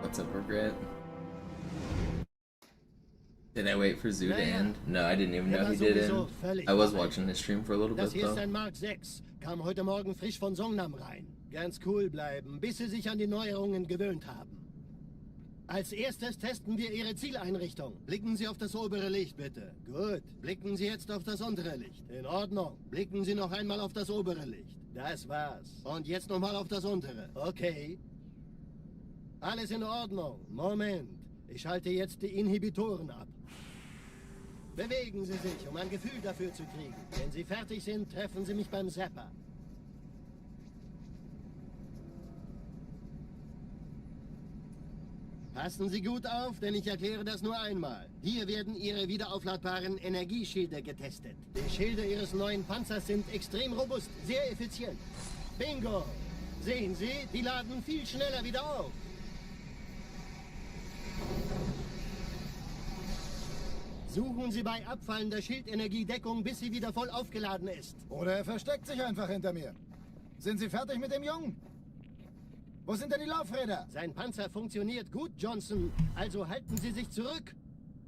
What's up, regret? Did I wait for Zoo to end? No, I didn't even know he did it. I was watching his stream for a little bit Das hier ist though. ein Mark 6. Kam heute Morgen frisch von Songnam rein. Ganz cool bleiben, bis Sie sich an die Neuerungen gewöhnt haben. Als erstes testen wir Ihre Zieleinrichtung. Blicken Sie auf das obere Licht, bitte. Gut. Blicken Sie jetzt auf das untere Licht. In Ordnung. Blicken Sie noch einmal auf das obere Licht. Das war's. Und jetzt nochmal auf das untere. Okay. Alles in Ordnung. Moment. Ich schalte jetzt die Inhibitoren ab. Bewegen Sie sich, um ein Gefühl dafür zu kriegen. Wenn Sie fertig sind, treffen Sie mich beim Zapper. Passen Sie gut auf, denn ich erkläre das nur einmal. Hier werden Ihre wiederaufladbaren Energieschilde getestet. Die Schilde Ihres neuen Panzers sind extrem robust, sehr effizient. Bingo! Sehen Sie, die laden viel schneller wieder auf. Suchen Sie bei abfallender Schildenergiedeckung, bis sie wieder voll aufgeladen ist. Oder er versteckt sich einfach hinter mir. Sind Sie fertig mit dem Jungen? Wo sind denn die Laufräder? Sein Panzer funktioniert gut, Johnson. Also halten Sie sich zurück.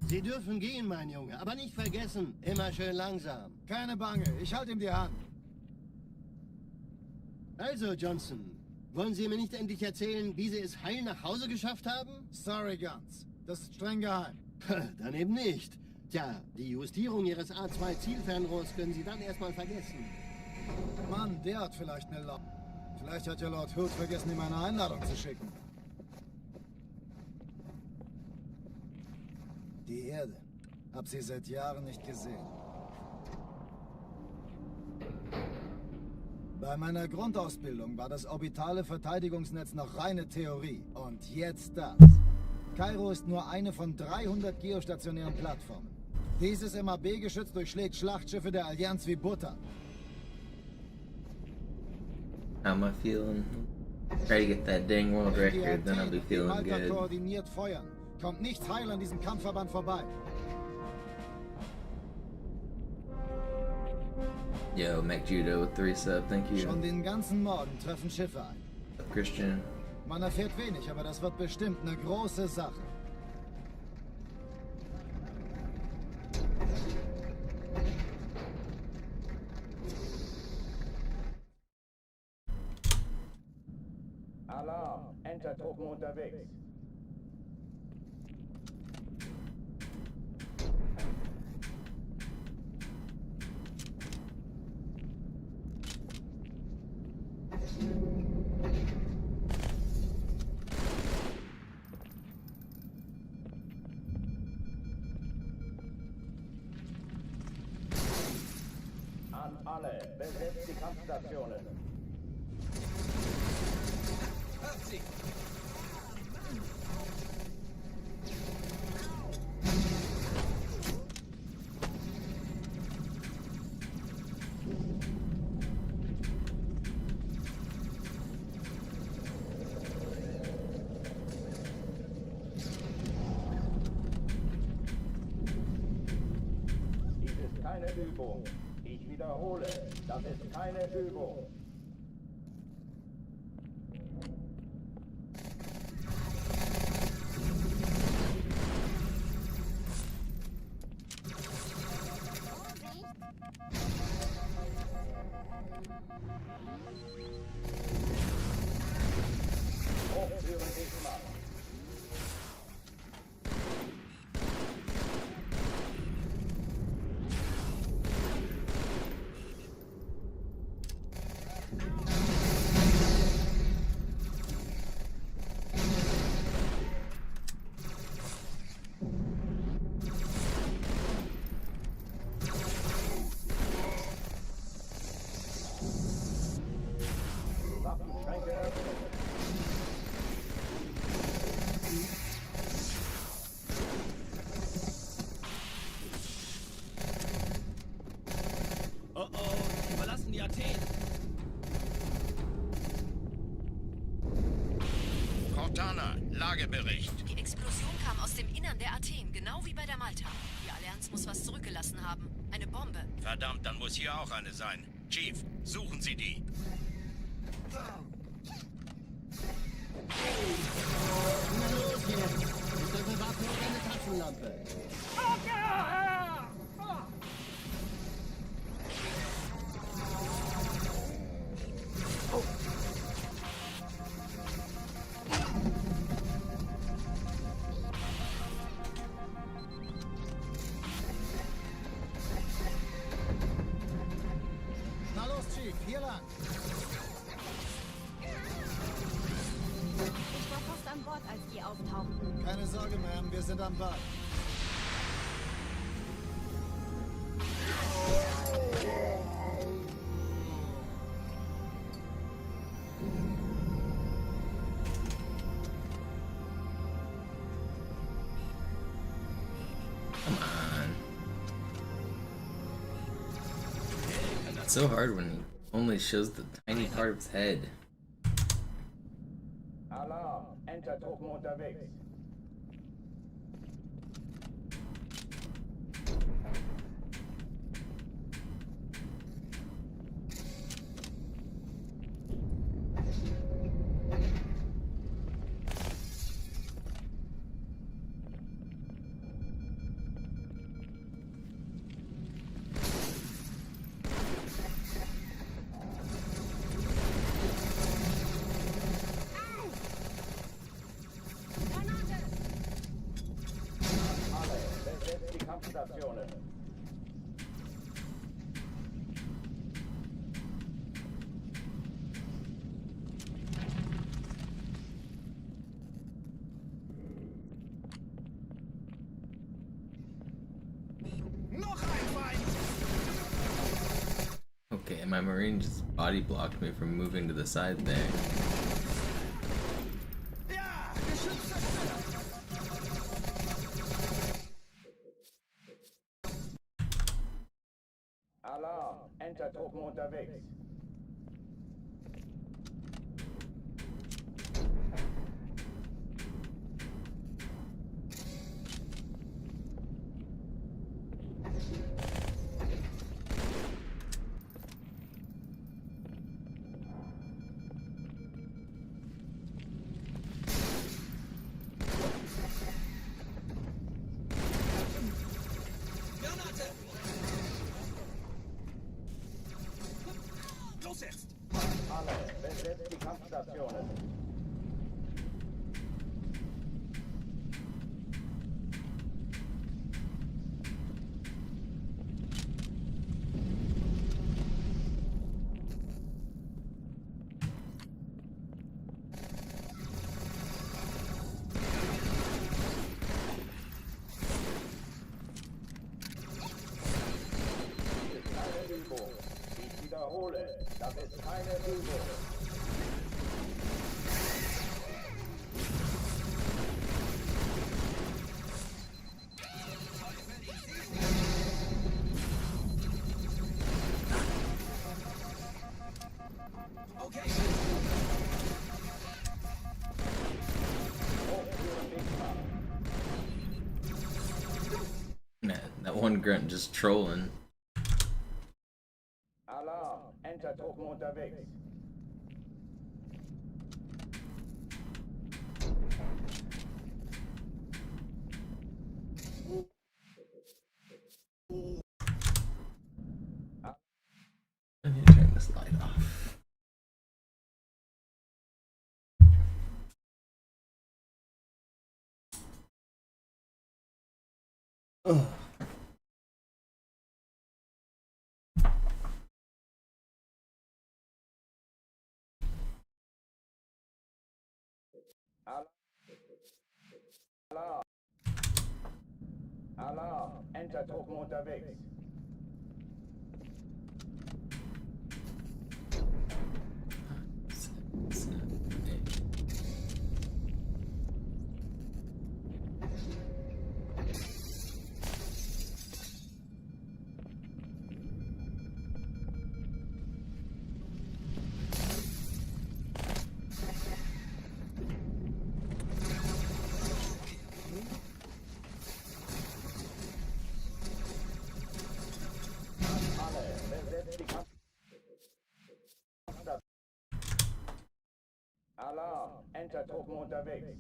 Sie dürfen gehen, mein Junge. Aber nicht vergessen, immer schön langsam. Keine Bange, ich halte ihm die Hand. Also, Johnson, wollen Sie mir nicht endlich erzählen, wie Sie es heil nach Hause geschafft haben? Sorry, Guns. Das ist streng geheim. Dann eben nicht. Tja, die Justierung Ihres A2-Zielfernrohrs können Sie dann erstmal vergessen. Mann, der hat vielleicht eine Lauf. Vielleicht hat ja Lord Hood vergessen, ihm eine Einladung zu schicken. Die Erde. Hab sie seit Jahren nicht gesehen. Bei meiner Grundausbildung war das orbitale Verteidigungsnetz noch reine Theorie. Und jetzt das. Cairo ist nur eine von 300 geostationären Plattformen. Dieses MAB-Geschütz durchschlägt Schlachtschiffe der Allianz wie Butter. How am I feeling? Try to get that dang world record, then I'll be feeling Malta good. koordiniert feuern. Kommt nichts heil an diesem Kampfverband vorbei. Yo, Mac Judo with 3 sub, thank Schon you. den ganzen Morgen treffen Schiffe ein. Christian. Man erfährt wenig, aber das wird bestimmt eine große Sache. Alarm! Entertruppen unterwegs. An alle, besetzt die Kampfstationen. Dies ist keine Übung. Ich wiederhole, das ist keine Übung. Hochführen diesmal. Waffenschränke öffnen. Oh oh, die verlassen die Athen. Cortana, Lagebericht. Die Explosion kam aus dem Innern der Athen, genau wie bei der Malta. Die Allianz muss was zurückgelassen haben. Eine Bombe. Verdammt, dann muss hier auch eine sein. Chief, suchen Sie die. Na los, Kapitän. Bitte Bewaffnung eine Taschenlampe. Na los, Chief, hier lang. Ich war fast an Bord, als die auftauchten. Keine Sorge, Ma'am, wir sind am Ball. Come on. It's so hard when he only shows the tiny part of his head. Alarm! Enter-Truppen unterwegs. Besetzt die Kampfstationen. Okay, my Marine just body blocked me from moving to the side there. Alarm! Enter-Truppen unterwegs. Granate! Los jetzt! Alle, besetzt die Kampfstationen. Das ist keine Übung. Ich wiederhole, das ist keine Übung. Okay. Man, that one grunt just trolling. Alarm! Enter-Truppen unterwegs. I need to turn this light off. Ugh. Alarm! Alarm! Enter-Truppen unterwegs. Alarm! Enter-Truppen unterwegs.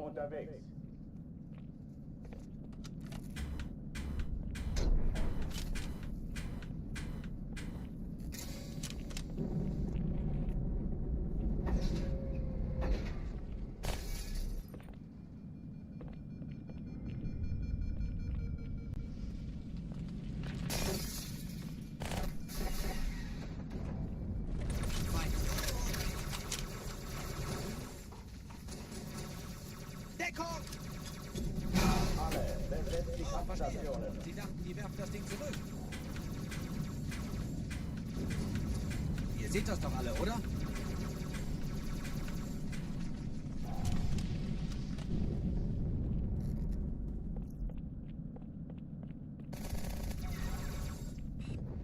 unterwegs. Deckung! Alle, besetzt die Kampfstationen. Sie dachten, die werfen das Ding zurück. Ihr seht das doch alle, oder?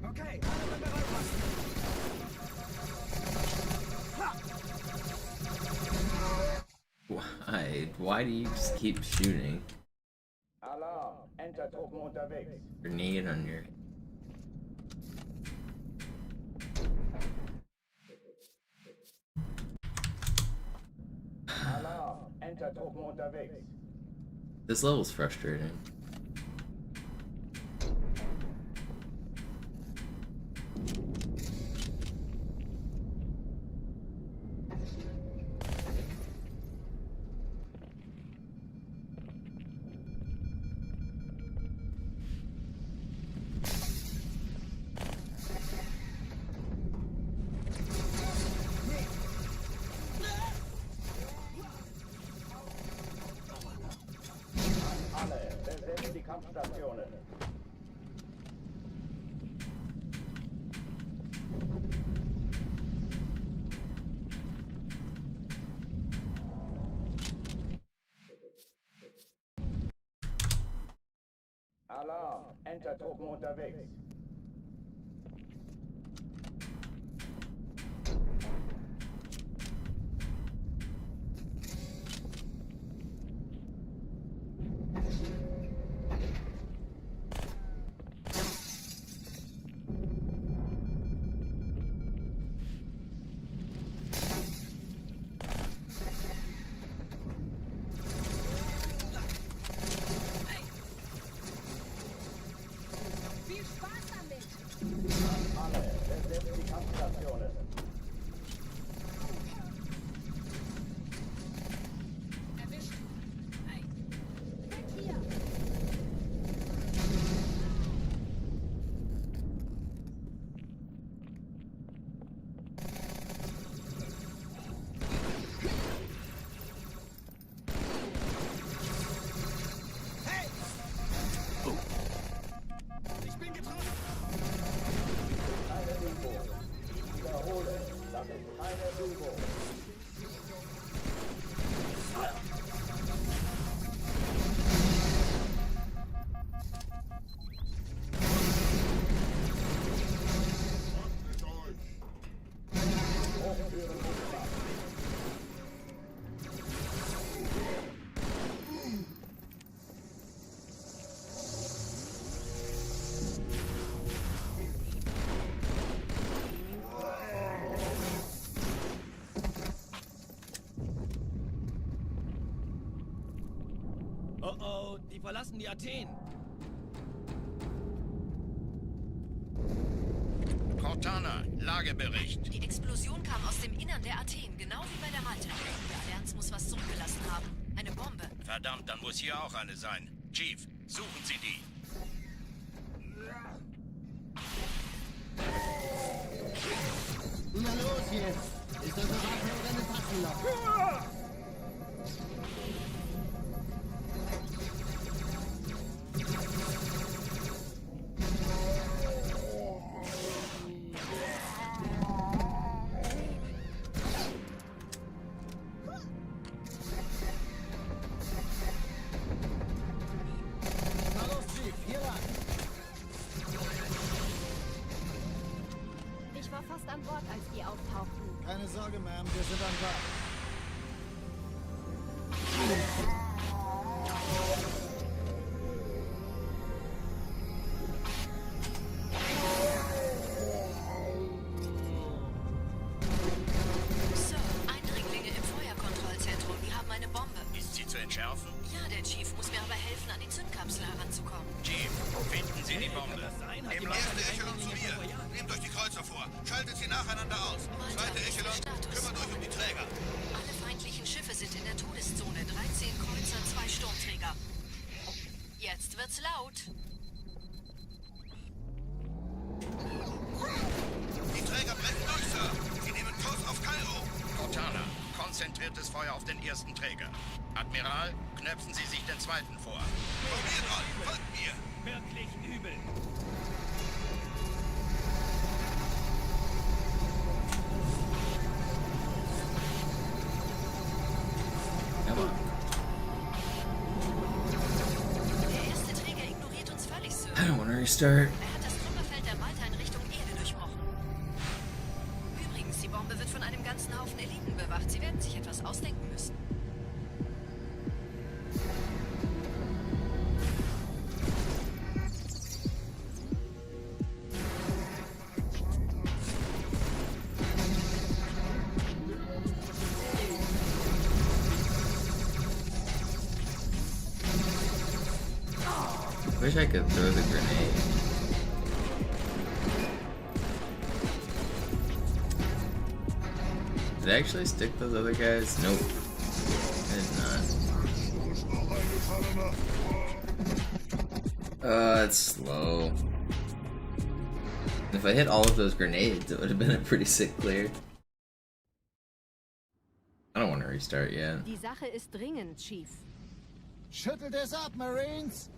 Okay, alle beim Bereitpassen. Why do you just keep shooting? Alarm, Entertruppen unterwegs. Grenade on your... Alarm, Entertruppen unterwegs. This level's frustrating. Alle, besetzt die Kampfstationen. Alarm, Entertruppen unterwegs. Viel Spaß damit! Alle, besetzt die Kampfstationen. Erwischt! Weg hier! Hey! Ich bin getroffen! Keine Übung. Ich wiederhole, das ist keine Übung. Hochführen sichtbar. Oh oh, die verlassen die Athen. Cortana, Lagebericht. Die Explosion kam aus dem Innern der Athen, genau wie bei der Malta. Die Allianz muss was zurückgelassen haben. Eine Bombe. Verdammt, dann muss hier auch eine sein. Chief, suchen Sie die. Na los jetzt! Ist das eine Waffe oder eine Taschenlampe? Na los, Chief, hier lang! Ich war fast an Bord, als die auftauchten. Keine Sorge, Ma'am, wir sind am Bord. Sir, Eindringlinge im Feuerkontrollzentrum. Die haben eine Bombe. Ist sie zu entschärfen? Der Chief muss mir aber helfen, an die Zündkapsel heranzukommen. Chief, finden Sie die Bombe. Im ersten Echelon zu mir. Nehmt euch die Kreuzer vor. Schaltet sie nacheinander aus. Zweite Echelon, kümmert euch um die Träger. Alle feindlichen Schiffe sind in der Todeszone. 13 Kreuzer, 2 Sturmträger. Jetzt wird's laut. Die Träger brechen durch, Sir. Sie nehmen Kurs auf Cairo. Cortana, konzentriertes Feuer auf den ersten Träger. Admiral, knöpfen Sie sich den zweiten vor. Probiert mal, folgt mir. Wirklich übel. Come on. Der erste Träger ignoriert uns völlig, Sir. I don't want to restart. Er hat das Trümmerfeld der Malta in Richtung Erde durchbrochen. Übrigens, die Bombe wird von einem ganzen Haufen Eliten bewacht. Sie werden sich etwas ausdenken müssen. Wish I could throw the grenade. Did I actually stick those other guys? Nope. I did not. It's slow. If I hit all of those grenades, it would have been a pretty sick clear. I don't want to restart yet. Die Sache ist dringend, Chief. Schüttelt es ab, Marines!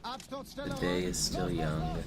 Absturzstelle The day is still young.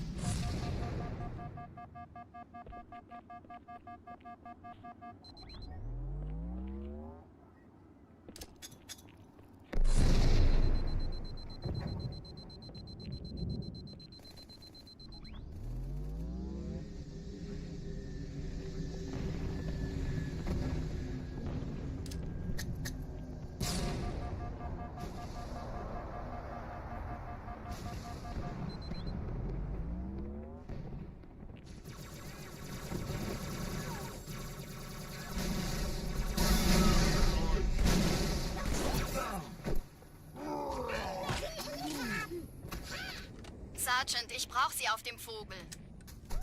Sergeant, ich brauche Sie auf dem Vogel.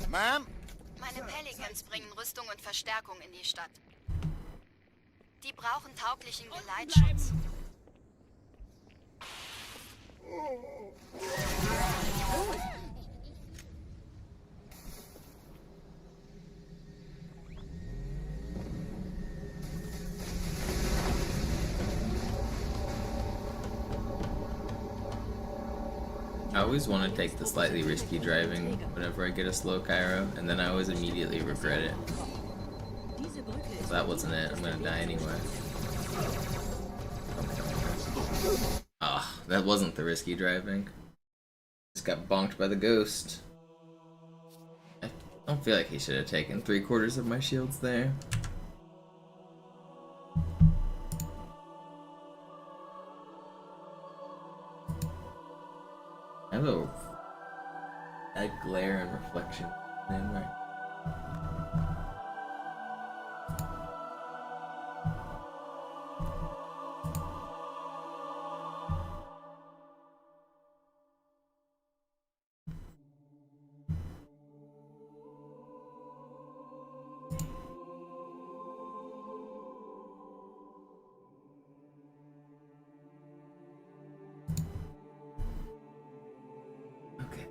Ma'am? Meine Pelicans bringen Rüstung und Verstärkung in die Stadt. Die brauchen tauglichen Geleitschutz. I always want to take the slightly risky driving whenever I get a slow Cairo, and then I always immediately regret it. So that wasn't it. I'm gonna die anyway. Ah, that wasn't the risky driving. Just got bonked by the ghost. I don't feel like he should have taken 3/4 of my shields there. I have a glare and reflection in right. Okay.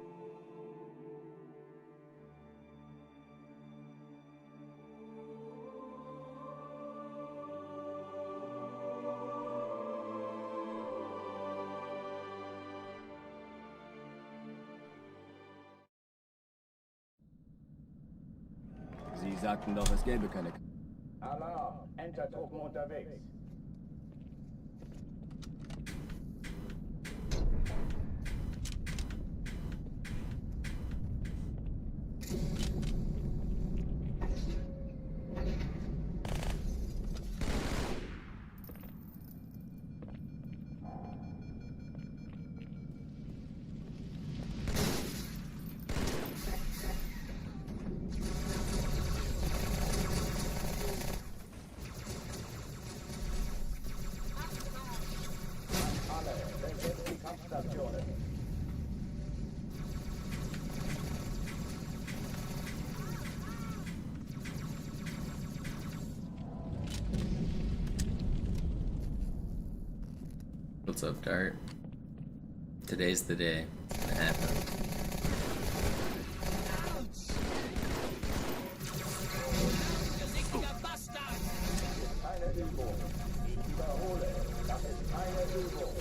Sie sagten doch, es gäbe keine... Alarm, Entertruppen unterwegs. What's up, Dart? Today's the day. It's gonna happen. Keine Übung. Ich wiederhole, das ist keine Übung.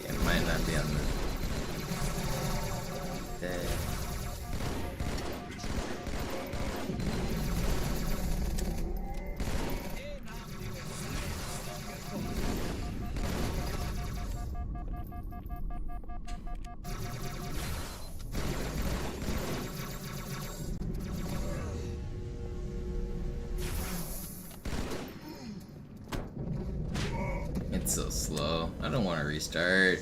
It might not be on the day. It's so slow. I don't want to restart.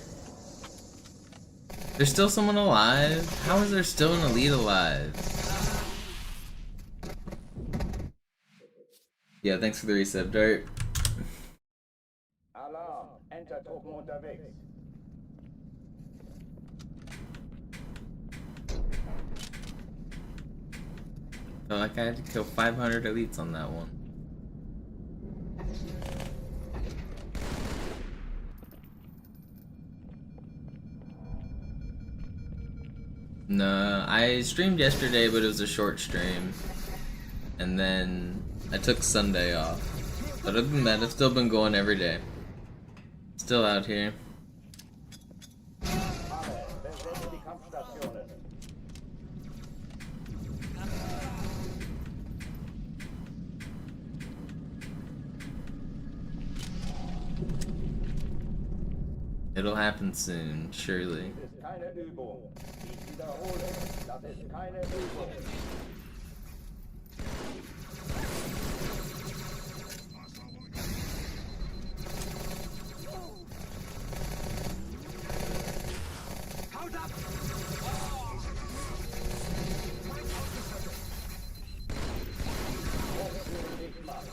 There's still someone alive? How is there still an elite alive? Yeah, thanks for the resub, Dart. Alarm, Enter-Truppen unterwegs. Felt like I had to kill 500 elites on that one. No, I streamed yesterday, but it was a short stream. And then I took Sunday off. But other than that, I've still been going every day. Still out here. Alle, besetzt die Kampfstationen. It'll happen soon, surely. Das ist keine Übung. Ich wiederhole, das ist keine Übung. Haut ab! Hochführen dich mal.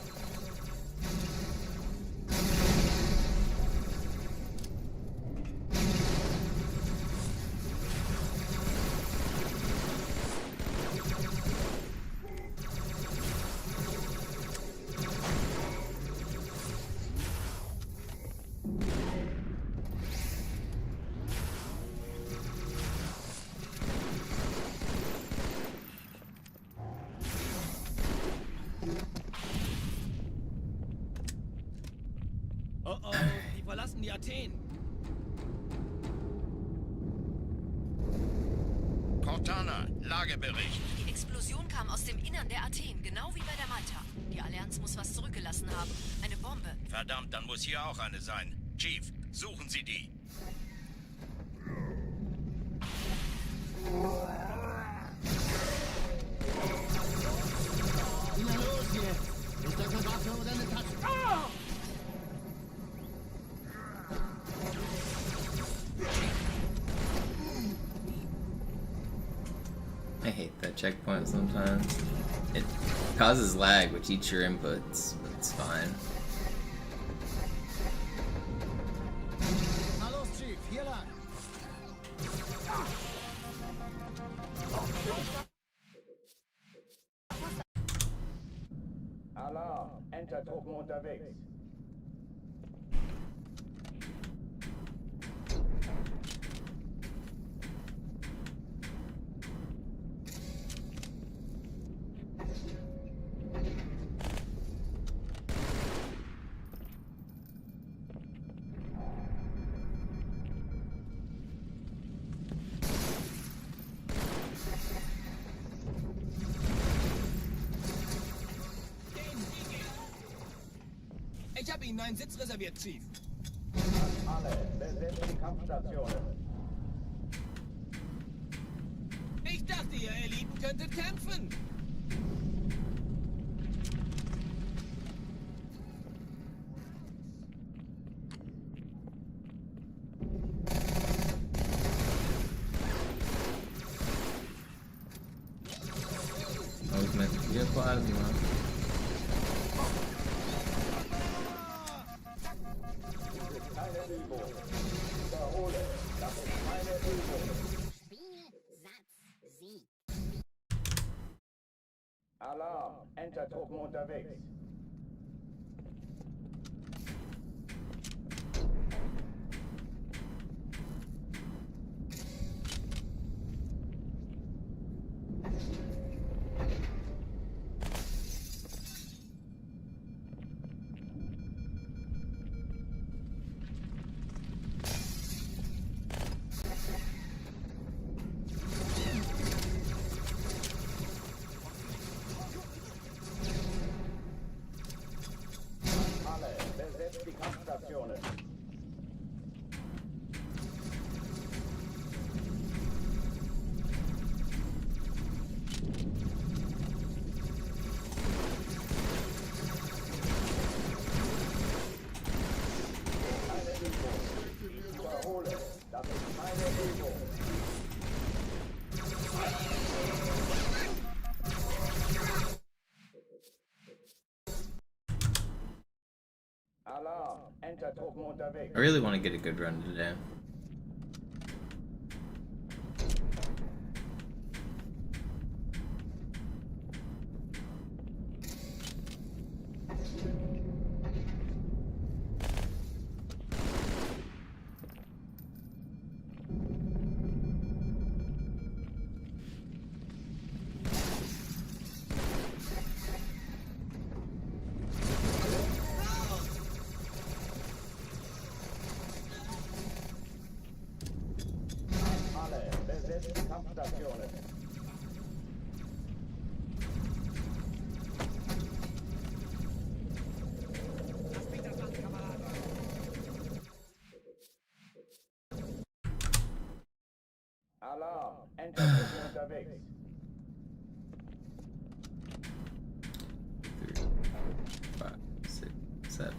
Oh oh, die verlassen die Athen. Cortana, Lagebericht. Die Explosion kam aus dem Innern der Athen, genau wie bei der Malta. Die Allianz muss was zurückgelassen haben. Eine Bombe. Verdammt, dann muss hier auch eine sein. Chief, suchen Sie die. Na los jetzt! Ist das eine Waffe oder eine Tasche? I hate that checkpoint sometimes. It causes lag, which eats your inputs, but it's fine. Na los, Chief, hier lang. Alarm, Enter-Truppen unterwegs. Ich habe Ihnen einen Sitz reserviert, Chief. Alle, besetzt die Kampfstationen. Ich dachte, ihr Eliten könntet kämpfen. Plasma. Keine Übung. Wiederhole. Das ist keine Übung. Spiel, Satz, Sieg. Alarm. Entertruppen unterwegs. Alle, besetzt die Kampfstationen. Keine Übung. Ich wiederhole. Das ist keine Übung. Alarm. Entertruppen unterwegs. I really want to get a good run today. Alle, besetzt die Kampfstationen. Alarm. Entertruppen unterwegs. 3, 5, 6, 7,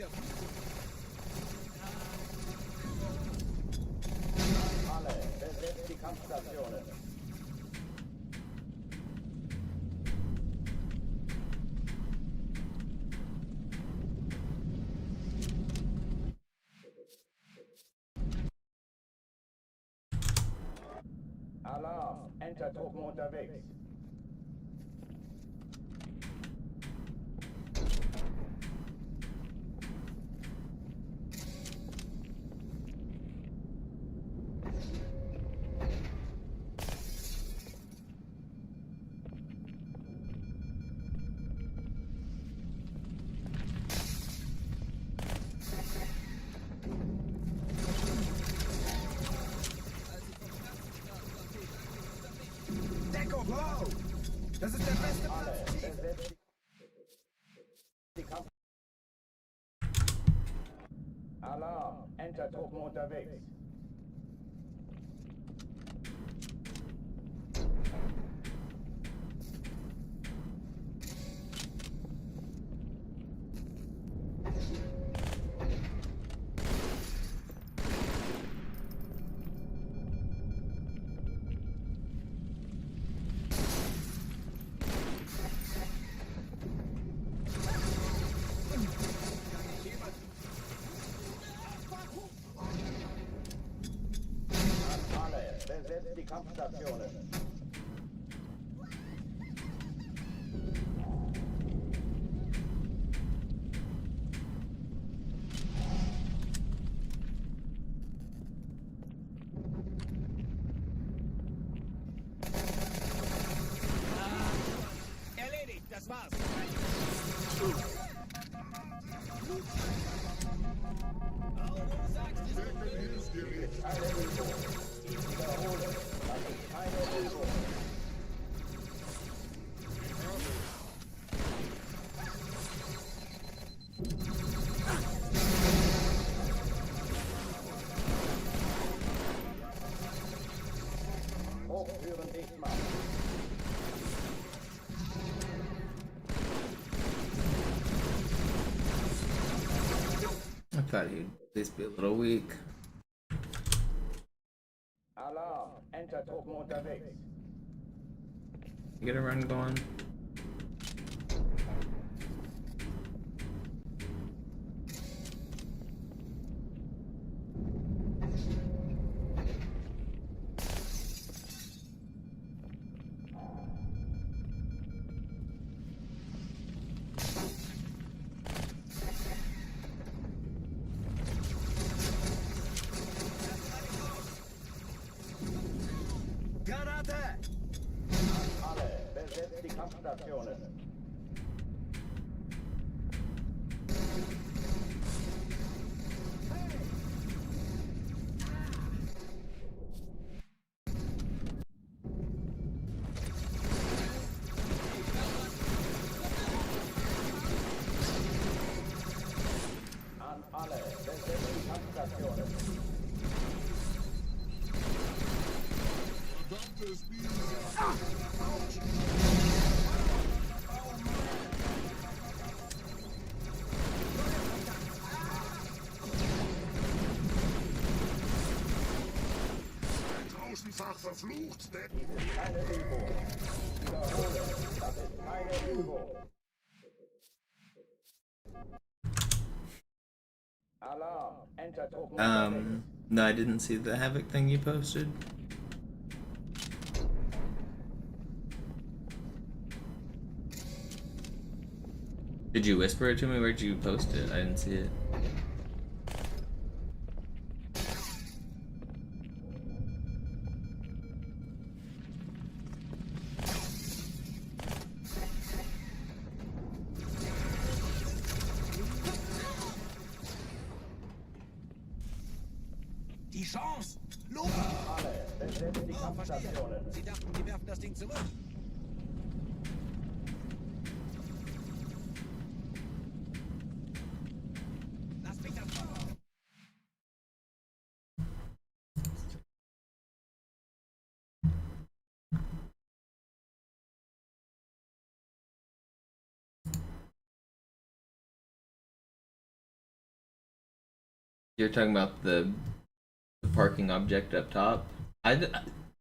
8. Alle, besetzt die Kampfstationen. Alarm. Entertruppen unterwegs. Deckung! Wow! Das ist der beste Alle, Platz, Team! besetzt die Kampf... Alarm. Entertruppen unterwegs. Alle, besetzt die Kampfstationen. Erledigt, das war's. Keine Übung. Ich wiederhole. Das ist keine Übung. thought he'd at least be a little weak. Alarm, Enter-Truppen unterwegs. You get a run going. Alle, besetzt die Kampfstationen. An alle, besetzt die Kampfstationen. Tausendfach verflucht, der... Dies ist keine Übung. Ich wiederhole, das ist keine Übung. Alarm, Enter-Truppen unterwegs. No, I didn't see the Havoc thing you posted. Did you whisper it to me? Where'd you post it? I didn't see it. Die Chance! Los! Alle, besetzt die Kampfstationen. Sie dachten, die werfen das Ding zurück. Lass mich das vor! You're talking about the parking object up top?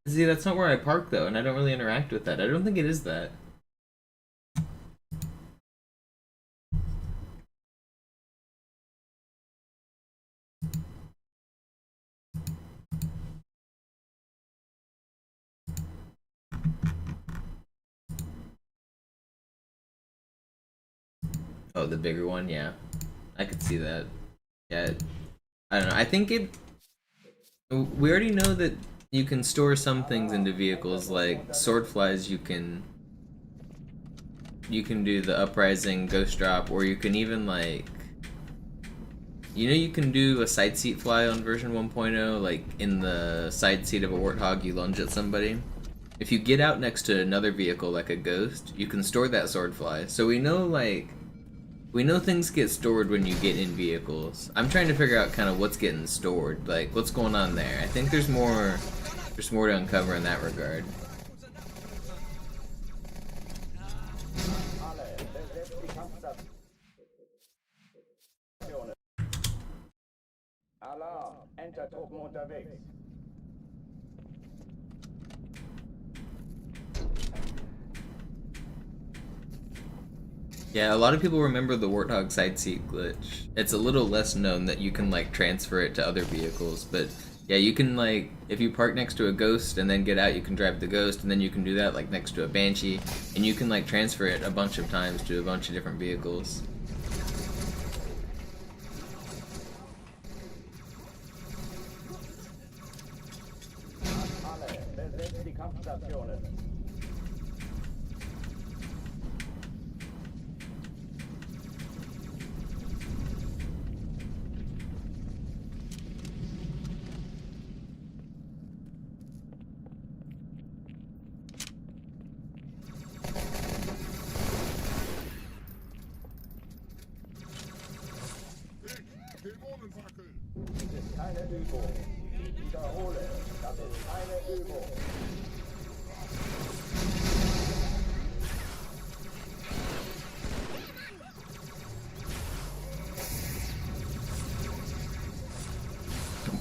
See, that's not where I park though, and I don't really interact with that. I don't think it is that. Oh, the bigger one? Yeah. I could see that. Yeah. I don't know. I think it... We already know that you can store some things into vehicles, like swordflies you can do the uprising ghost drop, or you can even like... You know you can do a side seat fly on version 1.0, like in the side seat of a warthog you lunge at somebody. If you get out next to another vehicle like a ghost, you can store that swordfly. So we know like... We know things get stored when you get in vehicles. I'm trying to figure out kind of what's getting stored, like what's going on there. I think there's more to uncover in that regard. Alle, besetzt die Kampfstationen. Alarm, Enter-Truppen unterwegs. Yeah, a lot of people remember the Warthog side seat glitch. It's a little less known that you can like transfer it to other vehicles, but yeah, you can like, if you park next to a Ghost and then get out, you can drive the Ghost, and then you can do that like next to a Banshee, and you can like transfer it a bunch of times to a bunch of different vehicles. Alle, besetzt die Kampfstationen. Dies ist keine Übung. Ich wiederhole, das ist keine Übung.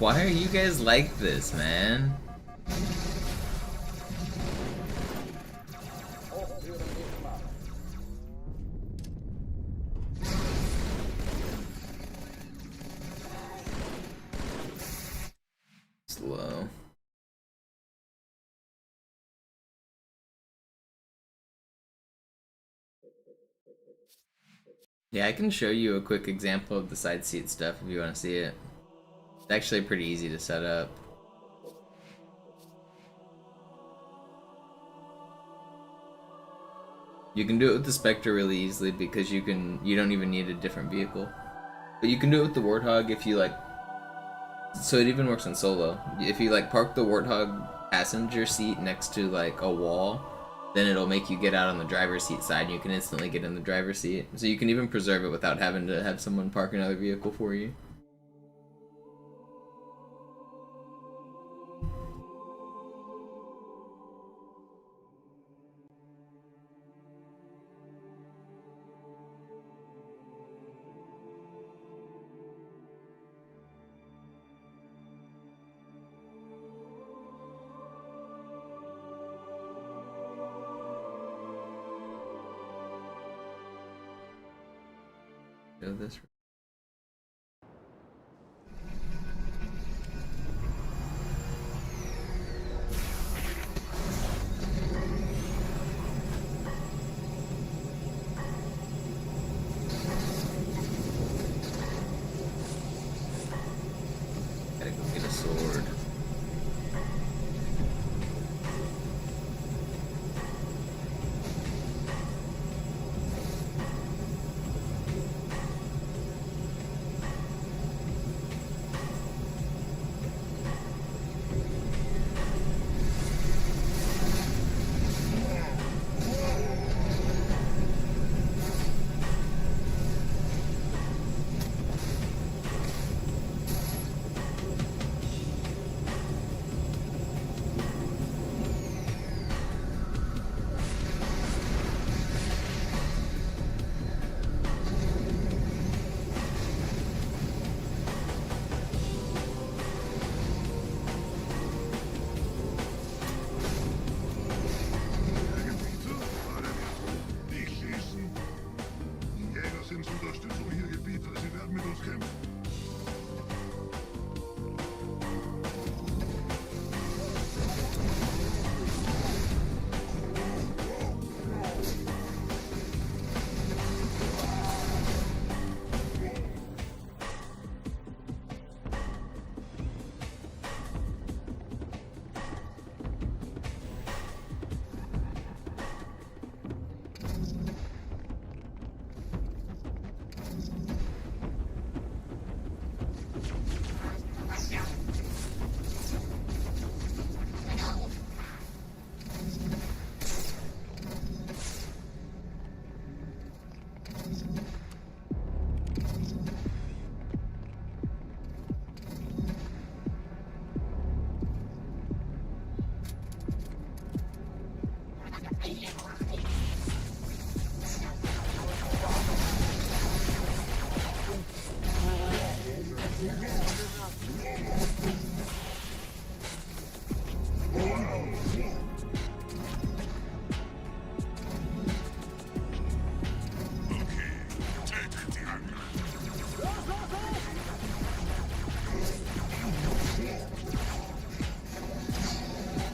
Why are you guys like this, man? Slow. Yeah, I can show you a quick example of the side seat stuff if you want to see it. It's actually pretty easy to set up. You can do it with the Spectre really easily because you don't even need a different vehicle. But you can do it with the Warthog if you like. So it even works on solo. If you like park the Warthog passenger seat next to like a wall, then it'll make you get out on the driver's seat side and you can instantly get in the driver's seat. So you can even preserve it without having to have someone park another vehicle for you. Show this. Gotta go get a sword.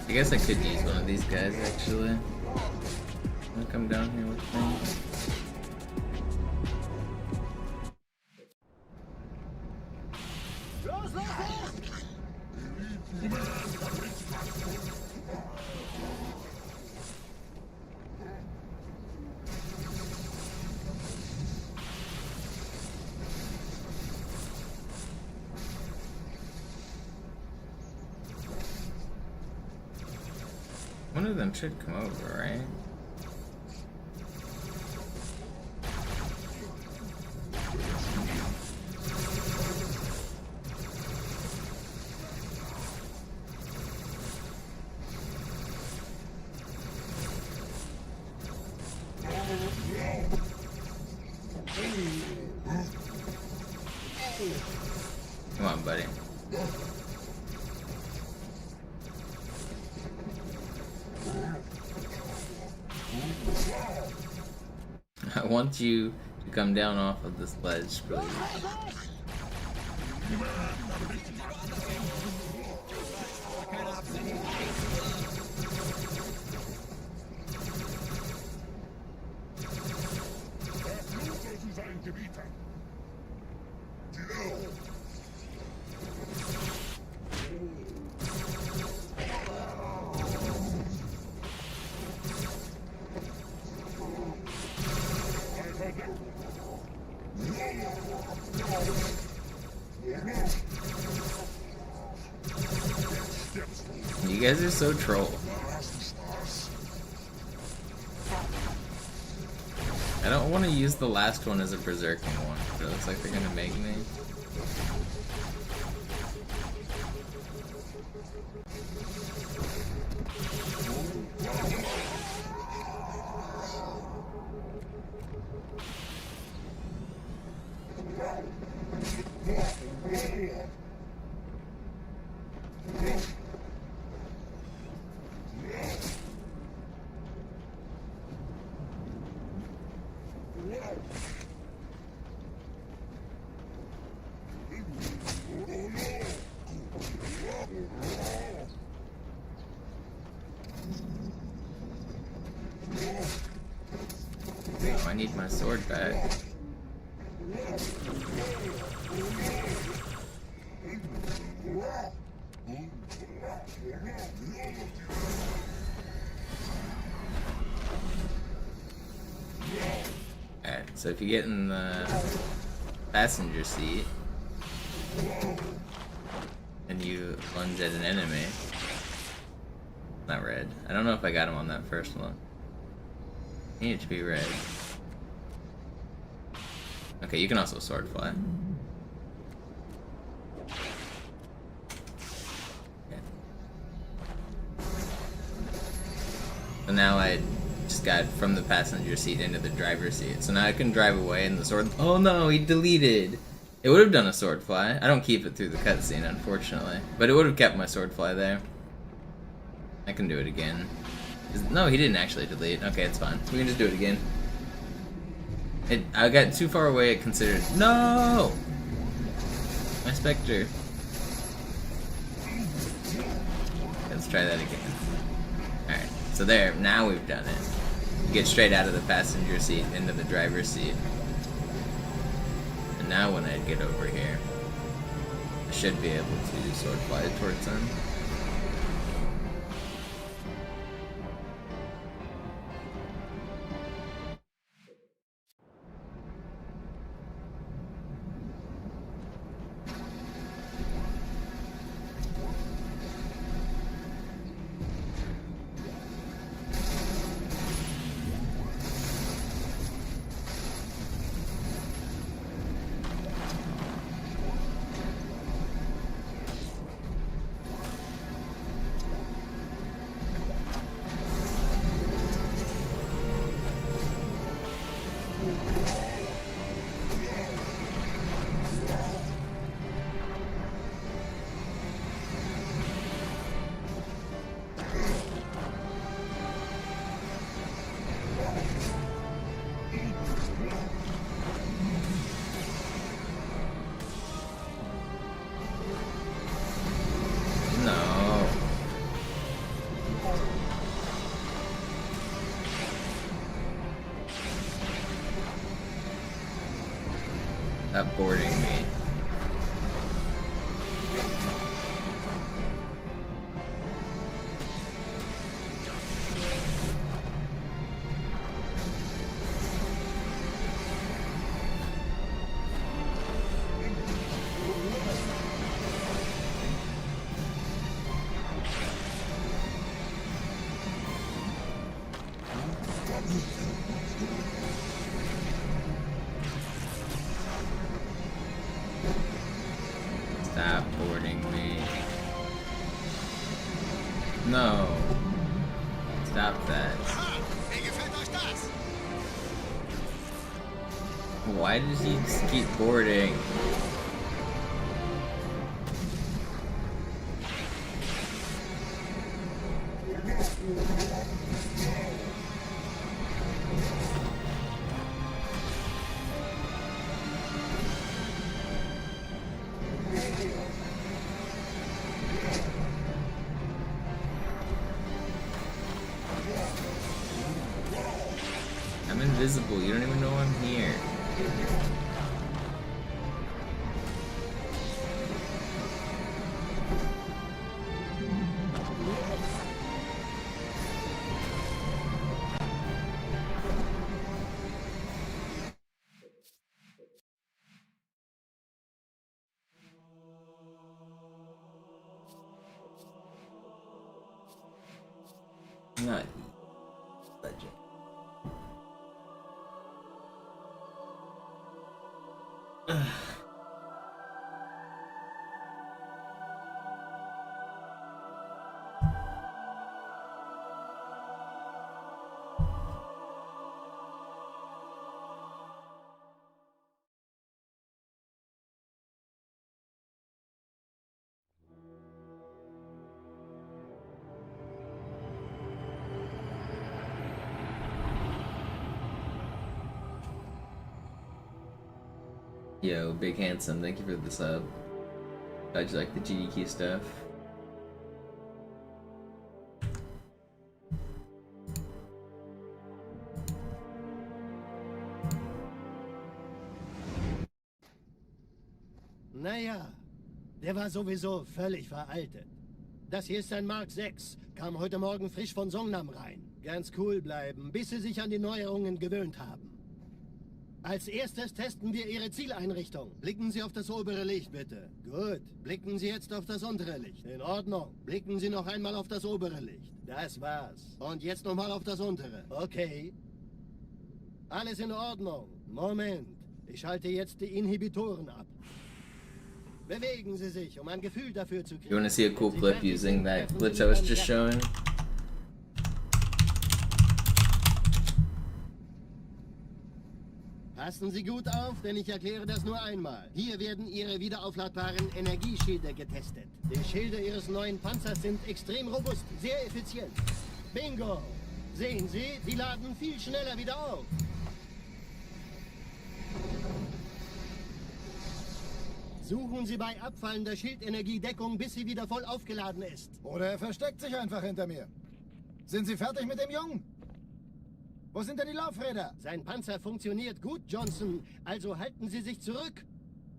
I guess I could use one of these guys actually. I'll come down here with things. One of them should come over, right? Come on, buddy. I want you to come down off of this ledge, please. You guys are so troll. I don't want to use the last one as a berserking one, but it looks like they're gonna make me. I need my sword back. Alright, so if you get in the passenger seat and you lunge at an enemy, not red. I don't know if I got him on that first one. I need it to be red. Okay, you can also sword fly. Okay. So now I just got from the passenger seat into the driver's seat. So now I can drive away and the sword... Oh no, he deleted! It would have done a sword fly. I don't keep it through the cutscene, unfortunately. But it would have kept my sword fly there. I can do it again. No, he didn't actually delete. Okay, it's fine. We can just do it again. I got too far away, it considered... No! My Spectre. Let's try that again. Alright, so there, now we've done it. You get straight out of the passenger seat into the driver's seat. And now when I get over here, I should be able to sword fly towards him. Stop boarding me. Stop boarding me. No. Stop that. Why does he just keep boarding? invisible. You don't even know I'm here. Not legend. Yo, Big Handsome, thank you for the sub. Glad you like the GDQ stuff. Naja, der war sowieso völlig veraltet. Das hier ist ein Mark 6, kam heute Morgen frisch von Songnam rein. Ganz cool bleiben, bis Sie sich an die Neuerungen gewöhnt haben. Als erstes testen wir Ihre Zieleinrichtung. Blicken Sie auf das obere Licht, bitte. Gut. Blicken Sie jetzt auf das untere Licht. In Ordnung. Blicken Sie noch einmal auf das obere Licht. Das war's. Und jetzt nochmal auf das untere. Okay. Alles in Ordnung. Moment. Ich schalte jetzt die Inhibitoren ab. Bewegen Sie sich, um ein Gefühl dafür zu kriegen. You wanna see a cool clip using that glitch I was just showing? Passen Sie gut auf, denn ich erkläre das nur einmal. Hier werden Ihre wiederaufladbaren Energieschilde getestet. Die Schilde Ihres neuen Panzers sind extrem robust, sehr effizient. Bingo! Sehen Sie, die laden viel schneller wieder auf. Suchen Sie bei abfallender Schildenergiedeckung, bis sie wieder voll aufgeladen ist. Oder er versteckt sich einfach hinter mir. Sind Sie fertig mit dem Jungen? Wo sind denn die Laufräder? Sein Panzer funktioniert gut, Johnson. Also halten Sie sich zurück.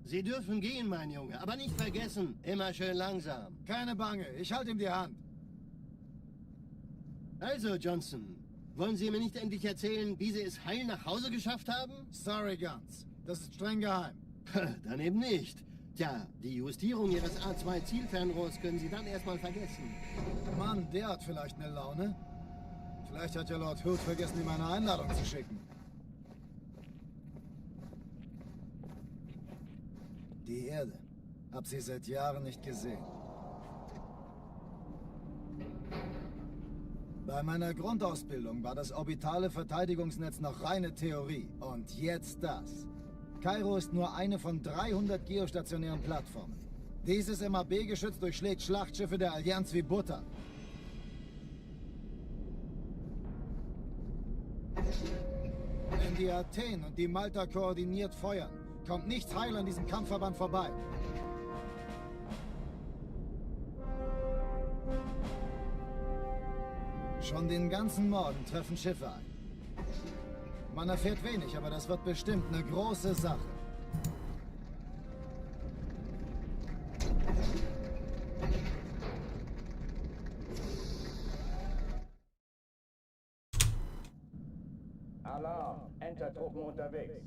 Sie dürfen gehen, mein Junge. Aber nicht vergessen, immer schön langsam. Keine Bange, ich halte ihm die Hand. Also, Johnson, wollen Sie mir nicht endlich erzählen, wie Sie es heil nach Hause geschafft haben? Sorry, Guns. Das ist streng geheim. Dann eben nicht. Tja, die Justierung Ihres A2-Zielfernrohrs können Sie dann erstmal vergessen. Mann, der hat vielleicht eine Laune. Vielleicht hat ja Lord Hood vergessen, ihm eine Einladung zu schicken. Die Erde. Hab sie seit Jahren nicht gesehen. Bei meiner Grundausbildung war das orbitale Verteidigungsnetz noch reine Theorie. Und jetzt das. Cairo ist nur eine von 300 geostationären Plattformen. Dieses MAB-Geschütz durchschlägt Schlachtschiffe der Allianz wie Butter. Wenn die Athen und die Malta koordiniert feuern, kommt nichts heil an diesem Kampfverband vorbei. Schon den ganzen Morgen treffen Schiffe ein. Man erfährt wenig, aber das wird bestimmt eine große Sache. Alarm! Entertruppen unterwegs.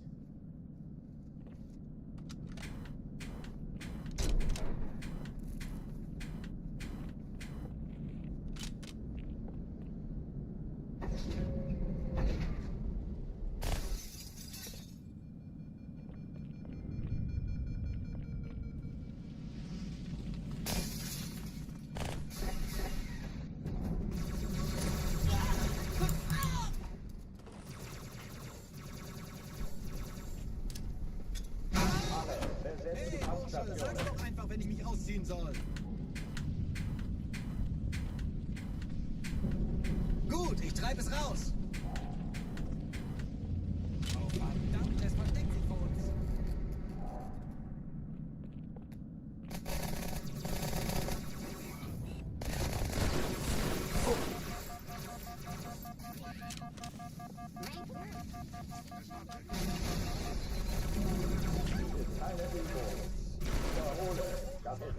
Sag doch einfach, wenn ich mich ausziehen soll. Gut, ich treibe es raus. Oh verdammt, es versteckt sich vor uns.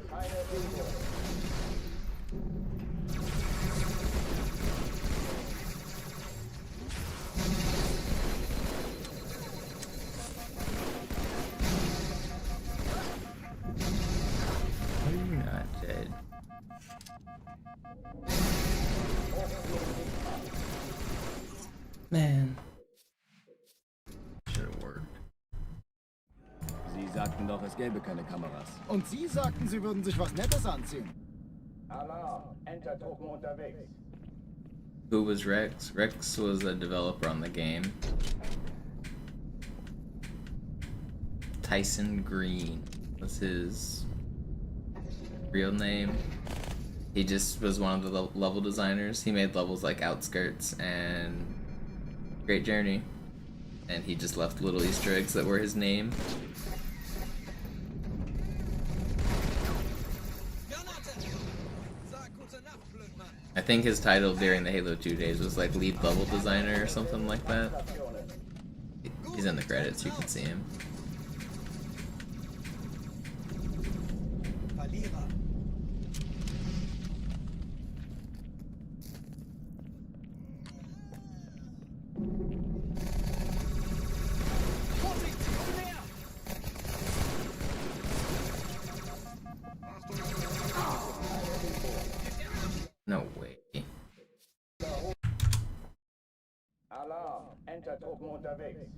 ist keine Übung. You're not dead. Man. Should have worked. Sie sagten doch, es gäbe keine Kameras. Und Sie sagten, Sie würden sich was Nettes anziehen. Alarm, Enter-Truppen unterwegs. Who was Rex? Rex was a developer on the game. Tyson Green was his real name. He just was one of the level designers. He made levels like Outskirts and Great Journey. And he just left little Easter eggs that were his name. I think his title during the Halo 2 days was like lead level designer or something like that. He's in the credits, you can see him. No way. Alarm, Enter-Truppen unterwegs.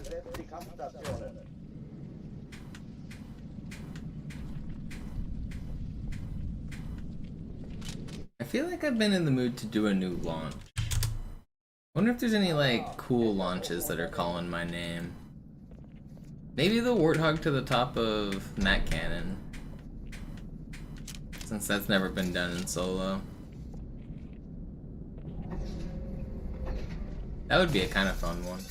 Besetzt die Kampfstationen. I feel like I've been in the mood to do a new launch. I wonder if there's any like cool launches that are calling my name. Maybe the Warthog to the top of Mac Cannon, since that's never been done in solo. That would be a kind of fun one.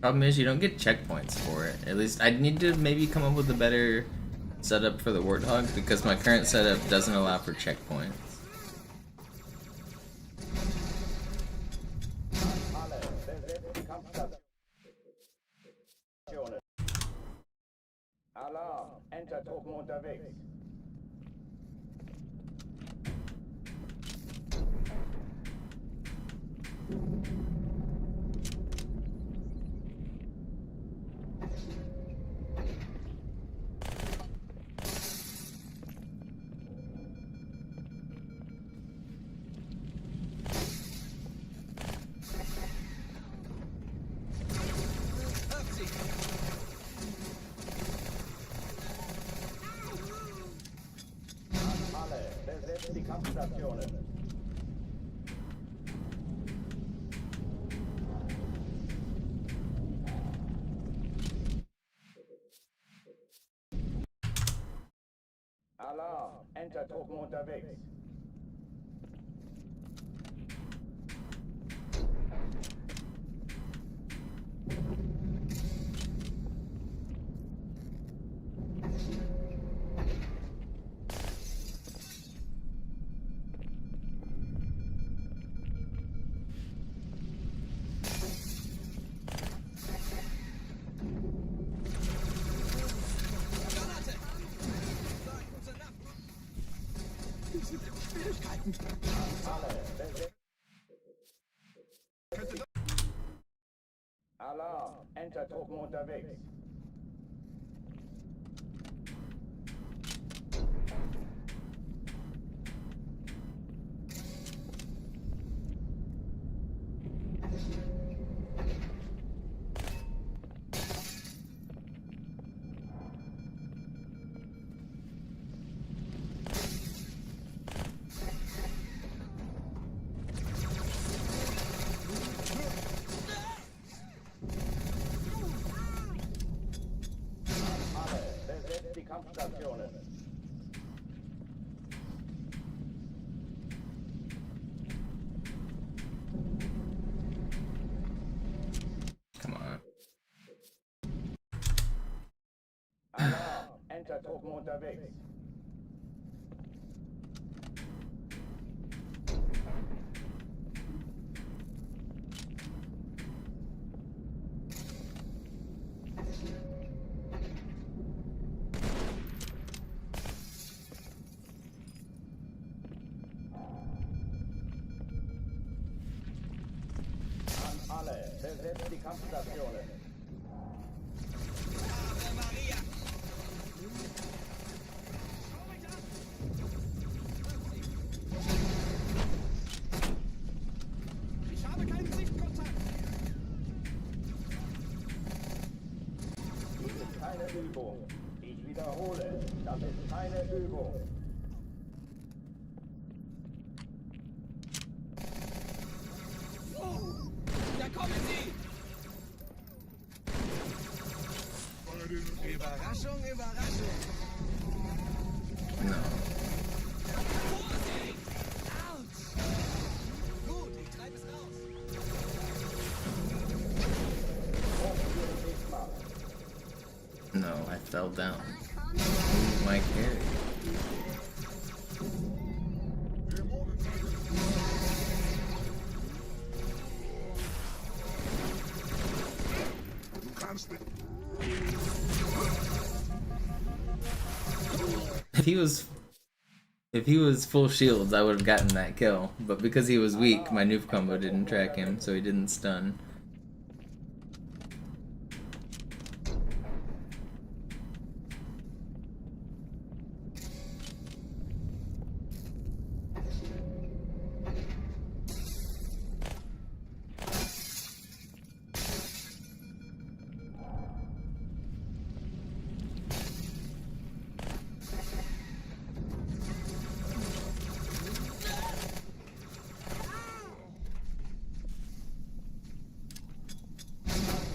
Problem is you don't get checkpoints for it. At least I need to maybe come up with a better setup for the Warthog, because my current setup doesn't allow for checkpoints. Alarm, Enter-Truppen unterwegs. Besetzt die Kampfstationen. Alarm, Enter-Truppen unterwegs. Alarm, Enter-Truppen unterwegs. Kampfstationen. Come on. Alarm, Enter-Truppen unterwegs. Alle, besetzt die Kampfstationen. Ave Maria! Ich habe keinen Sichtkontakt. Dies ist keine Übung. Ich wiederhole, das ist keine Übung. Da kommen sie! Überraschung, Überraschung! No. Vorsicht! Autsch! Gut, ich treibe es raus. No, I fell down. My carry. If he was full shields, I would have gotten that kill. But because he was weak, my noob combo didn't track him, so he didn't stun.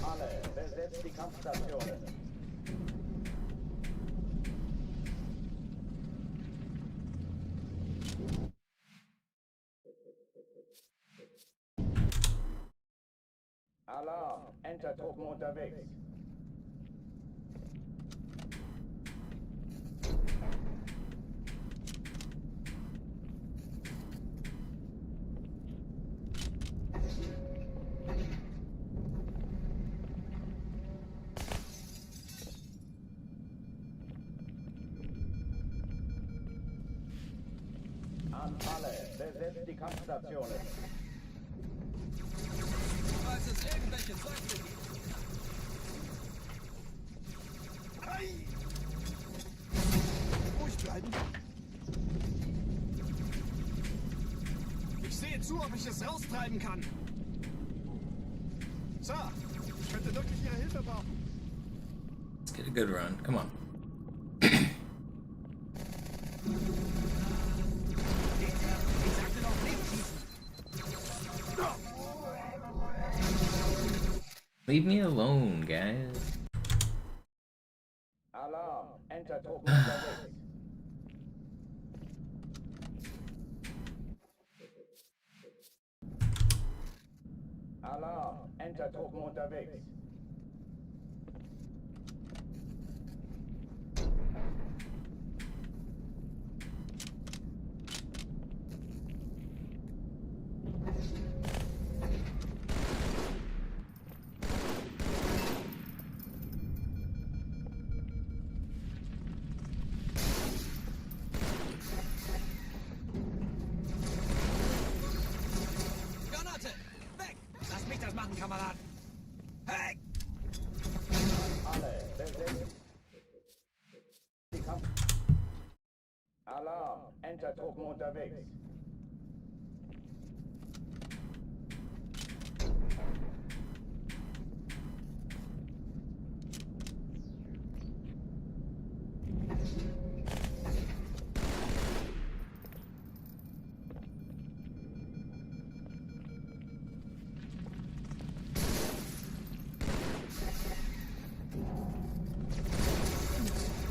Alle, besetzt die Kampfstationen. Alarm, Enter-Truppen unterwegs. An alle, besetzt die Kampfstationen. Falls es irgendwelche Säuglinge gibt. Ei! Ruhig bleiben. Ich sehe zu, ob ich es raustreiben kann. Sir, ich könnte wirklich Ihre Hilfe brauchen. Let's get a good run. Come on. Ich sagte doch nicht schießen. Leave me alone, guys. Alarm, Enter-Truppen unterwegs. Alarm, Enter-Truppen unterwegs. Granate! Weg! Lass mich das machen, Kamerad! Hey! Alle, besetzt die Kampf. Alarm, Enter-Truppen unterwegs.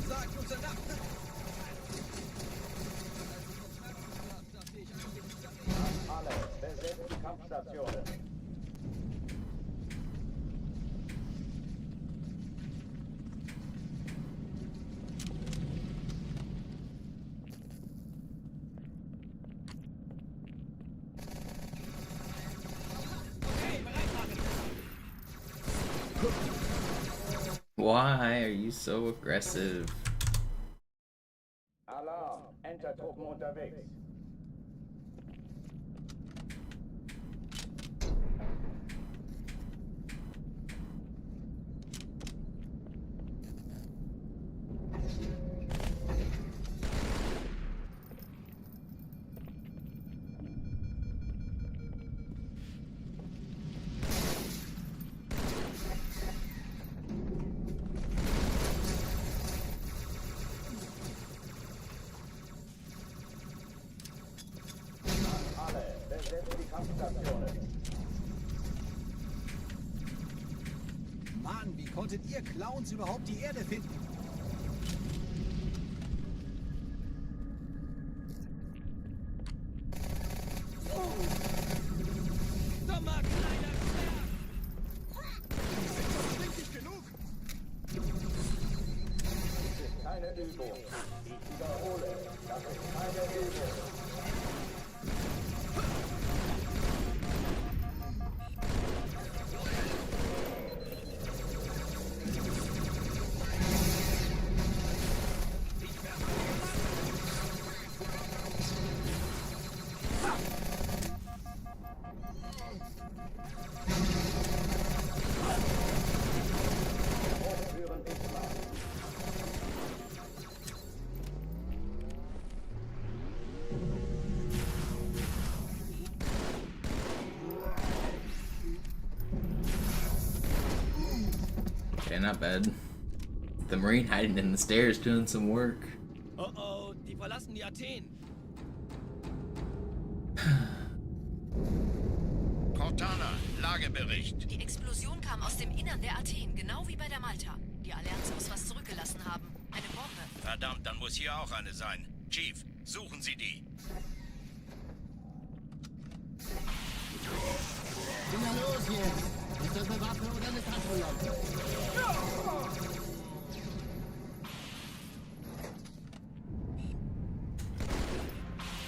Sag gute Nacht! Kampfstationen. Why are you so aggressive? Alarm, Entertruppen unterwegs. Mann, wie konntet ihr Clowns überhaupt die Erde finden? Dummer kleiner Zwerg! Die sind doch stinkig genug! Das ist keine Übung. Ich wiederhole, das ist keine Übung. Okay, not bad. The Marine hiding in the stairs doing some work. Oh oh, die verlassen die Athen. Cortana, Lagebericht. Die Explosion kam aus dem Innern der Athen, genau wie bei der Malta. Die Allianz muss was zurückgelassen haben. Eine Bombe. Verdammt, dann muss hier auch eine sein. Chief, suchen Sie die. Na los jetzt! Ist das eine Waffe oder eine Taschenlampe?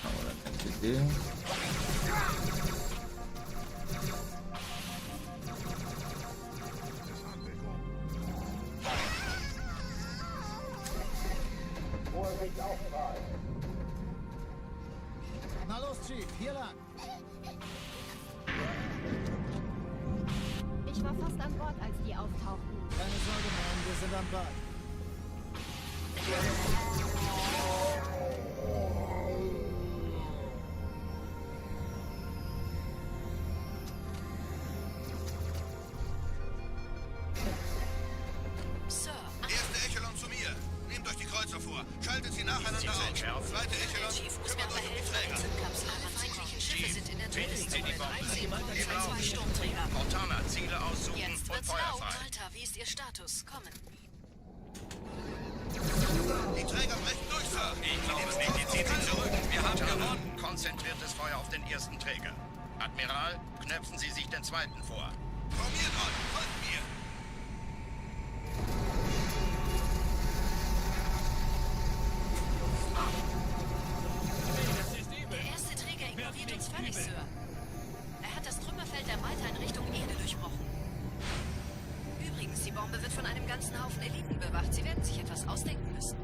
Not what I meant to do. Vorsicht auf frei. Na los, Chief, hier lang. Ich war fast an Bord, als die auftauchten. Keine Sorge, Mann, wir sind am Bad. Sir, Erste Echelon zu mir. Nehmt euch die Kreuzer vor. Schaltet sie nacheinander Sie sind aus. scharf. Zweite der Echelon, Chief muss mir kümmert aber euch um die helfen, eine Träger. Zündkapsel. Alle feindlichen Schiffe sind in der Finden Sie die Todeszone. Bomben. 13 und 2 Sturmträger. Cortana, Ziele aussuchen Jetzt und wird's Feuer laut. frei. Malta, wie ist Ihr Status? Kommen. Die Träger brechen durch, Sir. Ich glaube nicht, die ziehen sich zurück. Wir haben gewonnen. Konzentriertes Feuer auf den ersten Träger. Admiral, knöpfen Sie sich den zweiten vor. Formiert euch, folgt mir. Der erste Träger ignoriert uns völlig, Sir. Er hat das Trümmerfeld der Malta in Richtung Erde durchbrochen. Übrigens, die Bombe wird von einem ganzen Haufen Eliten bewacht. Sie werden sich etwas ausdenken müssen.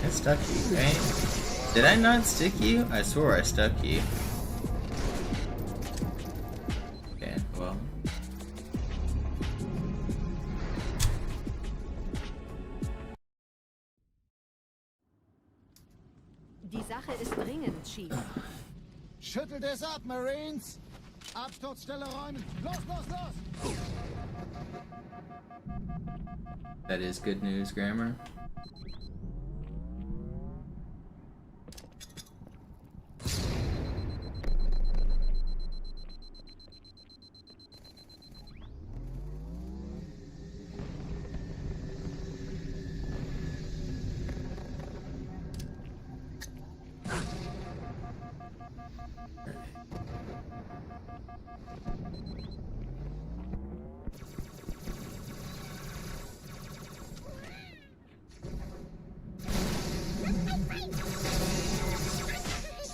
I stuck you, right? Did I not stick you? I swore I stuck you. Okay, well. Die Sache ist dringend, Chief. Schüttelt es ab, Marines! Absturzstelle räumen! Los, los, los! That is good news, grammar.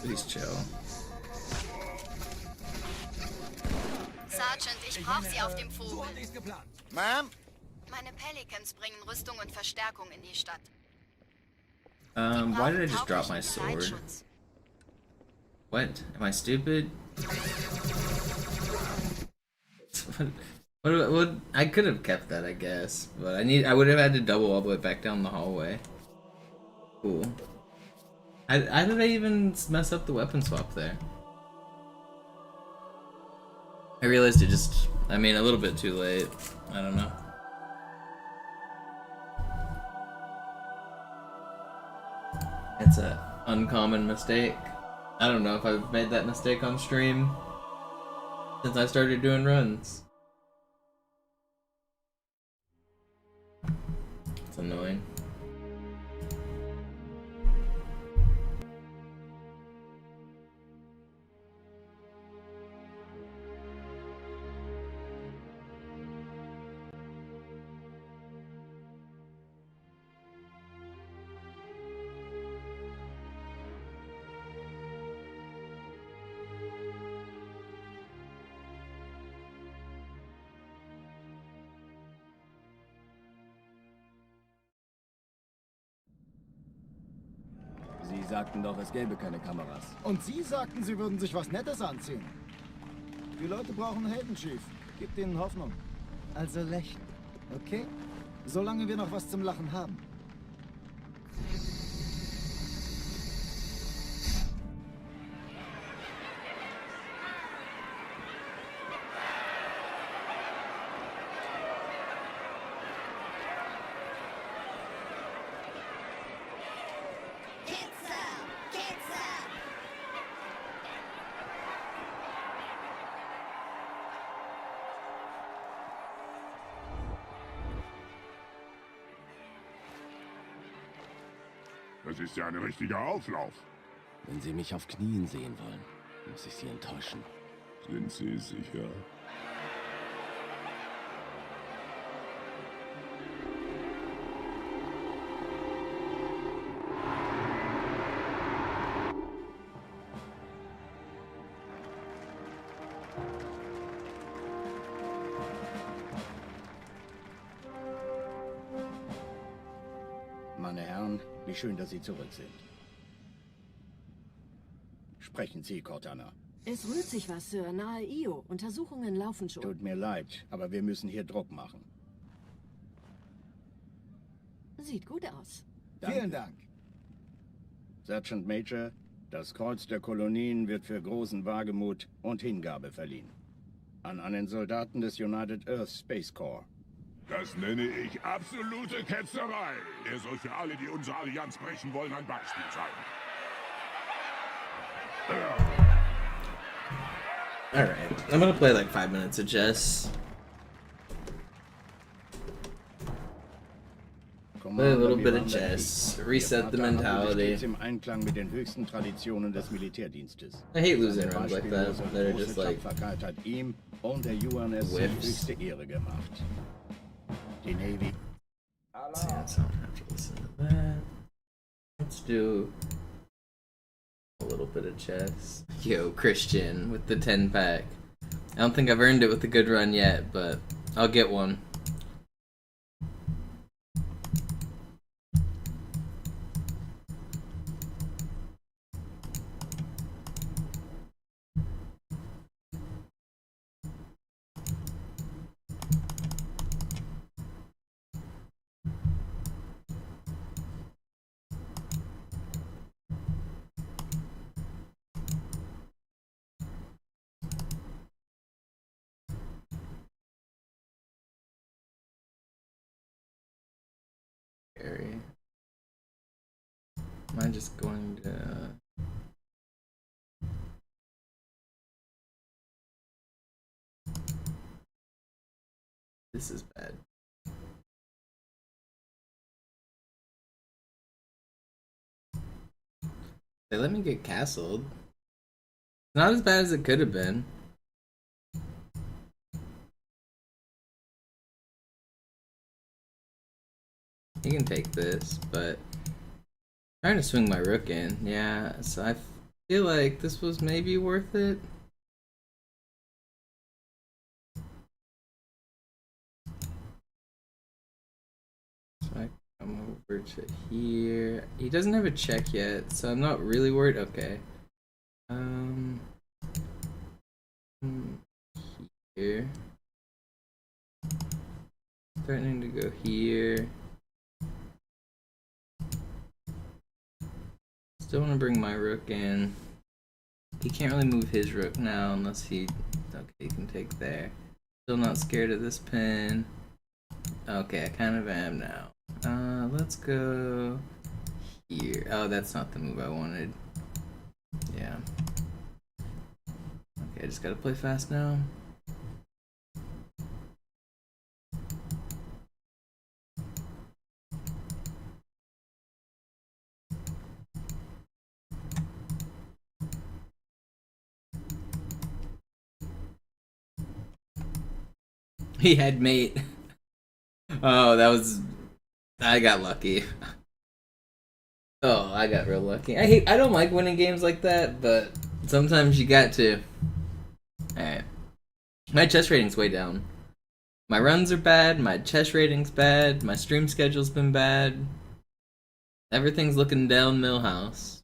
Please chill. Sergeant, ich brauche Sie auf dem So Vogel. hatte ich's geplant. Ma'am? Meine Pelicans bringen Rüstung und Verstärkung in die Stadt. Why did I just drop my sword? Geleitschutz. What? Am I stupid? What? I could have kept that, I guess, but I would have had to double all the way back down the hallway. Cool. How did I even mess up the weapon swap there? I realized it just, I mean, a little bit too late. I don't know. It's an uncommon mistake. I don't know if I've made that mistake on stream since I started doing runs. It's annoying. Sie sagten doch, es gäbe keine Kameras. Und Sie sagten, Sie würden sich was Nettes anziehen. Die Leute brauchen Helden, Chief. Gib ihnen Hoffnung. Also lächeln, okay? Solange wir noch was zum Lachen haben. Das ist ja ein richtiger Auflauf. Wenn Sie mich auf Knien sehen wollen, muss ich Sie enttäuschen. Sind Sie sicher? Meine Herren, wie schön, dass Sie zurück sind. Sprechen Sie, Cortana. Es rührt sich was, Sir, nahe Io. Untersuchungen laufen schon. Tut mir leid, aber wir müssen hier Druck machen. Sieht gut aus. Danke. Vielen Dank. Sergeant Major, das Kreuz der Kolonien wird für großen Wagemut und Hingabe verliehen. An einen Soldaten des United Earth Space Corps. Das nenne ich absolute Ketzerei. Er soll für alle, die unsere Allianz brechen wollen, ein Beispiel sein. Alright, I'm gonna play like 5 minutes of chess. Play a little bit of chess, reset the mentality. Im Einklang mit den höchsten Traditionen des Militärdienstes. I hate losing runs like that. They're Große just like Tapferkeit hat ihm und der UNSC whiffs. höchste Ehre gemacht. Die Navy. Yeah, so I don't have to listen to that. Let's do a little bit of chess. Yo, Christian with the 10-pack. I don't think I've earned it with a good run yet, but I'll get one. scary. Am I just going to... This is bad. They let me get castled. Not as bad as it could have been. You can take this, but I'm trying to swing my rook in. Yeah, so I feel like this was maybe worth it. So I come over to here. He doesn't have a check yet, so I'm not really worried. Okay. Here. Threatening to go here. Still want to bring my rook in. He can't really move his rook now unless he... Okay, he can take there. Still not scared of this pin. Okay, I kind of am now. Let's go here. Oh, that's not the move I wanted. Yeah. Okay, I just gotta play fast now. He had mate. Oh, that was... I got lucky. Oh, I got real lucky. I don't like winning games like that, but sometimes you got to. Alright. My chess rating's way down. My runs are bad, my chess rating's bad, my stream schedule's been bad. Everything's looking down Millhouse.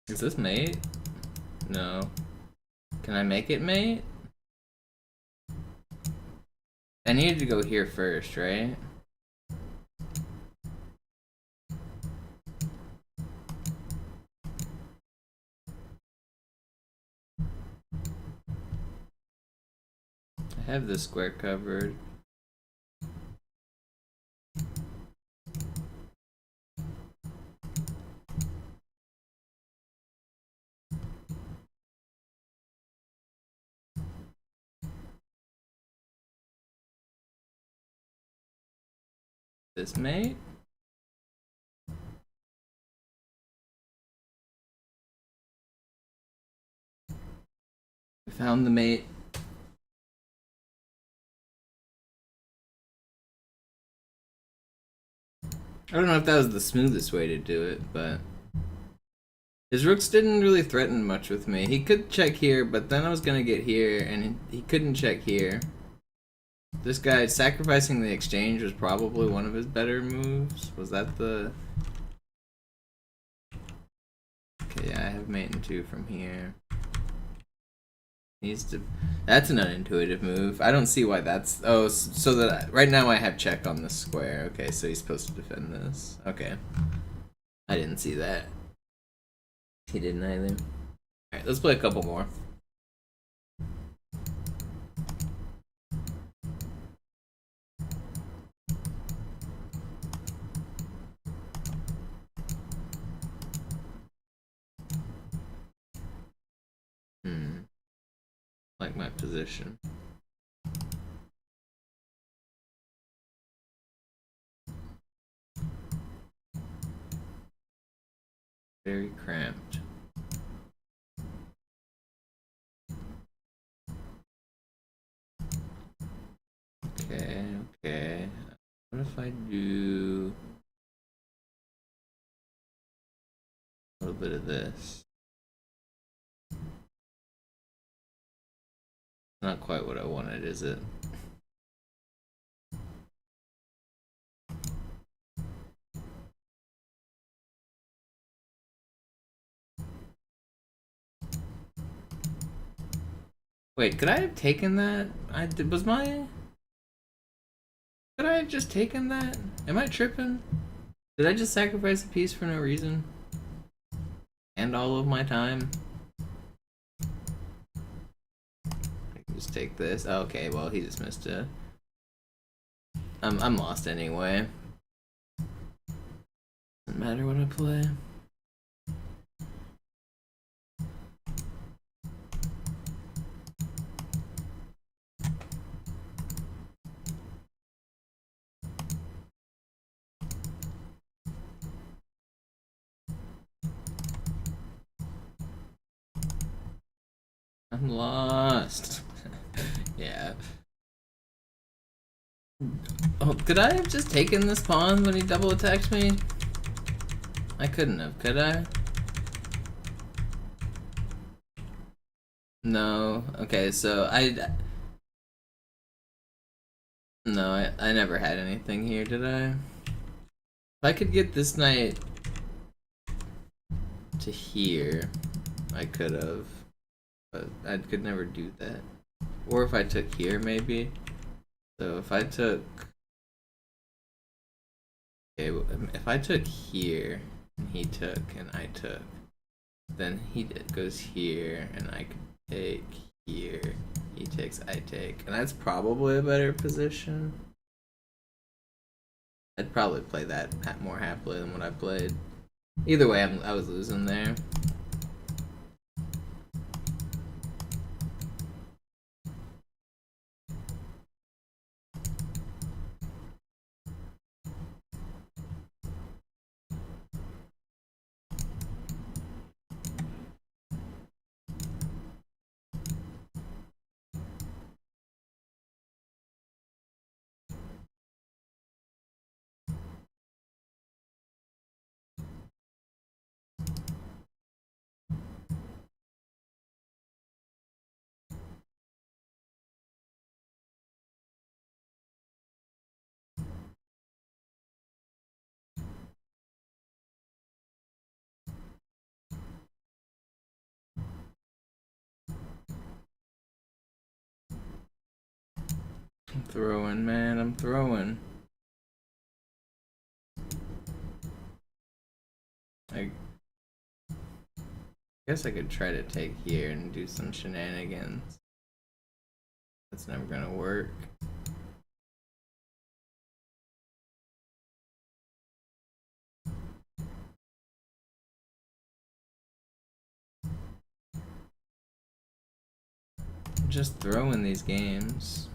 Is this mate? No. Can I make it mate? I needed to go here first, right? I have this square covered. This mate? I found the mate. I don't know if that was the smoothest way to do it, but his rooks didn't really threaten much with me. He could check here, but then I was gonna get here, and he couldn't check here. This guy sacrificing the exchange was probably one of his better moves. Was that the... Okay, yeah, I have mate and 2 from here. Needs to... That's an unintuitive move. I don't see why that's... Oh, so that... Right now I have check on this square. Okay, so he's supposed to defend this. Okay. I didn't see that. He didn't either. Alright, let's play a couple more. Like my position. Very cramped. Okay, okay. What if I do a little bit of this? Not quite what I wanted, is it? Wait, could I have taken that? Could I have just taken that? Am I tripping? Did I just sacrifice a piece for no reason? And all of my time? I can just take this. Oh, okay, well, he just missed it. I'm lost anyway. Doesn't matter what I play. I'm lost. Yeah. Oh, could I have just taken this pawn when he double attacked me? I couldn't have, could I? No. Okay, so No, I never had anything here, did I? If I could get this knight to here, I could have. But I could never do that. Or if I took here, maybe. So if I took... Okay, if I took here, and he took, and I took, then he goes here, and I could take here. He takes, I take. And that's probably a better position. I'd probably play that more happily than what I played. Either way, I was losing there. I'm throwing, man, I'm throwing. I guess I could try to take here and do some shenanigans. That's never gonna work. I'm just throwing these games.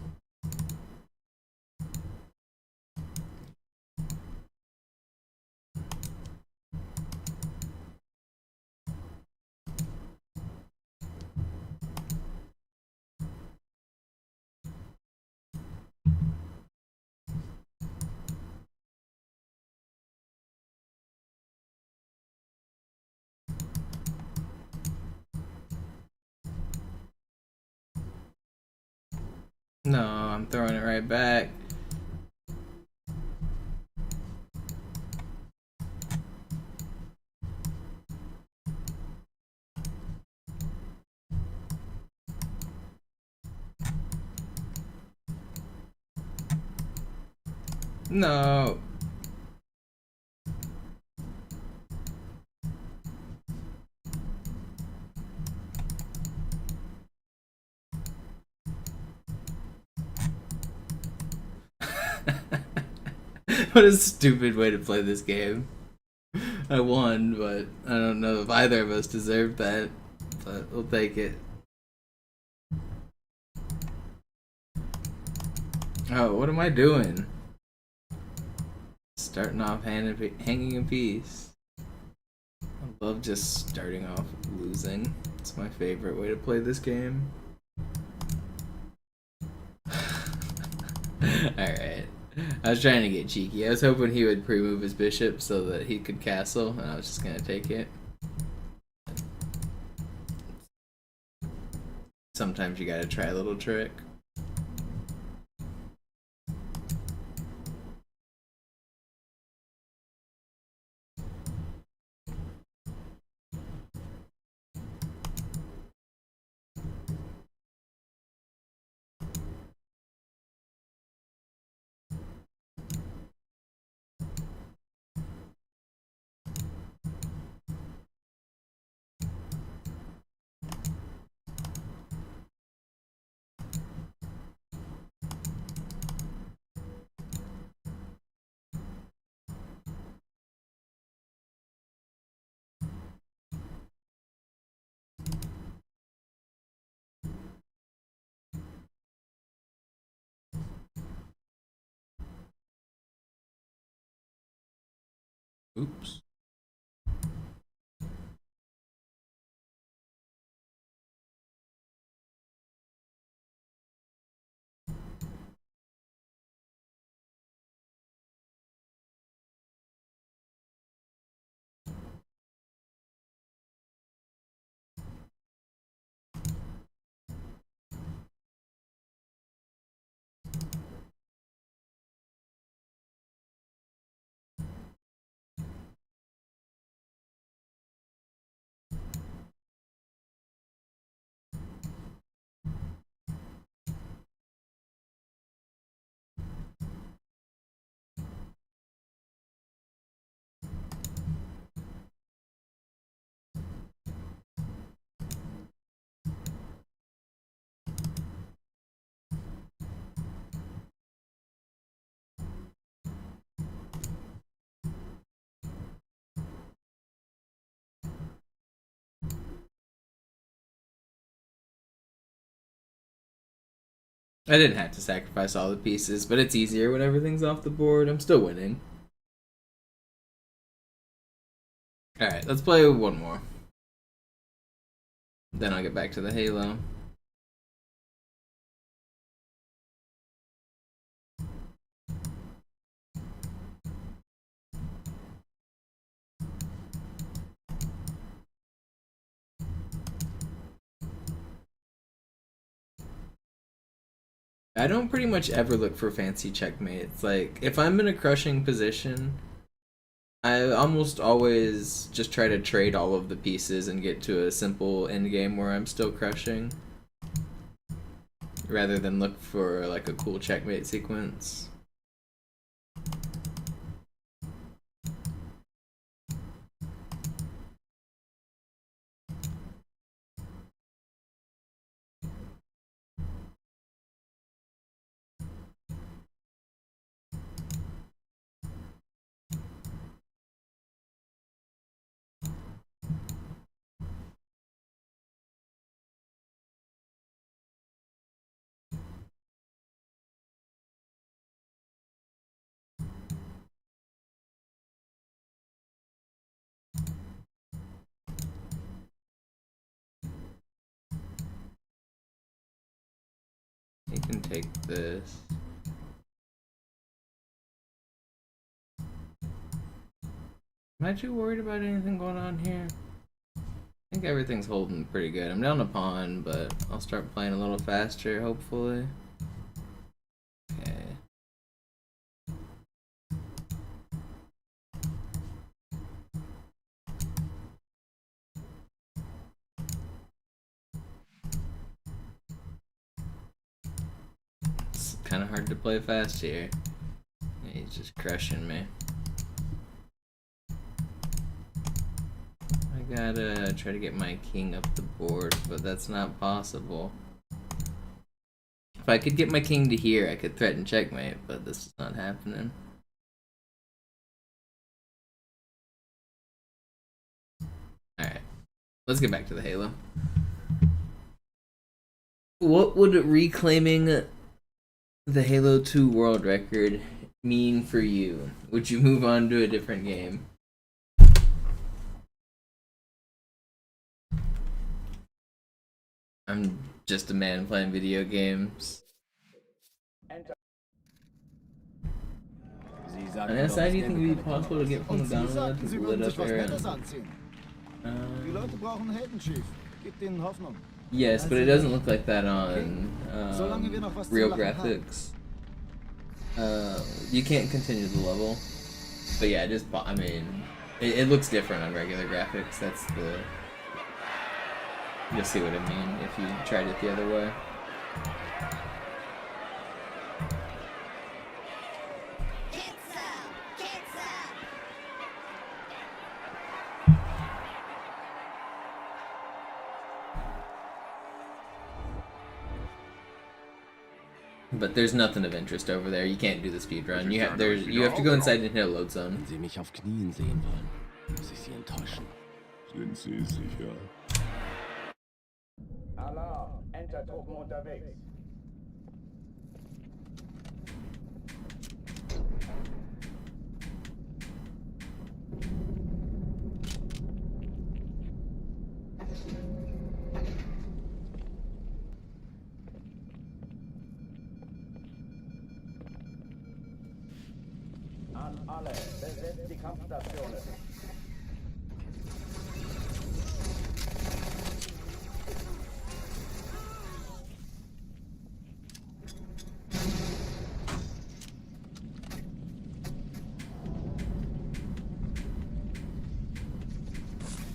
No, I'm throwing it right back. No. What a stupid way to play this game. I won, but I don't know if either of us deserved that. But we'll take it. Oh, what am I doing? Starting off hanging a piece. Love just starting off losing. It's my favorite way to play this game. Alright. I was trying to get cheeky. I was hoping he would pre-move his bishop so that he could castle, and I was just gonna take it. Sometimes you gotta try a little trick. Oops. I didn't have to sacrifice all the pieces, but it's easier when everything's off the board. I'm still winning. Alright, let's play one more. Then I'll get back to the Halo. I don't pretty much ever look for fancy checkmates. Like, if I'm in a crushing position, I almost always just try to trade all of the pieces and get to a simple endgame where I'm still crushing, rather than look for like a cool checkmate sequence. You can take this. Am I too worried about anything going on here? I think everything's holding pretty good. I'm down a pawn, but I'll start playing a little faster, hopefully. Okay. It's kind of hard to play fast here. He's just crushing me. I gotta try to get my king up the board, but that's not possible. If I could get my king to here, I could threaten checkmate, but this is not happening. Alright, let's get back to the Halo. What would reclaiming the Halo 2 world record mean for you? Would you move on to a different game? I'm just a man playing video games. On the side, do you think it would be possible to get from the download to the lit up area? Die Leute brauchen Helden, Chief. Gib denen Hoffnung. Yes, but it doesn't look like that on real graphics. You can't continue the level. But yeah, just, I mean, it looks different on regular graphics. That's the... You'll see what I mean if you tried it the other way. But there's nothing of interest over there. You can't do the speedrun. You have to go inside and hit a load zone. Wenn Sie mich auf Knien sehen wollen, muss ich Sie enttäuschen. Sind Sie sicher? Alarm! Enter-Truppen unterwegs. An alle, besetzt die Kampfstationen.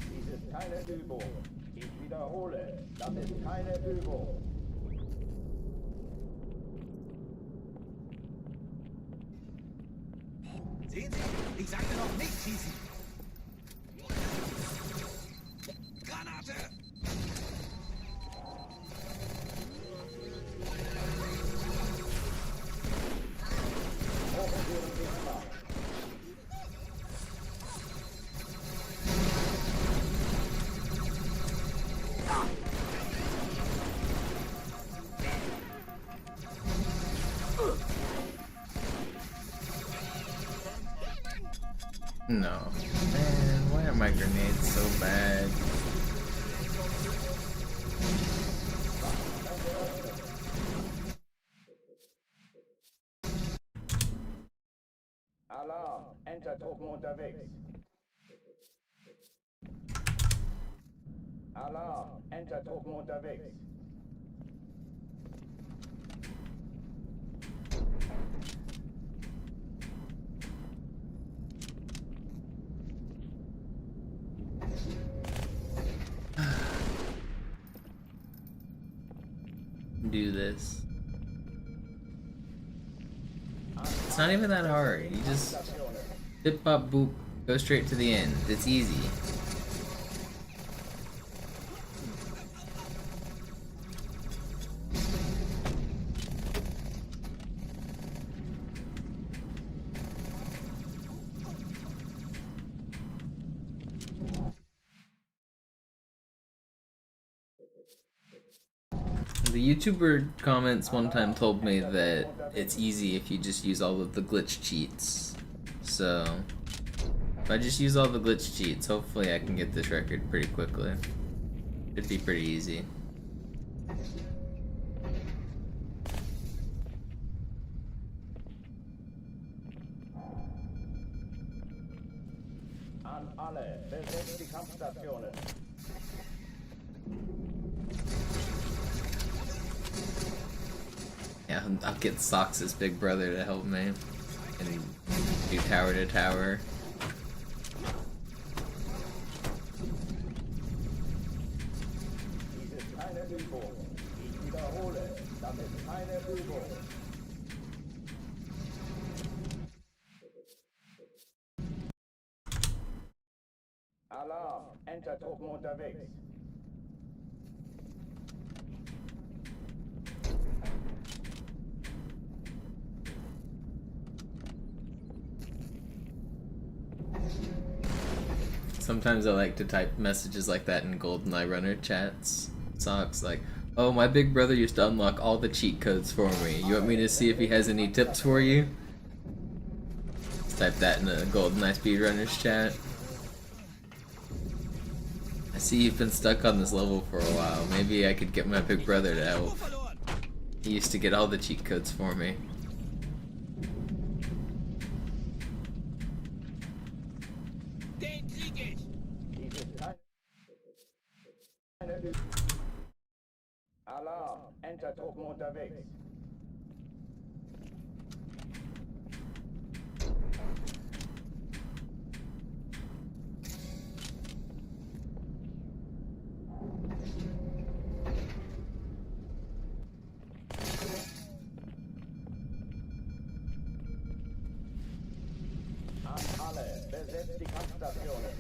Dies ist keine Übung. Ich wiederhole, das ist keine Übung. Sehen Sie? Ich sagte noch nicht schießen! Granate! No. Man, why are my grenades so bad? Alarm! Enter-Truppen unterwegs. Alarm! Enter-Truppen unterwegs. Do this. It's not even that hard. You just bip bop boop, go straight to the end. It's easy. The YouTuber comments one time told me that it's easy if you just use all of the glitch cheats. So, if I just use all the glitch cheats, hopefully I can get this record pretty quickly. It'd be pretty easy. An alle, besetzt die Kampfstationen. Yeah, I'll get Sox's big brother to help me. And do tower to tower. Dies ist keine Übung. Ich wiederhole, das ist keine Übung. Alarm! Enter-Truppen unterwegs. Sometimes I like to type messages like that in GoldenEye Runner chats. Socks like, oh, my big brother used to unlock all the cheat codes for me. You want me to see if he has any tips for you? Let's type that in the GoldenEye Speedrunners chat. See, you've been stuck on this level for a while. Maybe I could get my big brother to help. He used to get all the cheat codes for me. Alarm! Enter-Truppen unterwegs. An alle, besetzt die Kampfstationen.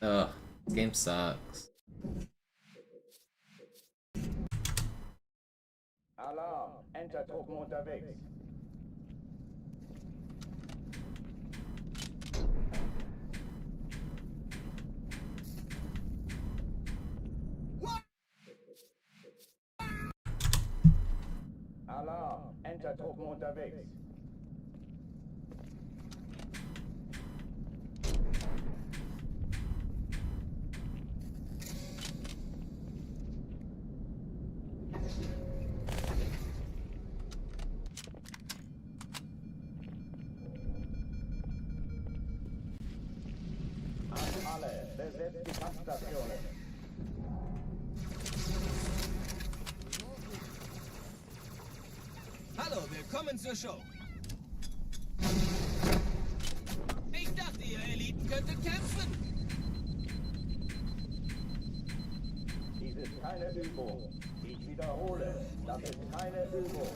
Ugh, this game sucks. Alarm! Enter-Truppen unterwegs. Alarm! Enter-Truppen unterwegs. An alle, besetzt die Kampfstationen. Hallo, willkommen zur Show. Ich dachte, ihr Eliten könntet kämpfen. Dies ist keine Übung. Ich wiederhole, das ist keine Übung.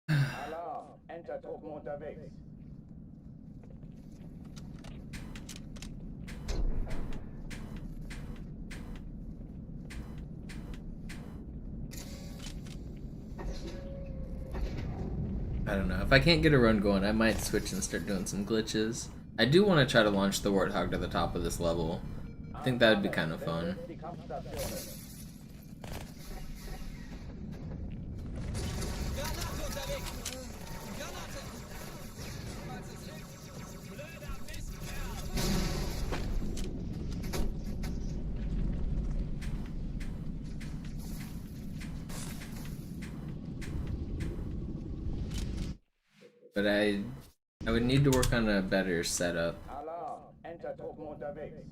Alarm! Enter-Truppen unterwegs. I don't know. If I can't get a run going, I might switch and start doing some glitches. I do want to try to launch the Warthog to the top of this level. I think that would be kind of fun. Die Kampfstationen. Granate unterwegs. Granate. Falls es hilft. Blöder Mistkerl. But I would need to work on a better setup. Alarm! Enter-Truppen unterwegs.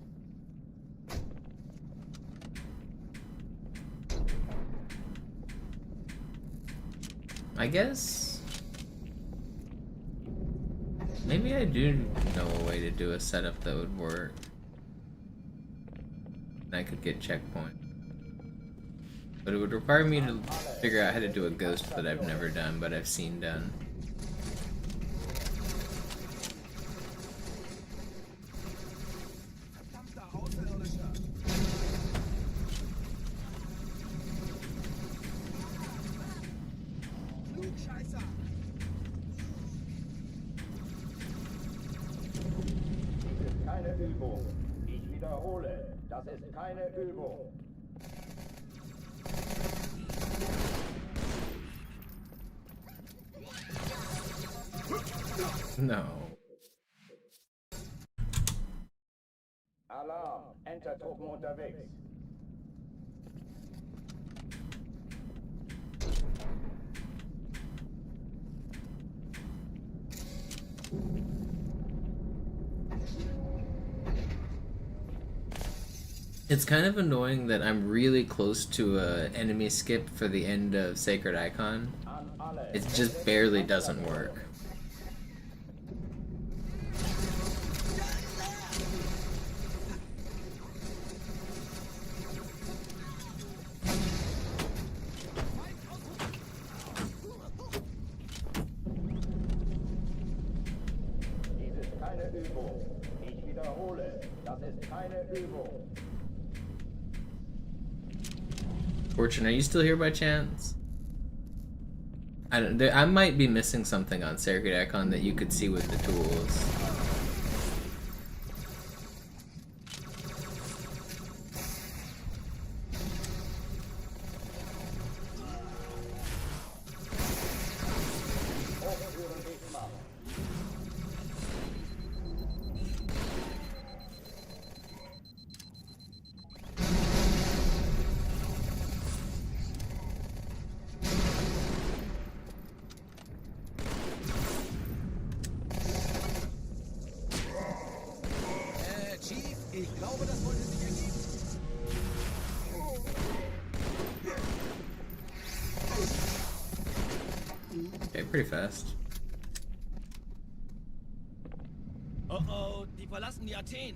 I guess maybe I do know a way to do a setup that would work. And I could get checkpoint. But it would require me to figure out how to do a ghost that I've never done, but I've seen done. Verdammter Außerirdischer. Klugscheißer. Dies ist keine Übung. Ich wiederhole, das ist keine Übung. No. Alarm! Enter-Truppen unterwegs. It's kind of annoying that I'm really close to a enemy skip for the end of Sacred Icon. An alle. It just barely doesn't work. Dies ist keine Übung. Ich wiederhole, das ist keine Übung. Fortune, are you still here by chance? I might be missing something on Circuit Icon that you could see with the tools. Okay, pretty fast. Oh oh, die verlassen die Athen.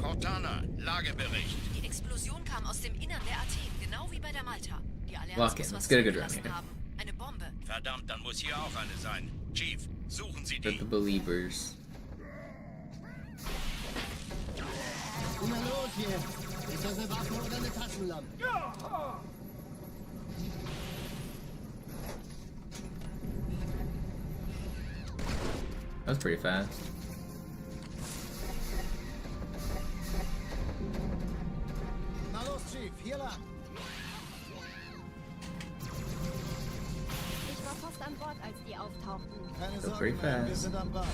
Cortana, Lagebericht. Die Explosion kam aus dem Innern der Athen, genau wie bei der Malta. Die Allianz Lock in. muss Let's was get a good run zugelassen here. haben. Eine Bombe. Verdammt, dann muss hier auch eine sein. Chief, suchen Sie The die. Believers. Na los hier! Ist das eine Waffe oder eine Taschenlampe? That was pretty fast. Na los, Chief, hier lang. Ich war fast an Bord, als die auftauchten. Keine Go Sorge, pretty Ma'am, wir fast. sind am Bad.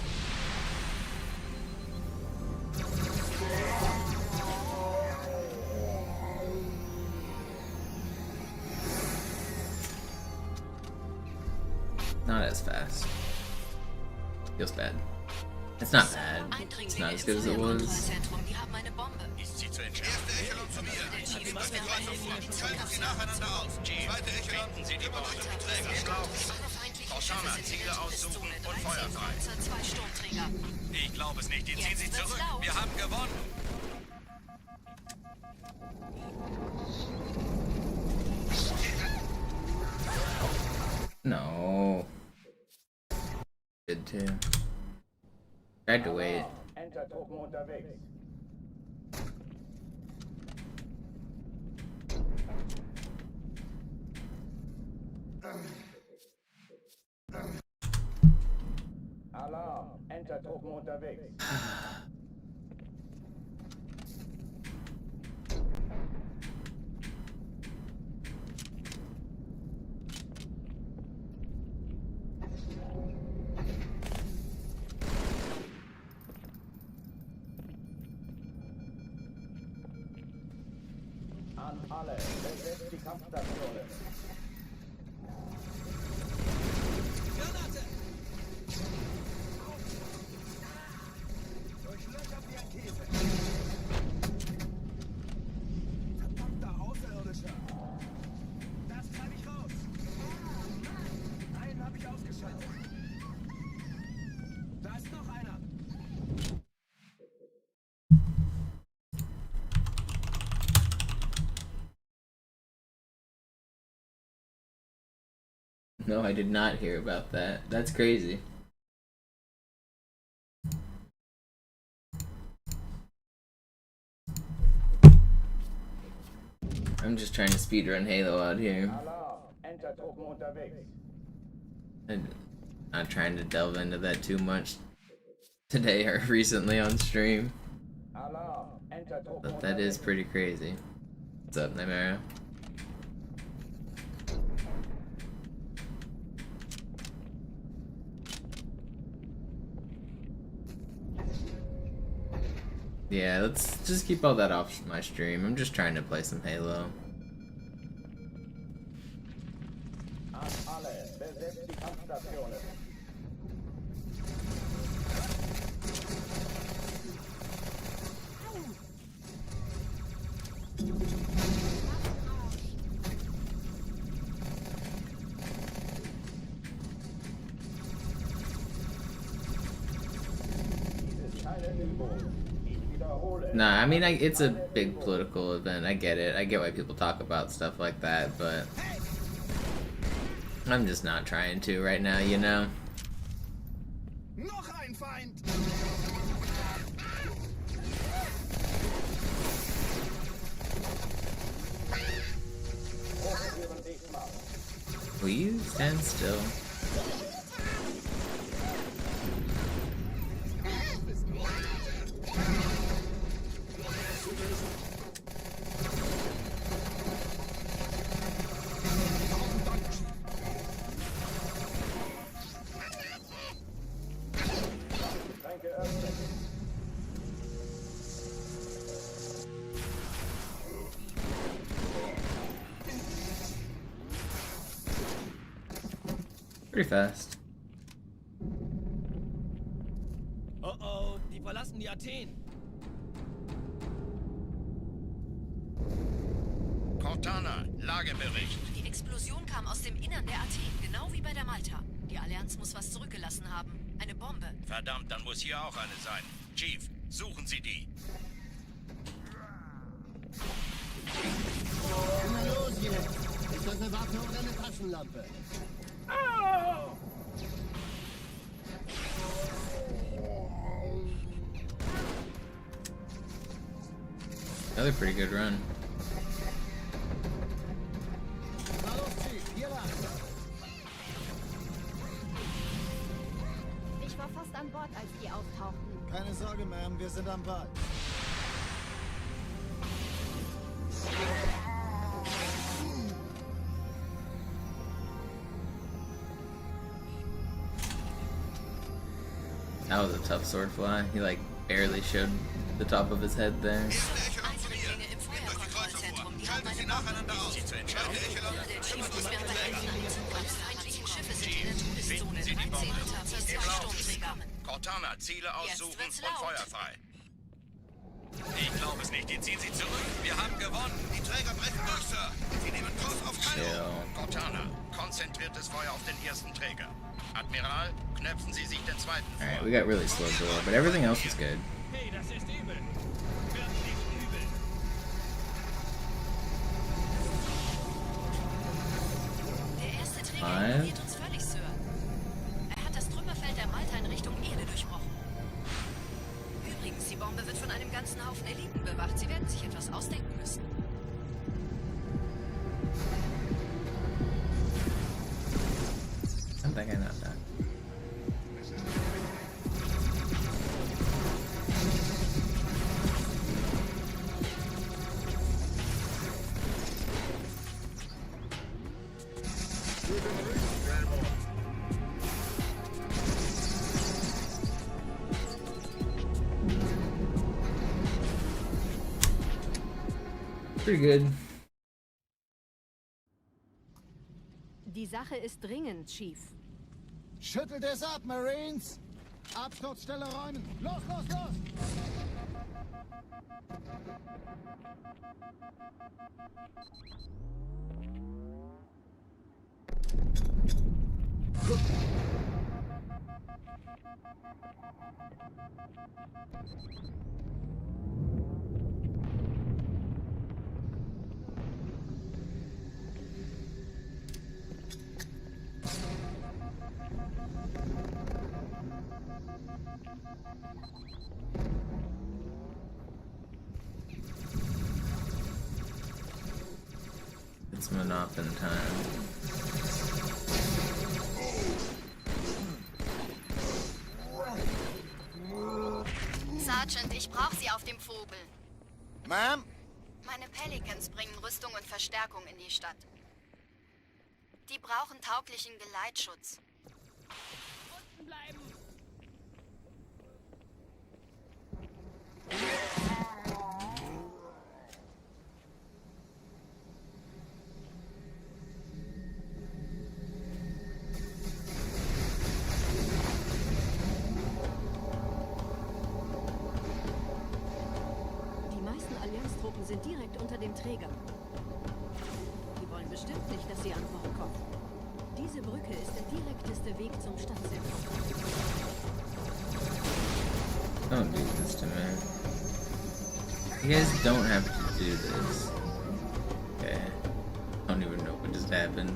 Not as fast. Feels bad. It's not bad. It's not as good as it was. Feuerkontrollzentrum, die haben eine Bombe. Ist sie zu entschärfen? Erste Echelon zu mir. Der Chief Nehmt muss euch die mir Kreuzer helfen, vor. die Schaltet sie nacheinander aus. Zweite Echelon, Finden Sie die kümmert euch Bombe. um die Träger. Alle feindlichen Schiffe Cortana, sind in Ziele der aussuchen Todeszone. und 13 feuerfrei. Panzer, 2 Sturmträger. Ich glaube es nicht, die ziehen Jetzt sich wird's zurück. laut. Wir haben gewonnen. No. Good too. Tried to wait. Enter-Truppen unterwegs. Alarm! Enter-Truppen unterwegs. An alle, besetzt die Kampfstationen. Granate! Durchlöchert wie ein Käse. Verdammter Außerirdischer. Das treibe ich raus. Einen habe ich ausgeschaltet. Da ist noch einer. No, I did not hear about that. That's crazy. I'm just trying to speedrun Halo out here. Alarm! Enter-Truppen unterwegs. I'm not trying to delve into that too much today or recently on stream. Alarm! Enter-Truppen But that is pretty crazy. What's up, Nightmare? Yeah, let's just keep all that off my stream. I'm just trying to play some Halo. An alle, besetzt die Kampfstationen. Dies ist keine Übung. Ich wiederhole. Nah, I mean, it's a big political event. I get it. I get why people talk about stuff like that, but I'm just not trying to right now, you know? Noch ein Feind! Will you stand still? Pretty fast. Oh oh, die verlassen die Athen. Cortana, Lagebericht. Die Explosion kam aus dem Innern der Athen, genau wie bei der Malta. Die Allianz muss was zurückgelassen haben. Eine Bombe. Verdammt, dann muss hier auch eine sein. Chief, suchen Sie die. Na los jetzt! Ist das eine Waffe oder eine Taschenlampe? Another pretty good run. Ich war fast an Bord, als die auftauchten. Keine Sorge, Ma'am, wir sind am Ball. That was a tough sword fly. He like barely showed the top of his head there. Eindringlinge im Feuerkontrollzentrum. Die haben eine Bombe. Sie zu entscheiden. Der Chief muss mir behelfen. Die feindlichen Schiffe sind in der Todeszone. Sie die Bombe. 13 für 2 Sturmträger. Cortana, Ziele aussuchen wird's und laut. Feuer frei. Ich glaube es nicht. Die ziehen sie zurück. Wir haben gewonnen. Die Träger brechen durch, Sir. Sie nehmen Kurs auf Cairo. Chill. Cortana, konzentriertes Feuer auf den ersten Träger. Admiral, knöpfen Sie sich den zweiten vor. Alright, we got really slow door, but everything else was good. Hey, das ist übel. Wirklich übel. Der erste Träger Five. ignoriert uns völlig, Sir. Er hat das Trümmerfeld der Malta in Richtung Erde durchbrochen. Übrigens, die Bombe wird von einem ganzen Haufen Eliten bewacht. Sie werden sich etwas ausdenken müssen. I think I know that. Pretty good. Die Sache ist dringend, Chief. Schüttelt es ab, Marines! Absturzstelle räumen! Los, los, los! It's Monopoly time. Sergeant, ich brauche Sie auf dem Vogel. Ma'am? Meine Pelicans bringen Rüstung und Verstärkung in die Stadt. Die brauchen tauglichen Geleitschutz. Unten bleiben. Die meisten Allianztruppen sind direkt unter dem Träger. Die wollen bestimmt nicht, dass sie an Bord kommen. Diese Brücke ist der direkteste Weg zum Stadtzentrum. Don't do this to me. You guys don't have to do this. Okay. I don't even know what just happened.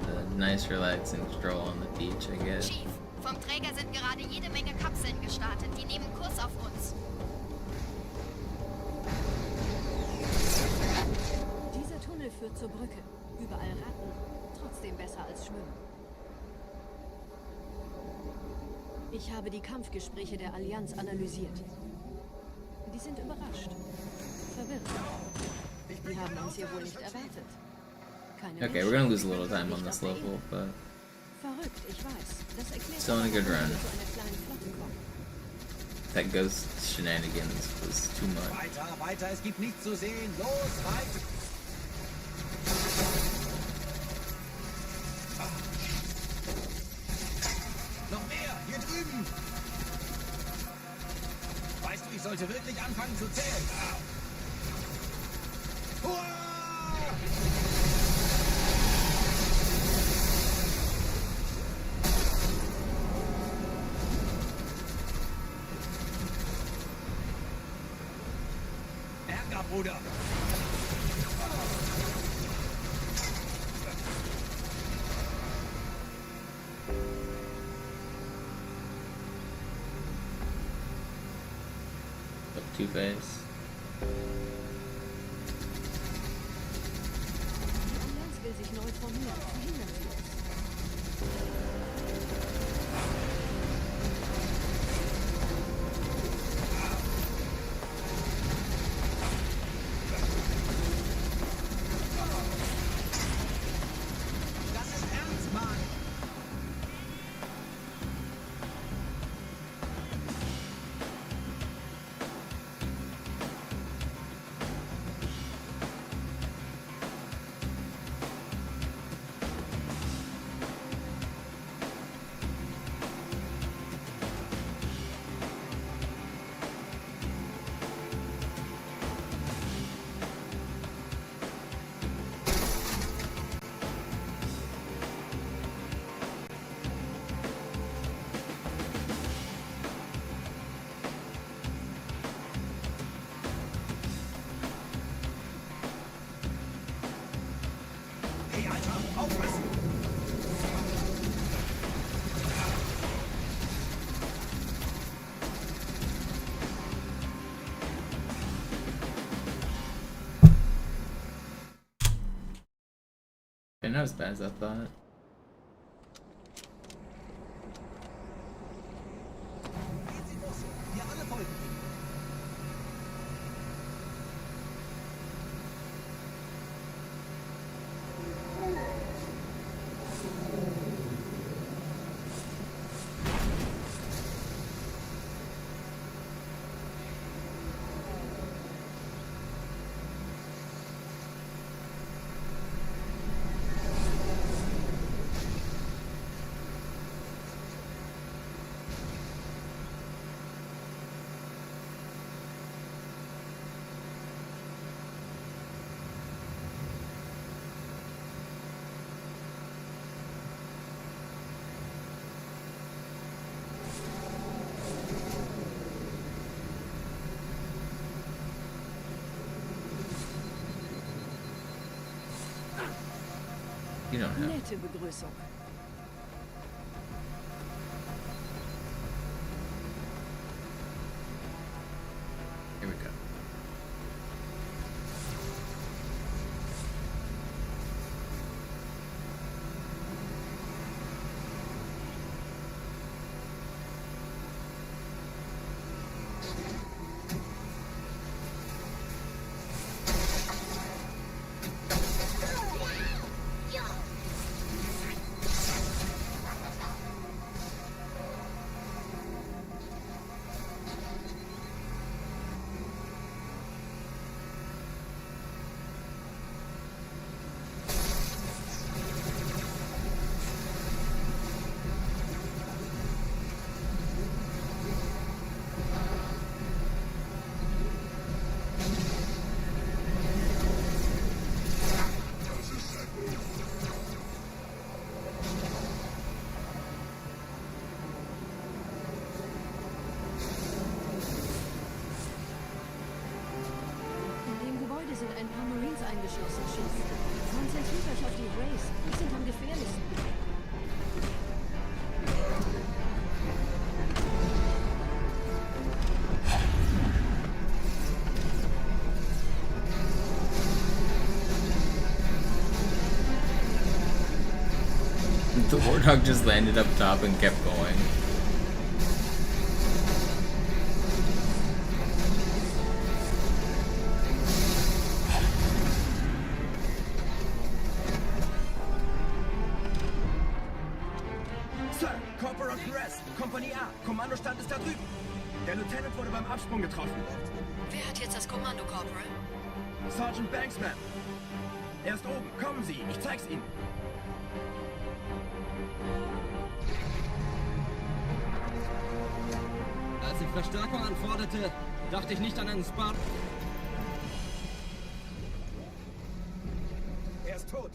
A nice relaxing stroll on the beach, I guess. Chief, vom Träger sind gerade jede Menge Kapseln gestartet. Die nehmen Kurs auf uns. Tunnel führt zur Brücke. Überall Ratten. Trotzdem besser als Schwimmen. Ich habe die Kampfgespräche der Allianz analysiert. Die sind überrascht. Verwirrt. Die haben uns hier wohl nicht erwartet. Keine Okay, we're gonna lose a little time on this level, but verrückt, ich weiß. Das erklärt, still in a good run. wie wir zu einer kleinen Flotte kommen. That ghost shenanigans was too much. Weiter, weiter, es gibt nichts zu sehen. Los, weiter. Noch mehr, hier drüben. Weißt du, ich sollte wirklich anfangen zu zählen. Hurra! Hangar, Bruder. Two-Face. Die Allianz will sich neu formieren. Verhindern Sie es. Das ist ernst, Mann. Hey, Alter, aufpassen. And not as bad as I thought. Gehen Sie los. Wir alle folgen Ihnen. You don't have. Nette Begrüßung. Here we go. Sind ein paar Marines eingeschlossen, Schiff. Konzentriert euch auf die Race. Die sind am gefährlichsten. Warthog just landed up top and kept going. Sir, Corporal Perez, Kompanie A, Kommandostand ist da drüben. Der Lieutenant wurde beim Absprung getroffen. Wer hat jetzt das Kommando, Corporal? Sergeant Banksman. Er ist oben. Kommen Sie, ich zeig's Ihnen. Als ich Verstärkung anforderte, dachte ich nicht an einen Spartan. Er ist tot.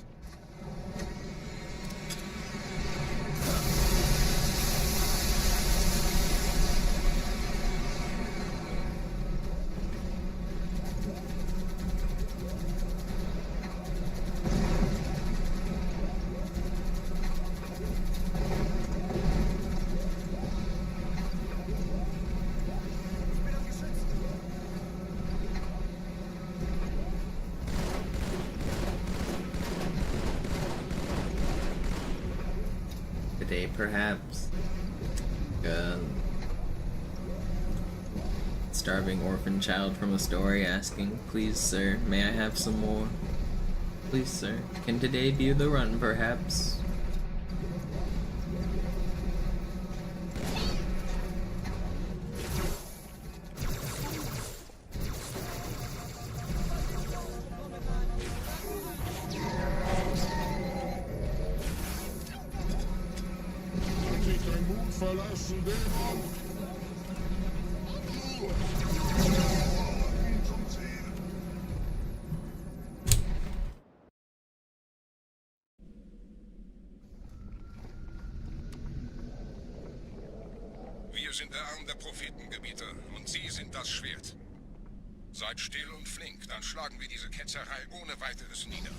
Today, perhaps. Starving orphan child from a story asking, "Please, sir, may I have some more? Please, sir, can today be the run, perhaps?" Verlassen den Ort. Zum Ziel. Wir sind der Arm der Prophetengebieter und Sie sind das Schwert. Seid still und flink, dann schlagen wir diese Ketzerei ohne weiteres nieder.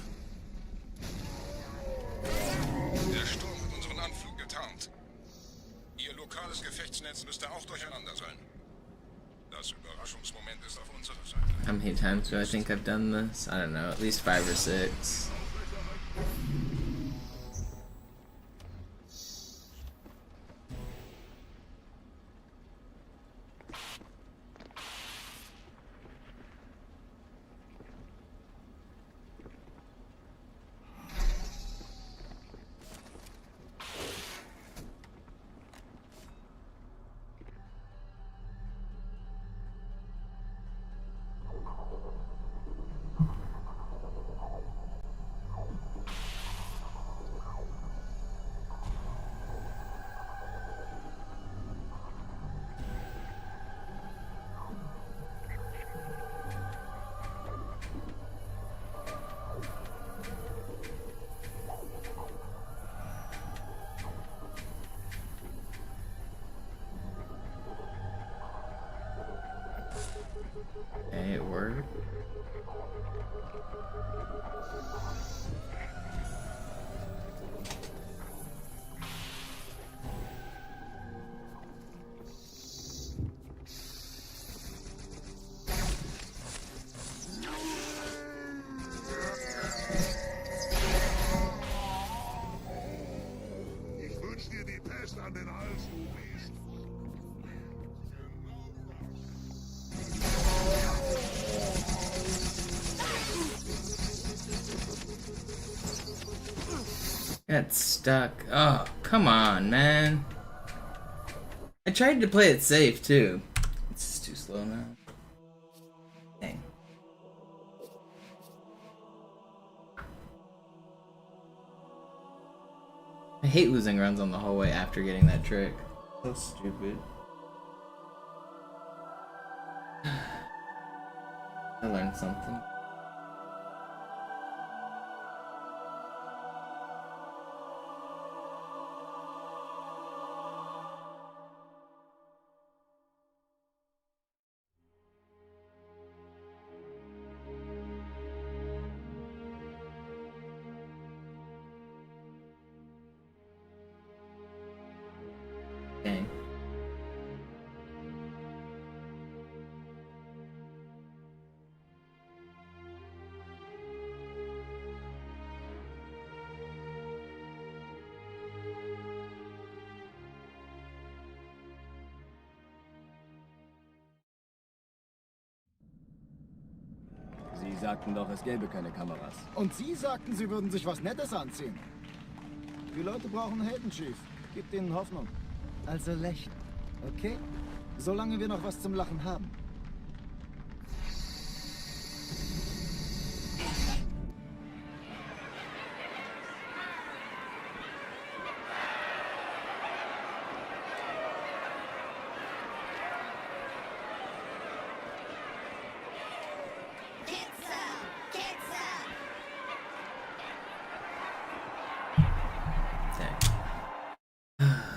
Der Sturm hat unseren Anflug getarnt. Ihr lokales Gefechtsnetz müsste auch durcheinander sein. Das Überraschungsmoment ist auf unserer Seite. How many times do I think I've done this? I don't know, at least 5 or 6. Okay, it worked. Ich wünsch dir die Pest an den Hals, du Biest. Got stuck. Oh, come on, man. I tried to play it safe, too. It's just too slow now. Dang. I hate losing runs on the hallway after getting that trick. So stupid. I learned something. Dang. sagten doch, es gäbe keine Kameras. Und Sie sagten, Sie würden sich was Nettes anziehen. Die Leute brauchen Helden, Chief. Gibt ihnen Hoffnung. Also lächeln, okay? Solange wir noch was zum Lachen haben.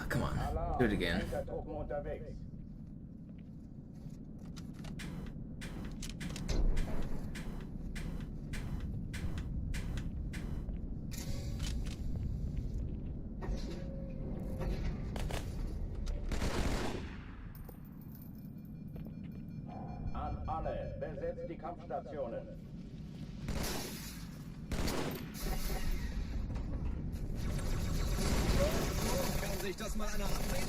Come on, do it again. An alle, besetzt die Kampfstationen. Kann sich das mal einer ansehen?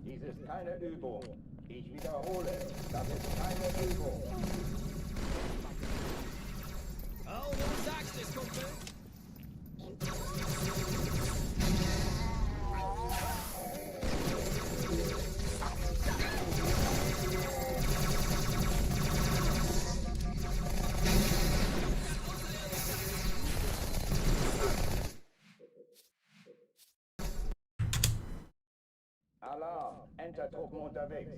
Dies ist keine Übung. Ich wiederhole, das ist keine Übung. Oh, du sagst es, Kumpel. Alarm, Entertruppen unterwegs.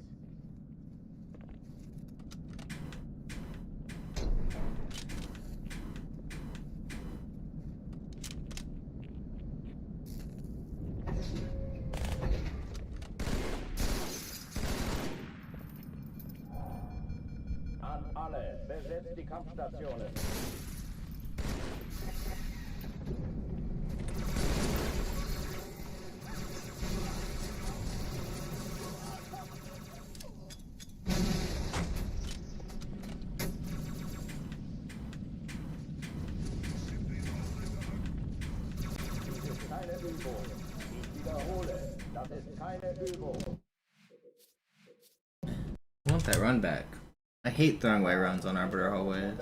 An alle, besetzt die Kampfstationen. Dies ist keine Übung. Ich wiederhole, das ist keine Übung. I want that run back. I hate throwing away runs on Arbiter hallways.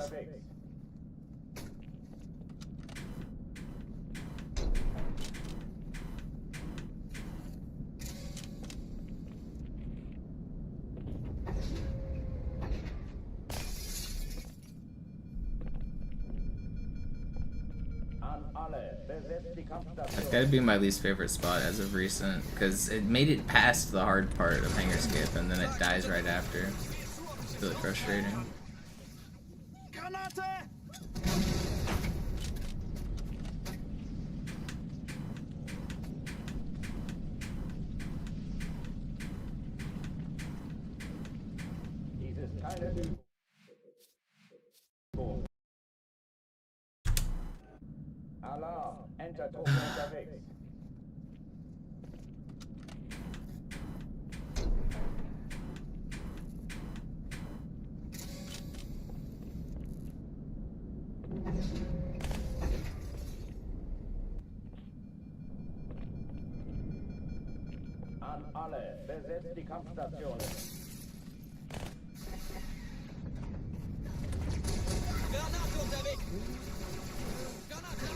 An alle, besetzt die That's Kampfstation. gotta be my least favorite spot as of recent, because it made it past the hard part of Hangar Skip and then it dies right after. It's really frustrating. Granate! Dies ist keine Übung. Alarm, Entertruppen unterwegs. An alle, besetzt die Kampfstationen. Granate unterwegs! Granate!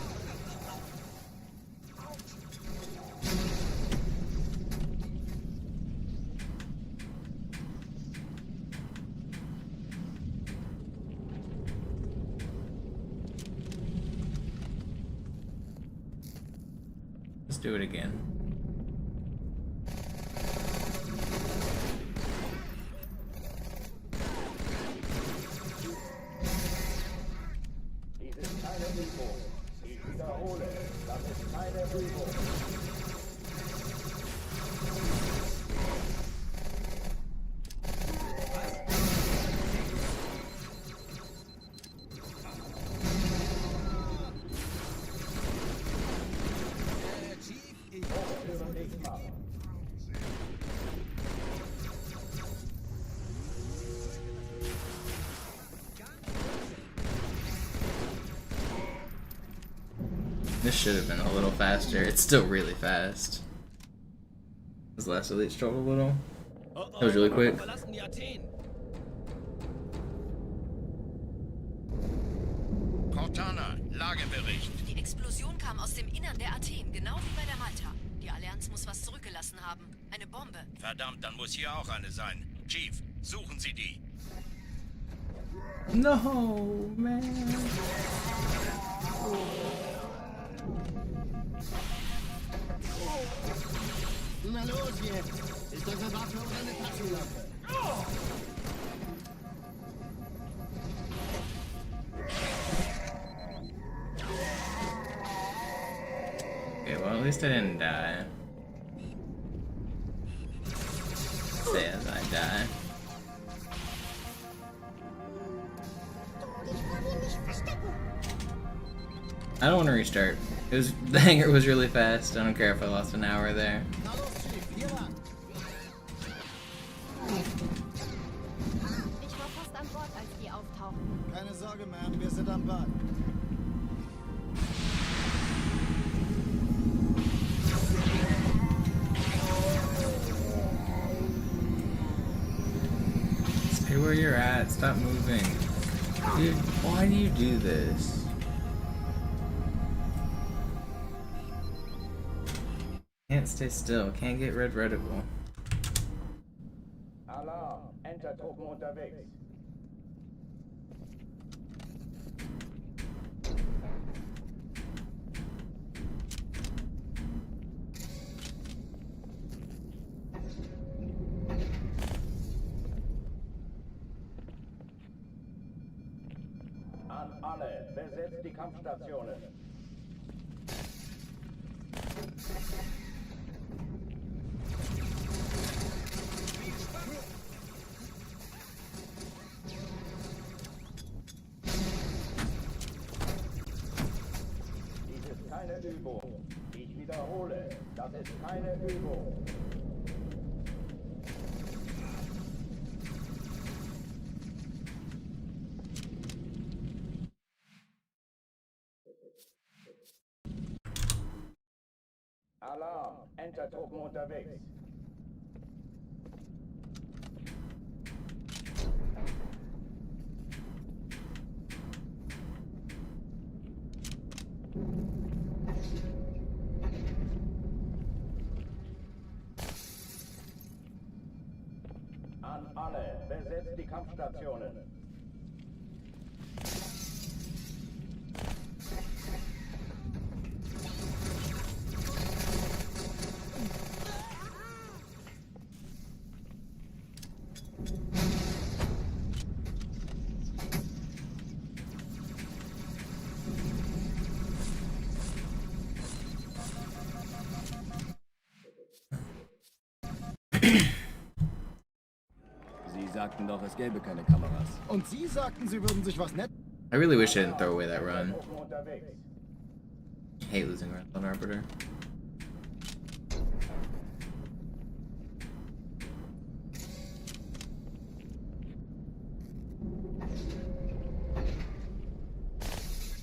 Let's do it again. Dies ist keine Übung. Ich wiederhole, das ist keine Übung. Hochführen nicht machen. This should have been a little faster. It's still really fast. This last elite struggled a little. That was really quick. Verlassen die Athen. Cortana, Lagebericht. Die Explosion kam aus dem Innern der Athen, genau wie bei der Malta. Die Allianz muss was zurückgelassen haben. Eine Bombe. Verdammt, dann muss hier auch eine sein. Chief, suchen Sie die. No, man. Na los jetzt! Ist das eine Waffe oder eine Taschenlampe? Okay, well, at least I didn't die. Says I die. I don't want to restart. The hangar was really fast. I don't care if I lost an hour there. Ich war fast an Bord, als die auftauchten. Keine Sorge, Ma'am, wir sind am Bad. Stay where you're at. Stop moving. Dude, why do you do this? Can't stay still. Can't get red reticle. Alarm, Enter-Truppen unterwegs. An alle, besetzt die Kampfstationen. Dies ist keine Übung. Ich wiederhole, das ist keine Übung. Alarm, Enter-Truppen unterwegs. An alle, besetzt die Kampfstationen. Sie sagten doch, es gäbe keine Kameras. Und Sie sagten, Sie würden sich was nett... I really wish I didn't throw away that run. I hate losing runs on Arbiter.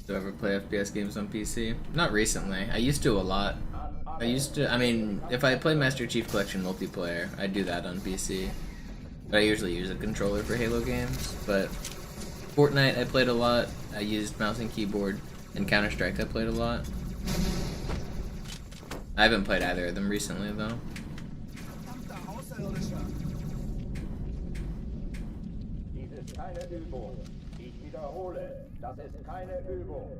Do I ever play FPS games on PC? Not recently. I used to a lot. I mean, if I play Master Chief Collection multiplayer, I do that on PC. But I usually use a controller for Halo games. But Fortnite I played a lot. I used mouse and keyboard. And Counter-Strike I played a lot. I haven't played either of them recently though. Dies ist keine Übung. Ich wiederhole, das ist keine Übung.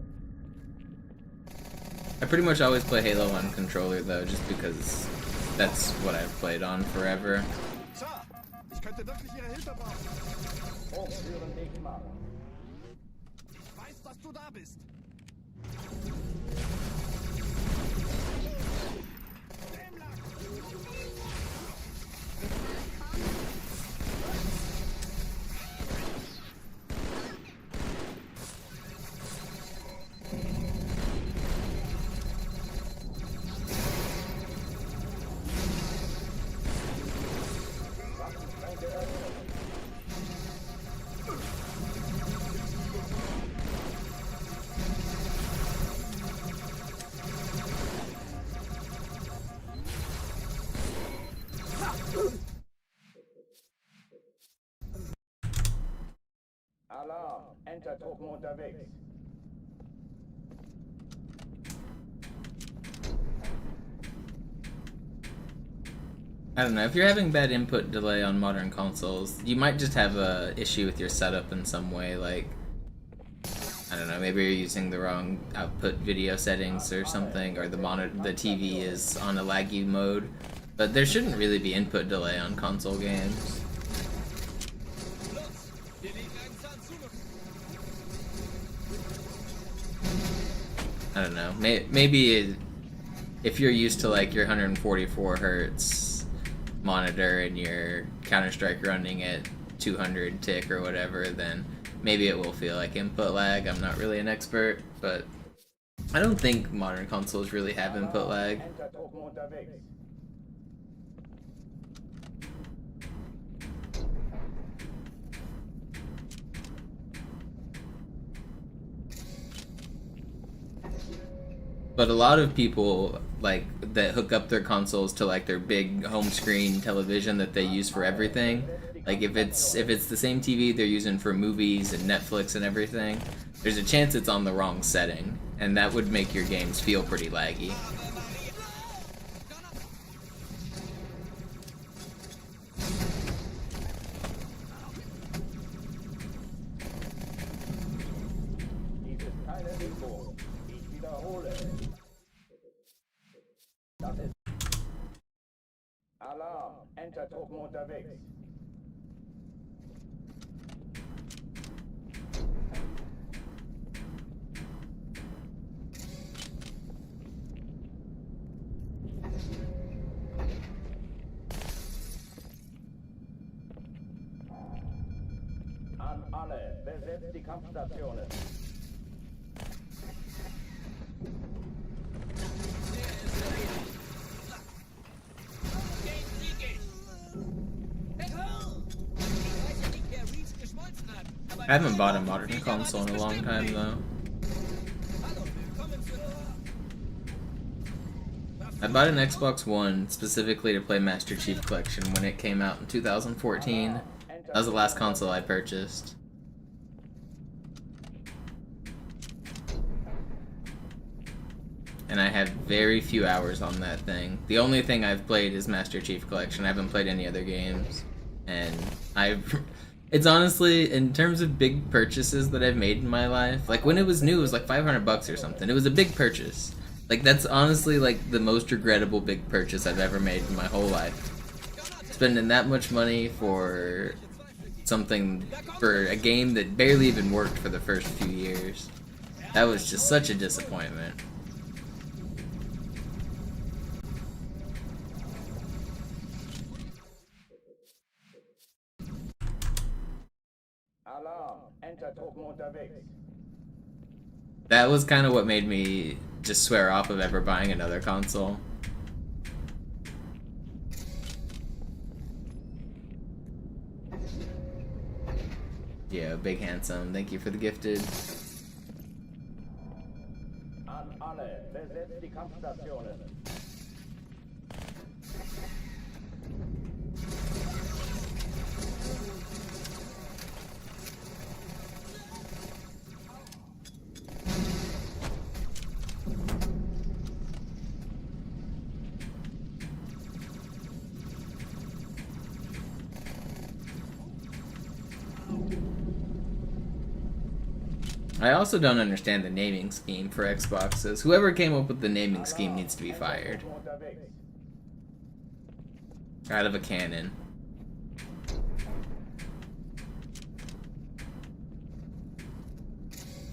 I pretty much always play Halo on controller though, just because that's what I've played on forever. Sir, ich könnte wirklich Ihre Hilfe brauchen. Hochführen dich machen. Ich weiß, dass du da bist. Enter-Truppen unterwegs. I don't know, if you're having bad input delay on modern consoles, you might just have a issue with your setup in some way, like, I don't know, maybe you're using the wrong output video settings or something, or the TV is on a laggy mode, but there shouldn't really be input delay on console games. I don't know, maybe if you're used to like your 144 hertz monitor and your Counter-Strike running at 200 tick or whatever, then maybe it will feel like input lag. I'm not really an expert, but I don't think modern consoles really have input lag. But a lot of people like that hook up their consoles to like their big home screen television that they use for everything. Like if it's the same TV they're using for movies and Netflix and everything, there's a chance it's on the wrong setting, and that would make your games feel pretty laggy. Alarm! Enter-Truppen unterwegs. An alle, besetzt die Kampfstationen. I haven't bought a modern console in a long time though. I bought an Xbox One specifically to play Master Chief Collection when it came out in 2014. That was the last console I purchased. And I have very few hours on that thing. The only thing I've played is Master Chief Collection. I haven't played any other games. And it's honestly, in terms of big purchases that I've made in my life, like when it was new, it was like $500 or something. It was a big purchase. Like that's honestly like the most regrettable big purchase I've ever made in my whole life. Spending that much money for something, for a game that barely even worked for the first few years. That was just such a disappointment. That was kind of what made me just swear off of ever buying another console. Yeah, Big Handsome, thank you for the gifted. An alle, besetzt die Kampfstationen. I also don't understand the naming scheme for Xboxes. Whoever came up with the naming scheme needs to be fired. Out of a cannon.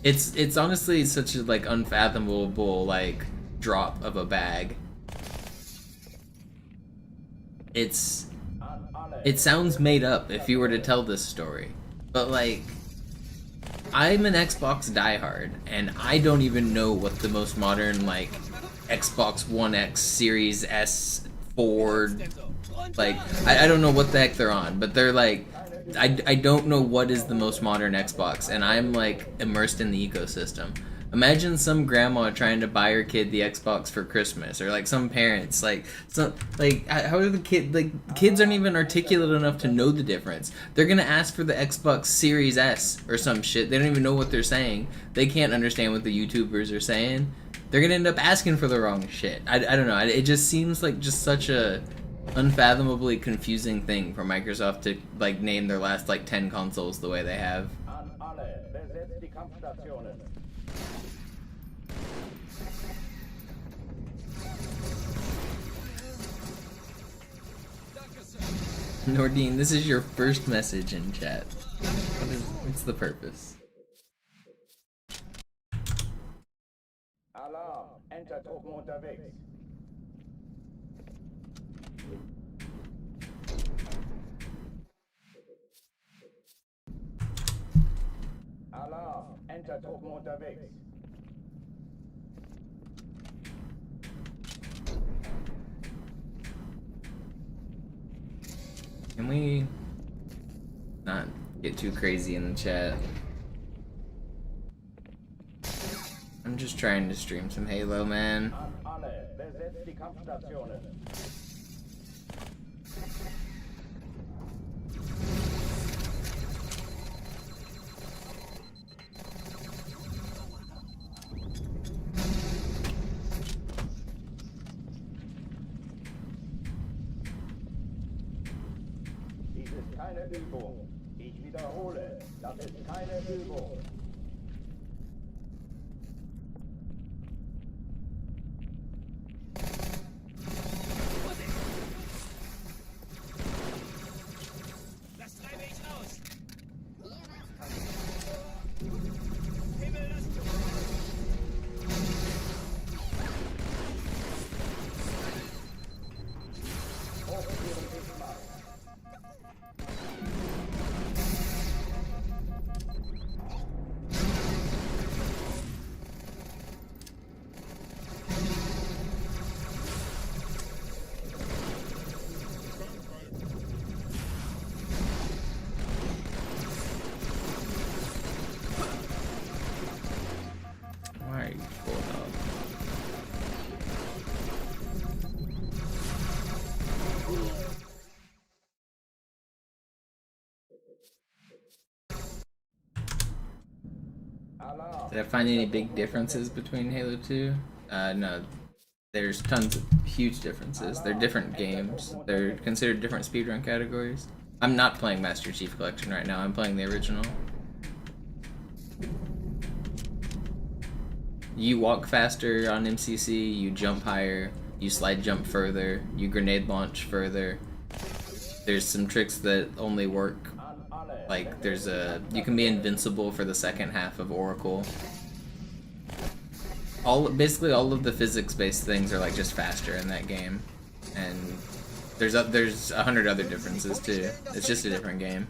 It's honestly such a like unfathomable like drop of a bag. It sounds made up if you were to tell this story, but like I'm an Xbox diehard, and I don't even know what the most modern, like, Xbox One X Series S4, like, I don't know what the heck they're on, but they're like, I don't know what is the most modern Xbox, and I'm, like, immersed in the ecosystem. Imagine some grandma trying to buy her kid the Xbox for Christmas, or like some parents, how are the kids aren't even articulate enough to know the difference. They're gonna ask for the Xbox Series S or some shit. They don't even know what they're saying. They can't understand what the YouTubers are saying. They're gonna end up asking for the wrong shit. I don't know. It just seems like just such a unfathomably confusing thing for Microsoft to like name their last like 10 consoles the way they have. An alle, besetzt die Kampfstationen. Nordine, this is your first message in chat. What's the purpose? Alarm, Entertruppen unterwegs. Alarm, Entertruppen unterwegs. Can we not get too crazy in the chat? I'm just trying to stream some Halo, man. An alle, besetzt die Kampfstationen. Dies ist keine Übung. Ich wiederhole, das ist keine Übung. Das treibe ich raus. Himmel, das Why are you pulling up? Did I find any big differences between Halo 2? No. There's tons of huge differences. They're different games. They're considered different speedrun categories. I'm not playing Master Chief Collection right now. I'm playing the original. You walk faster on MCC, you jump higher, you slide jump further, you grenade launch further. There's some tricks that only work. Like, you can be invincible for the second half of Oracle. Basically all of the physics-based things are like just faster in that game. And there's 100 other differences too. It's just a different game.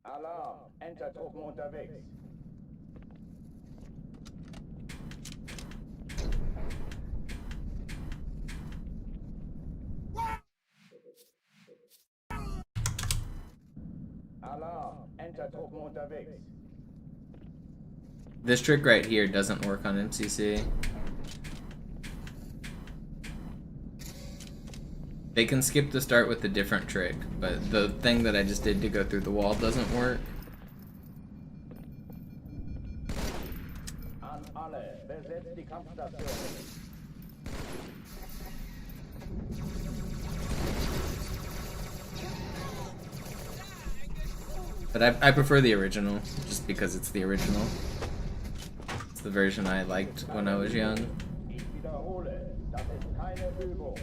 Alarm, Entertruppen unterwegs. Alarm, Entertruppen unterwegs. This trick right here doesn't work on MCC. They can skip the start with a different trick, but the thing that I just did to go through the wall doesn't work. An alle, besetzt die Kampfstationen. But I prefer the original, just because it's the original. It's the version I liked when I was young. Ich wiederhole, das ist keine Übung.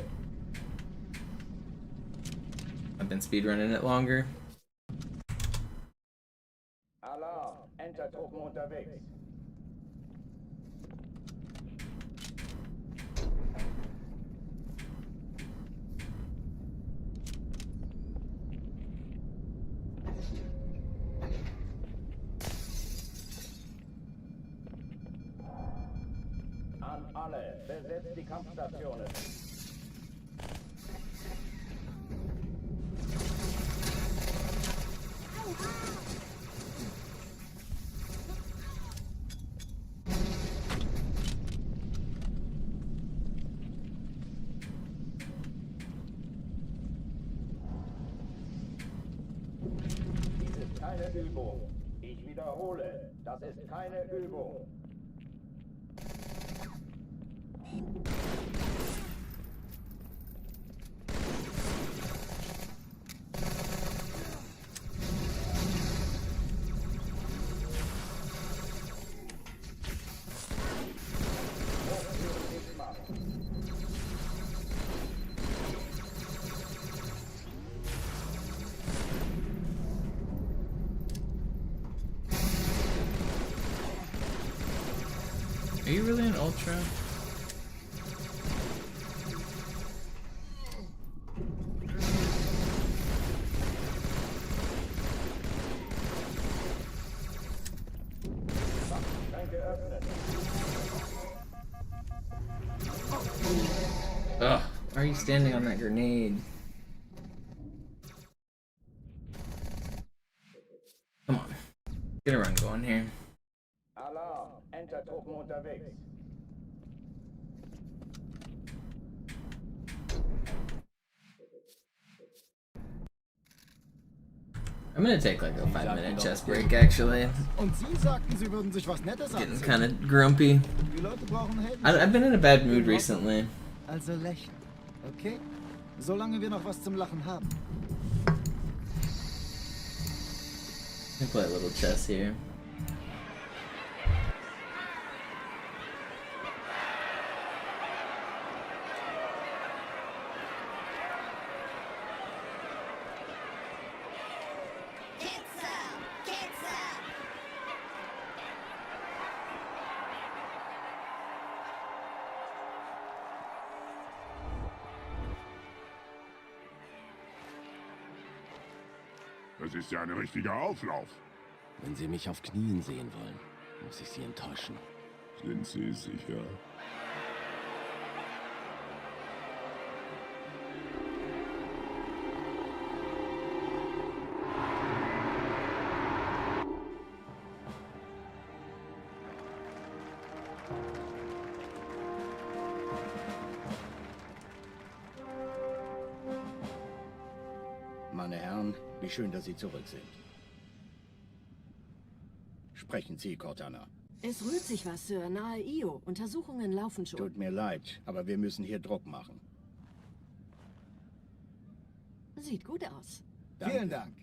I've been speedrunning it longer. Alarm, Entertruppen unterwegs. An alle, besetzt die Kampfstationen. Übung. Ich wiederhole, das ist keine Übung. Are you really an ultra? Ugh, why are you standing on that grenade? Come on. Get a run going here. Alarm, Entertruppen unterwegs. I'm gonna take like a 5-minute chest break actually. Und Sie sagten, Sie würden sich was Nettes Getting ansehen. kind of grumpy. Die Leute brauchen Helden. I've been in a bad mood recently. Also lächeln, okay? Solange wir noch was zum Lachen haben. Let me play a little chess here. Das ist ja ein richtiger Auflauf. Wenn Sie mich auf Knien sehen wollen, muss ich Sie enttäuschen. Sind Sie sicher? Meine Herren, wie schön, dass Sie zurück sind. Sprechen Sie, Cortana. Es rührt sich was, Sir, nahe Io. Untersuchungen laufen schon. Tut mir leid, aber wir müssen hier Druck machen. Sieht gut aus. Danke. Vielen Dank.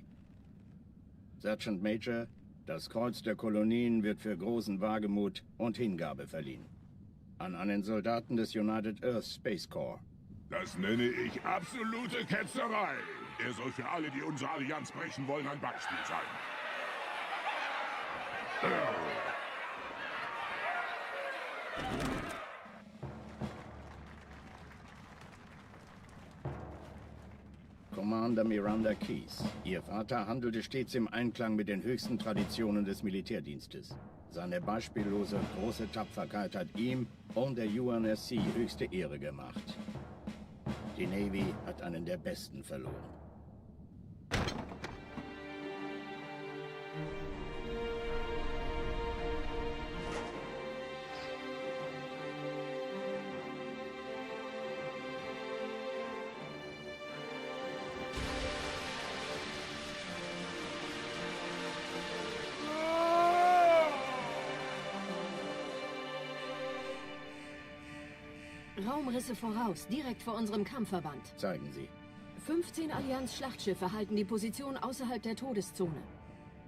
Sergeant Major, das Kreuz der Kolonien wird für großen Wagemut und Hingabe verliehen. An einen Soldaten des United Earth Space Corps. Das nenne ich absolute Ketzerei. Er soll für alle, die unsere Allianz brechen wollen, ein Beispiel sein. Commander Miranda Keys. Ihr Vater handelte stets im Einklang mit den höchsten Traditionen des Militärdienstes. Seine beispiellose große Tapferkeit hat ihm und der UNSC höchste Ehre gemacht. Die Navy hat einen der Besten verloren. Raumrisse voraus, direkt vor unserem Kampfverband. Zeigen Sie. 15 Allianz-Schlachtschiffe halten die Position außerhalb der Todeszone.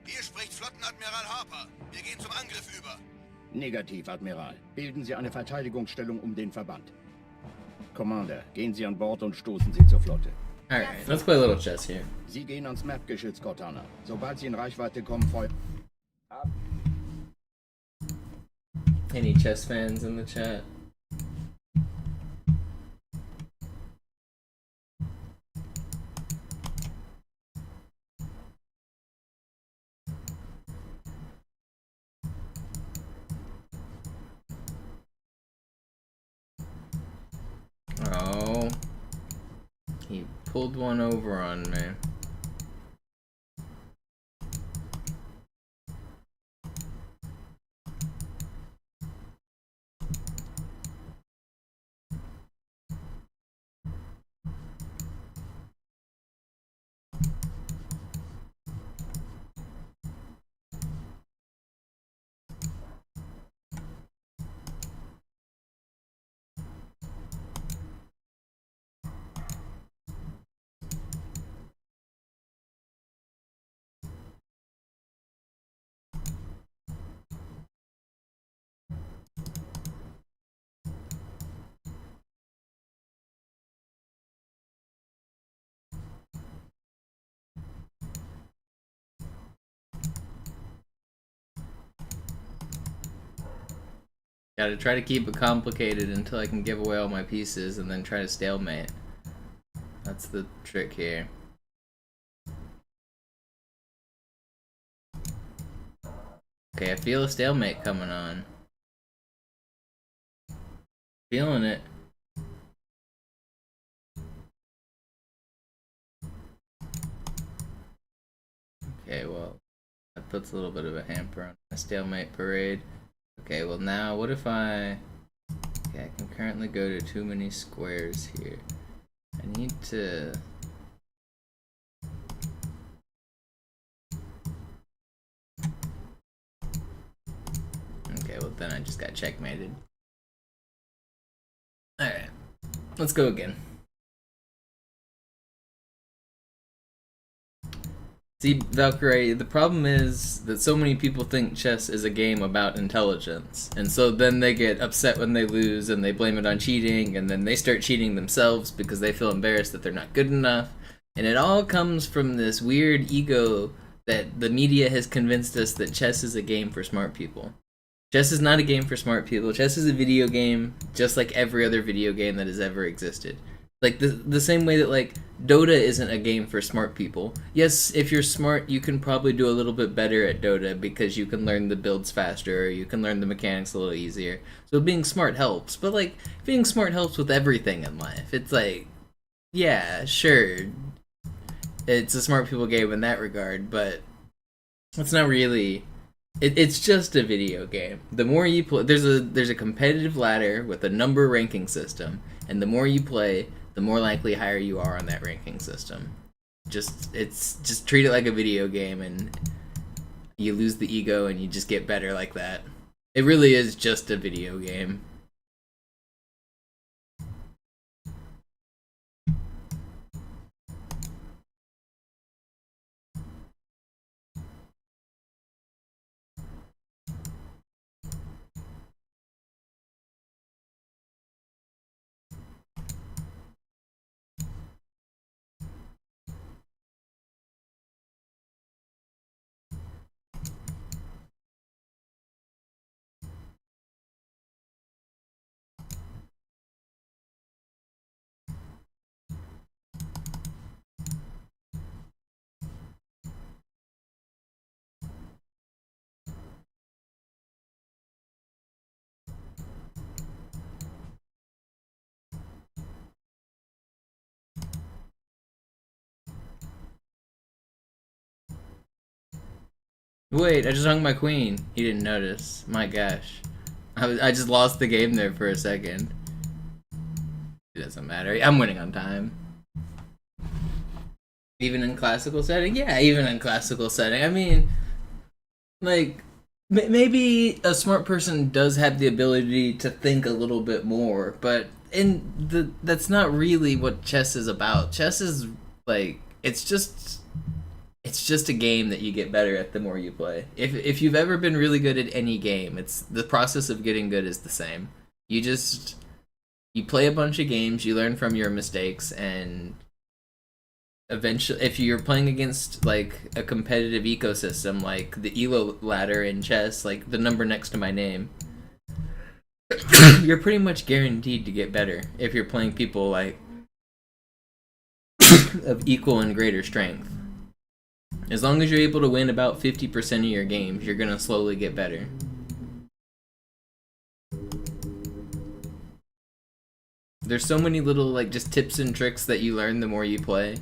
Hier spricht Flottenadmiral Harper. Wir gehen zum Angriff über. Negativ, Admiral. Bilden Sie eine Verteidigungsstellung um den Verband. Commander, gehen Sie an Bord und stoßen Sie zur Flotte. Alright, let's play a little chess here. Sie gehen ans Map-Geschütz, Cortana. Sobald Sie in Reichweite kommen, Feuer. Any chess fans in the chat? Oh, he pulled one over on me. Gotta try to keep it complicated until I can give away all my pieces and then try to stalemate. That's the trick here. Okay, I feel a stalemate coming on. Feeling it. Okay, well, that puts a little bit of a hamper on my stalemate parade. Okay, well now, what if I... Okay, I can currently go to too many squares here. I need to... Okay, well then I just got checkmated. Alright, let's go again. See, Valkyrie, the problem is that so many people think chess is a game about intelligence, and so then they get upset when they lose and they blame it on cheating, and then they start cheating themselves because they feel embarrassed that they're not good enough, and it all comes from this weird ego that the media has convinced us that chess is a game for smart people. Chess is not a game for smart people. Chess is a video game, just like every other video game that has ever existed. Like, the same way that, like, Dota isn't a game for smart people. Yes, if you're smart, you can probably do a little bit better at Dota because you can learn the builds faster, or you can learn the mechanics a little easier. So being smart helps. But, like, being smart helps with everything in life. It's like, yeah, sure, it's a smart people game in that regard, but it's not really... It's just a video game. The more you play, there's a competitive ladder with a number ranking system, and the more you play, the more likely higher you are on that ranking system. Just treat it like a video game, and you lose the ego, and you just get better like that. It really is just a video game. Wait, I just hung my queen. He didn't notice. My gosh. I just lost the game there for a second. It doesn't matter. I'm winning on time. Even in classical setting? Yeah, even in classical setting. I mean, like, maybe a smart person does have the ability to think a little bit more, but that's not really what chess is about. Chess is, like, it's just a game that you get better at the more you play. If you've ever been really good at any game, it's the process of getting good is the same. You play a bunch of games, you learn from your mistakes, and eventually, if you're playing against like a competitive ecosystem, like the elo ladder in chess, like the number next to my name, you're pretty much guaranteed to get better if you're playing people like of equal and greater strength. As long as you're able to win about 50% of your games, you're gonna slowly get better. There's so many little, like, just tips and tricks that you learn the more you play.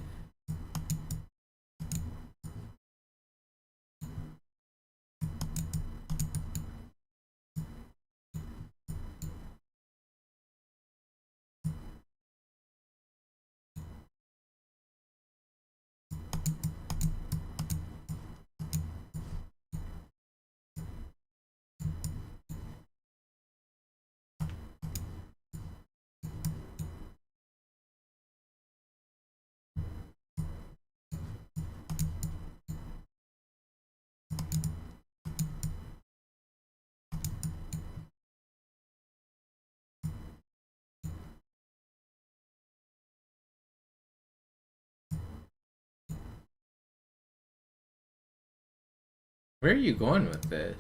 Where are you going with this?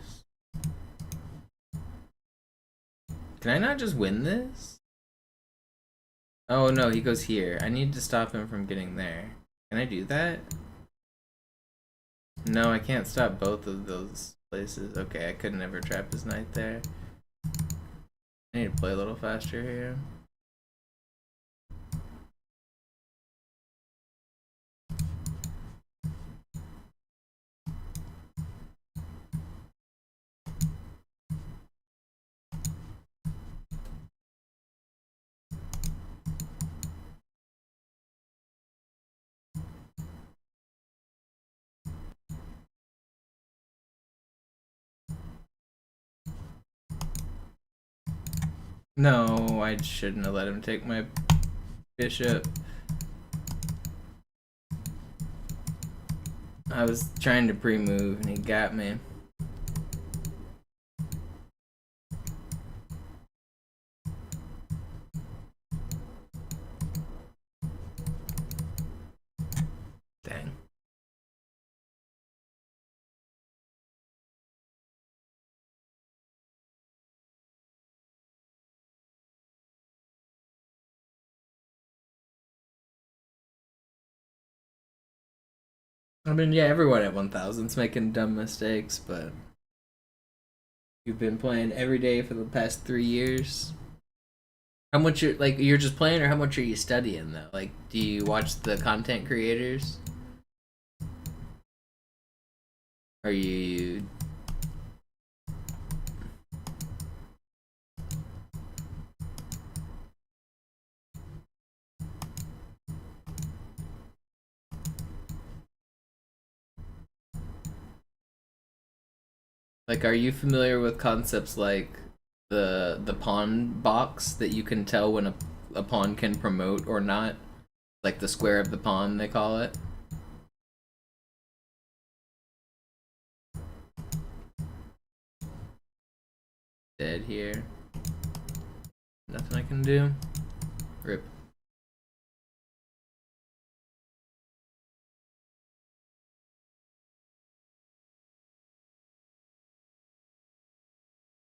Can I not just win this? Oh no, he goes here. I need to stop him from getting there. Can I do that? No, I can't stop both of those places. Okay, I could never trap his knight there. I need to play a little faster here. No, I shouldn't have let him take my bishop. I was trying to pre-move and he got me. Dang. I mean, yeah, everyone at 1000's making dumb mistakes, but you've been playing every day for the past 3 years. How much you're just playing, or how much are you studying though? Like, do you watch the content creators? Are you are you familiar with concepts like the pawn box that you can tell when a pawn can promote or not? Like the square of the pawn, they call it. Dead here. Nothing I can do. Rip.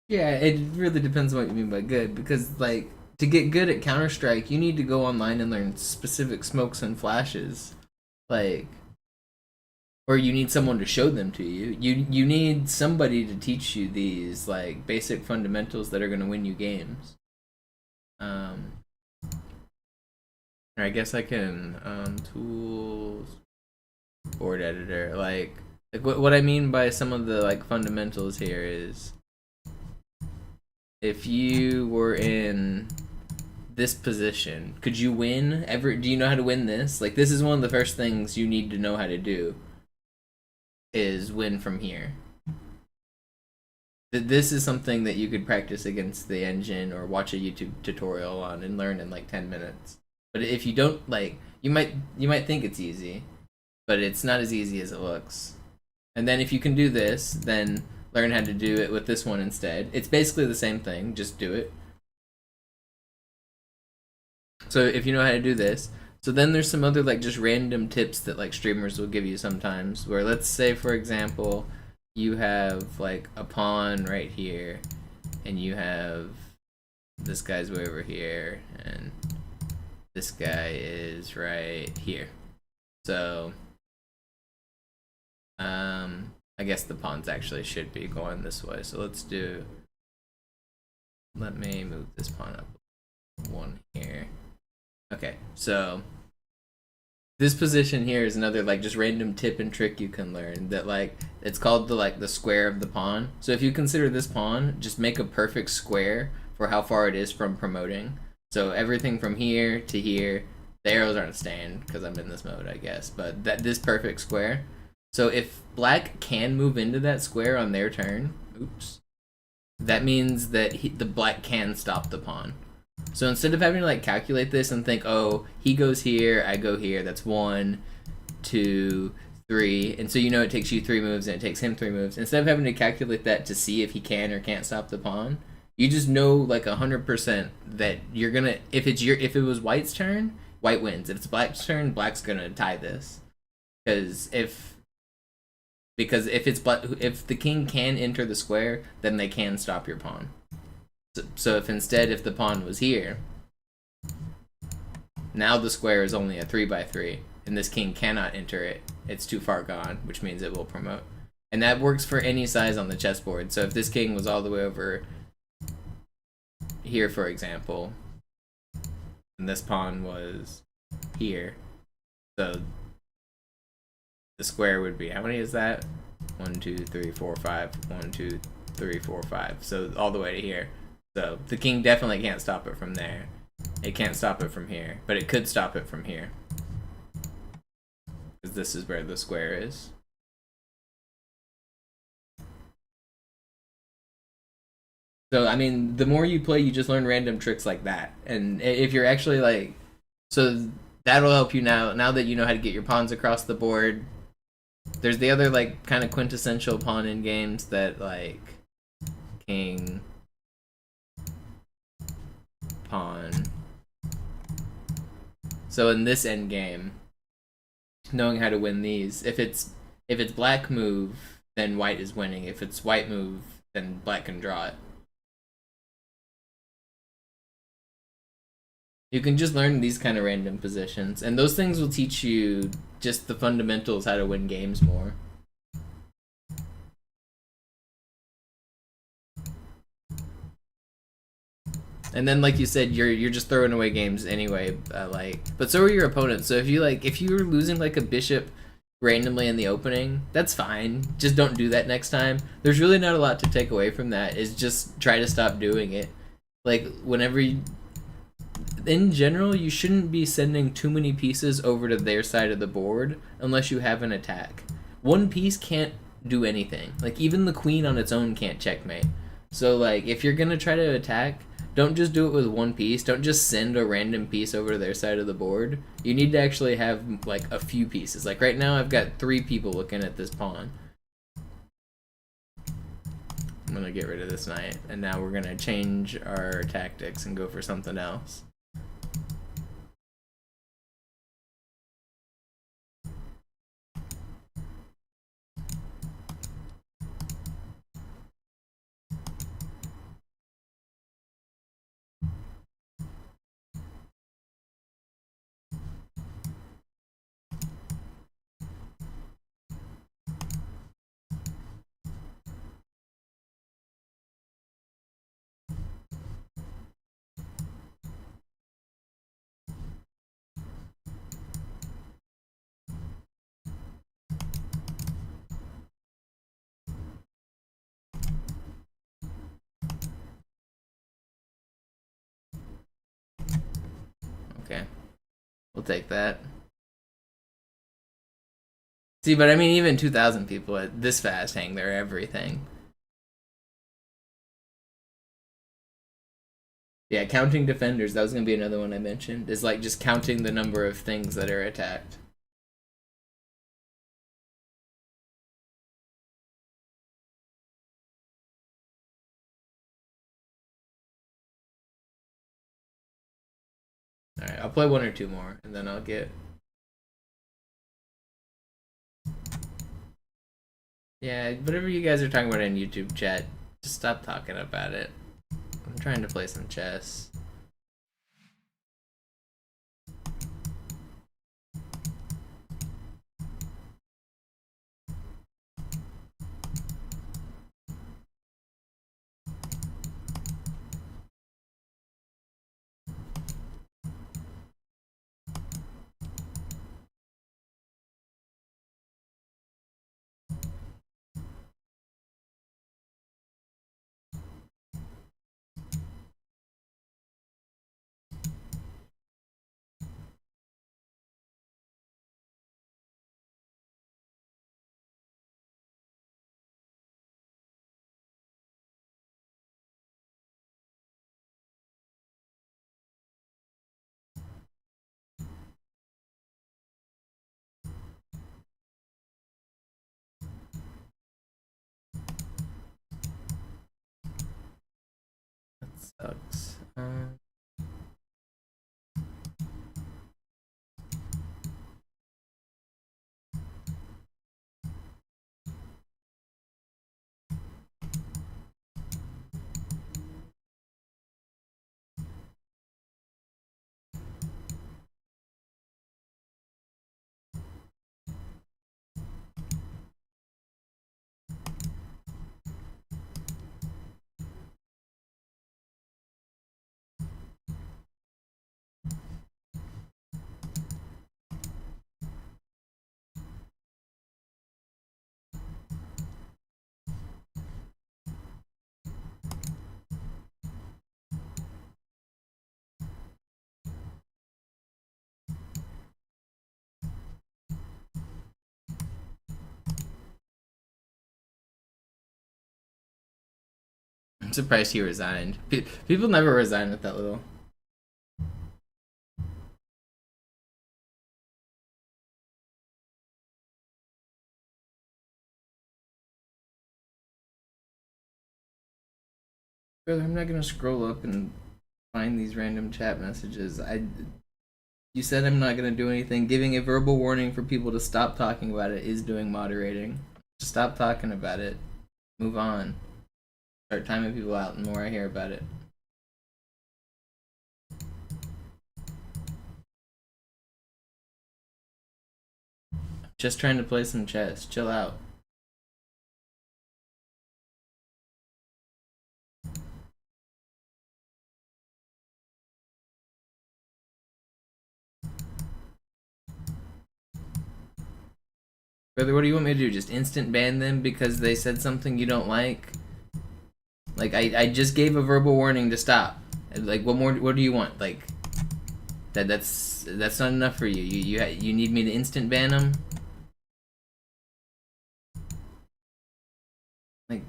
Yeah, it really depends on what you mean by good, because like to get good at Counter-Strike, you need to go online and learn specific smokes and flashes. Like, or you need someone to show them to you. You need somebody to teach you these like basic fundamentals that are going to win you games. I guess I can tools, board editor. Like what I mean by some of the like fundamentals here is, if you were in this position, could you win ever? Do you know how to win this? Like, this is one of the first things you need to know how to do, is win from here. This is something that you could practice against the engine or watch a YouTube tutorial on and learn in like 10 minutes. But if you don't, like, you might think it's easy, but it's not as easy as it looks. And then if you can do this, then learn how to do it with this one instead. It's basically the same thing, just do it. So if you know how to do this, so then there's some other like just random tips that like streamers will give you sometimes, where let's say for example you have like a pawn right here and you have this guy's way over here and this guy is right here. So I guess the pawns actually should be going this way. So let me move this pawn up one here. Okay, so this position here is another like just random tip and trick you can learn, that like it's called the square of the pawn. So if you consider this pawn, just make a perfect square for how far it is from promoting. So everything from here to here, the arrows aren't staying because I'm in this mode, I guess, but this perfect square. So if black can move into that square on their turn, oops, that means that the black can stop the pawn. So instead of having to like calculate this and think, oh, he goes here, I go here, that's 1, 2, 3, and so you know it takes you 3 moves and it takes him 3 moves. Instead of having to calculate that to see if he can or can't stop the pawn, you just know like 100% that you're gonna, if it was white's turn, white wins. If it's black's turn, black's gonna tie this. Because if it's black, if the king can enter the square, then they can stop your pawn. So if instead, if the pawn was here, now the square is only a 3x3, and this king cannot enter it. It's too far gone, which means it will promote. And that works for any size on the chessboard. So if this king was all the way over here, for example, and this pawn was here, so the square would be, how many is that? 1, 2, 3, 4, 5. 1, 2, 3, 4, 5. So all the way to here. So the king definitely can't stop it from there. It can't stop it from here, but it could stop it from here, because this is where the square is. So, I mean, the more you play, you just learn random tricks like that. And if you're actually like, so that'll help you now that you know how to get your pawns across the board. There's the other, like, kind of quintessential pawn in games that, like, king, pawn. So in this end game, knowing how to win these, if it's black move, then white is winning. If it's white move, then black can draw it. You can just learn these kind of random positions, and those things will teach you just the fundamentals, how to win games more. And then, like you said, you're just throwing away games anyway. But so are your opponents. So if you're losing like a bishop randomly in the opening, that's fine. Just don't do that next time. There's really not a lot to take away from that. Is just try to stop doing it. Like whenever you, in general, you shouldn't be sending too many pieces over to their side of the board unless you have an attack. One piece can't do anything. Like even the queen on its own can't checkmate. So like if you're gonna try to attack, don't just do it with one piece. Don't just send a random piece over to their side of the board. You need to actually have like a few pieces. Like right now I've got 3 people looking at this pawn. I'm gonna get rid of this knight, and now we're gonna change our tactics and go for something else. Okay, we'll take that. See, but I mean, even 2,000 people at this fast hang their everything. Yeah, counting defenders, that was going to be another one I mentioned, is like just counting the number of things that are attacked. Alright, I'll play 1 or 2 more, and then I'll get... Yeah, whatever you guys are talking about in YouTube chat, just stop talking about it. I'm trying to play some chess. That sucks. surprised he resigned. People never resign with that little. Brother, I'm not gonna scroll up and find these random chat messages. You said I'm not gonna do anything. Giving a verbal warning for people to stop talking about it is doing moderating. Just stop talking about it. Move on. Start timing people out, and the more I hear about it. Just trying to play some chess. Chill out. Brother, what do you want me to do? Just instant ban them because they said something you don't like? Like, I just gave a verbal warning to stop. Like, what do you want? Like, that's not enough for you. You need me to instant ban them? Like,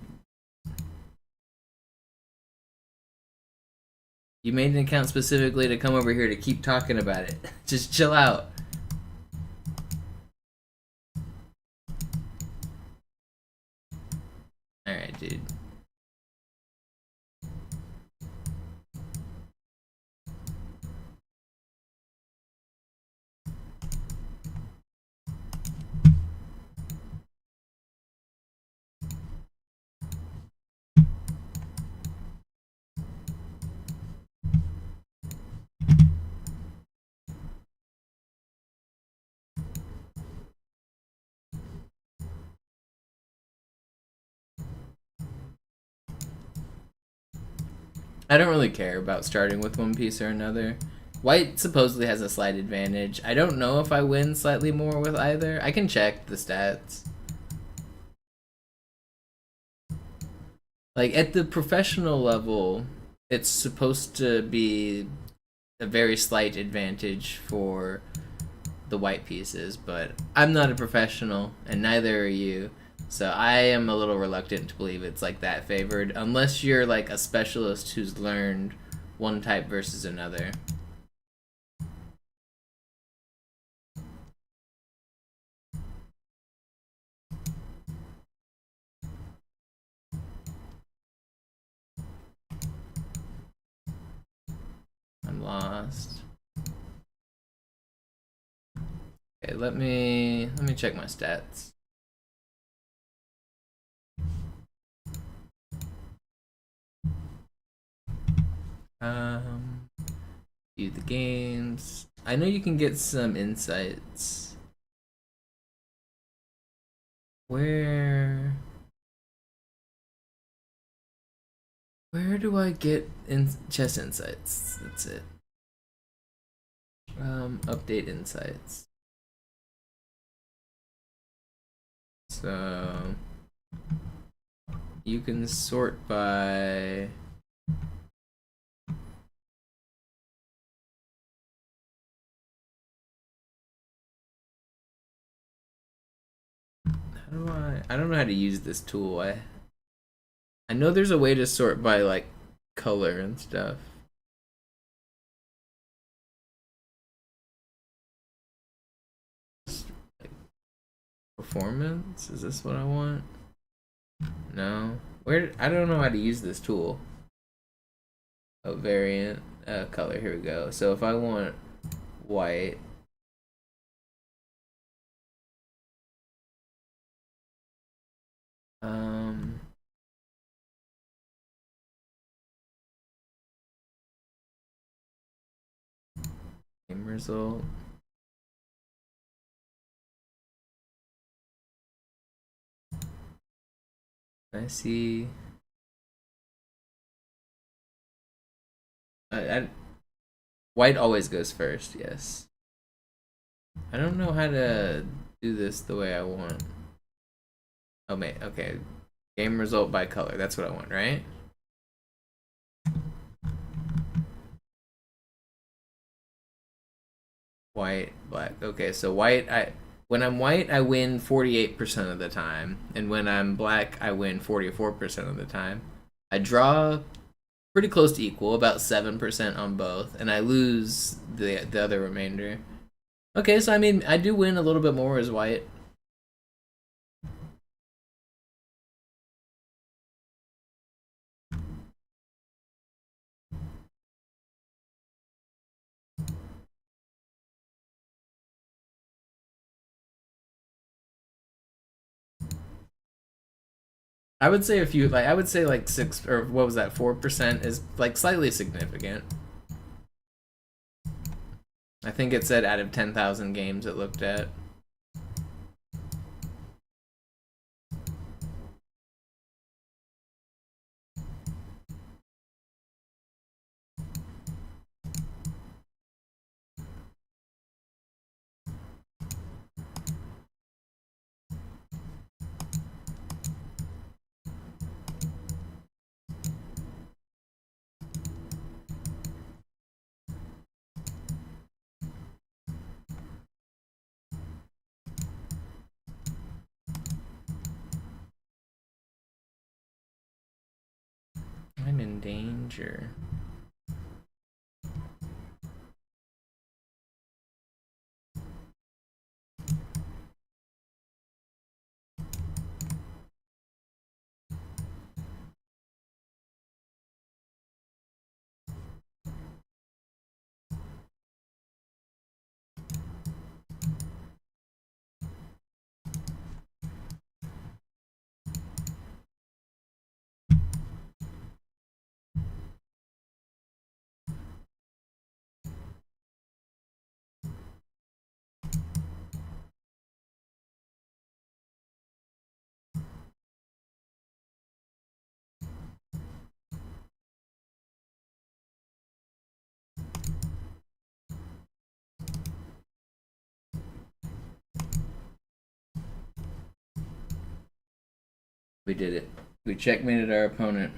you made an account specifically to come over here to keep talking about it. Just chill out. Alright, dude. I don't really care about starting with one piece or another. White supposedly has a slight advantage. I don't know if I win slightly more with either. I can check the stats. Like, at the professional level, it's supposed to be a very slight advantage for the white pieces, but I'm not a professional, and neither are you. So I am a little reluctant to believe it's like that favored, unless you're like a specialist who's learned one type versus another. I'm lost. Okay, let me check my stats. View the games. I know you can get some insights. Where do I get chess insights? That's it. Update insights. So you can sort by I don't know how to use this tool. I know there's a way to sort by like color and stuff. Performance? Is this what I want? No. I don't know how to use this tool. Oh, variant, color, here we go. So if I want white, game result. I see. White always goes first, yes. I don't know how to do this the way I want. Oh, mate, okay. Game result by color, that's what I want, right? White, black. Okay, so white, when I'm white, I win 48% of the time. And when I'm black, I win 44% of the time. I draw pretty close to equal, about 7% on both, and I lose the other remainder. Okay, so I mean, I do win a little bit more as white. I would say I would say like 6, or what was that, 4% is like slightly significant. I think it said out of 10,000 games it looked at. I'm in danger. We did it. We checkmated our opponent.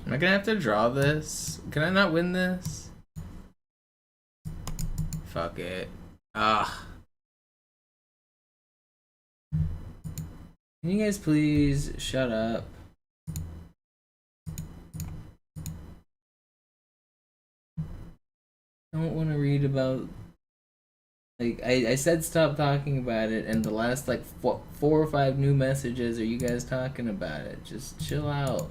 Am I gonna have to draw this? Can I not win this? Fuck it. Ah. Can you guys please shut up? I don't want to read about Like, I said stop talking about it, and the last, like, 4 or 5 new messages are you guys talking about it. Just chill out.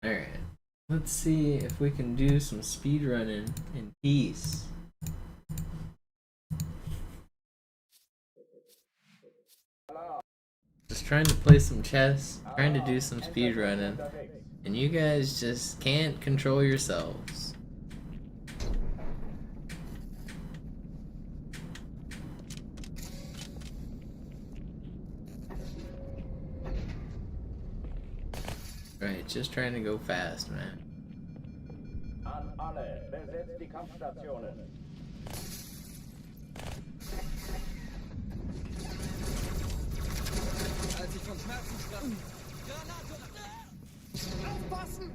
Alright. Let's see if we can do some speedrunning in peace. Just trying to play some chess, trying to do some speedrunning, and you guys just can't control yourselves. Right, just trying to go fast, man. An alle, besetzt die Kampfstationen. Als ich von Schmerzen sprach. Granate! Aufpassen!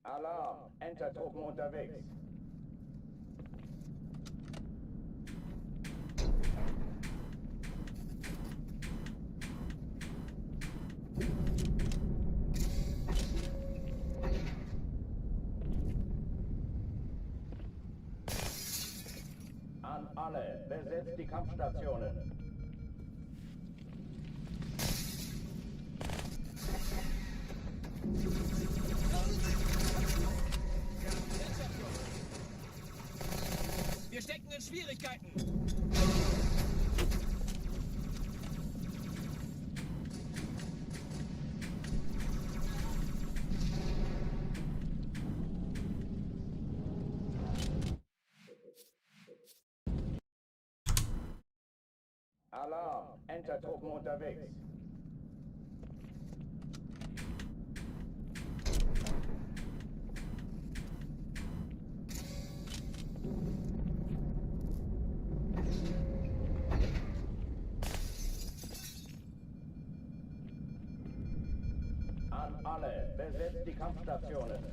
Alarm! Entertruppen unterwegs. An alle, besetzt die Kampfstationen. Wir stecken in Schwierigkeiten. Alarm! Entertruppen unterwegs. An alle, besetzt die Kampfstationen.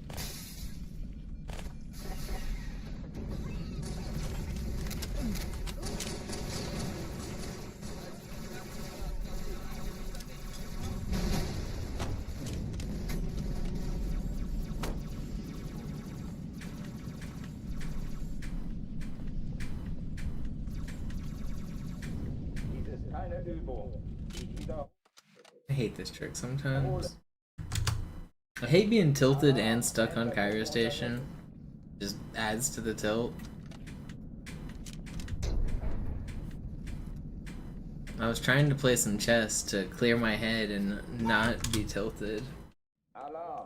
I hate this trick sometimes. I hate being tilted and stuck on Cairo Station. Just adds to the tilt. I was trying to play some chess to clear my head and not be tilted.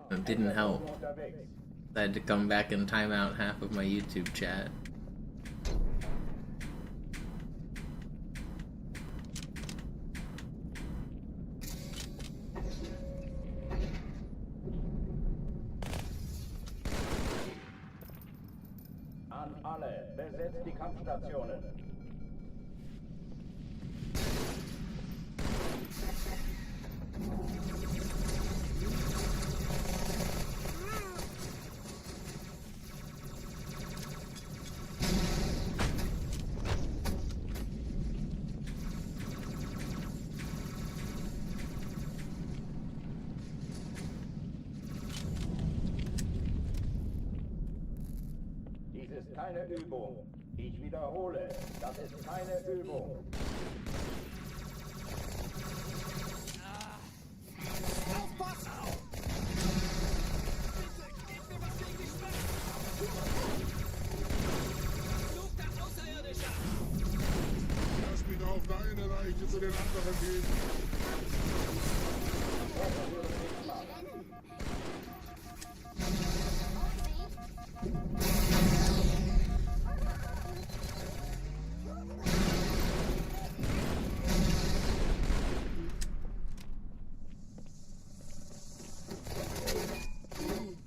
It didn't help. I had to come back and time out half of my YouTube chat. An alle, besetzt die Kampfstationen. Dies ist keine Übung. Ich wiederhole, das ist keine Übung. Pass auf! Bitte, gib mir was gegen die Schmerzen! Flug der Außerirdischer! Lass mich auf deine Leiche zu den anderen gehen.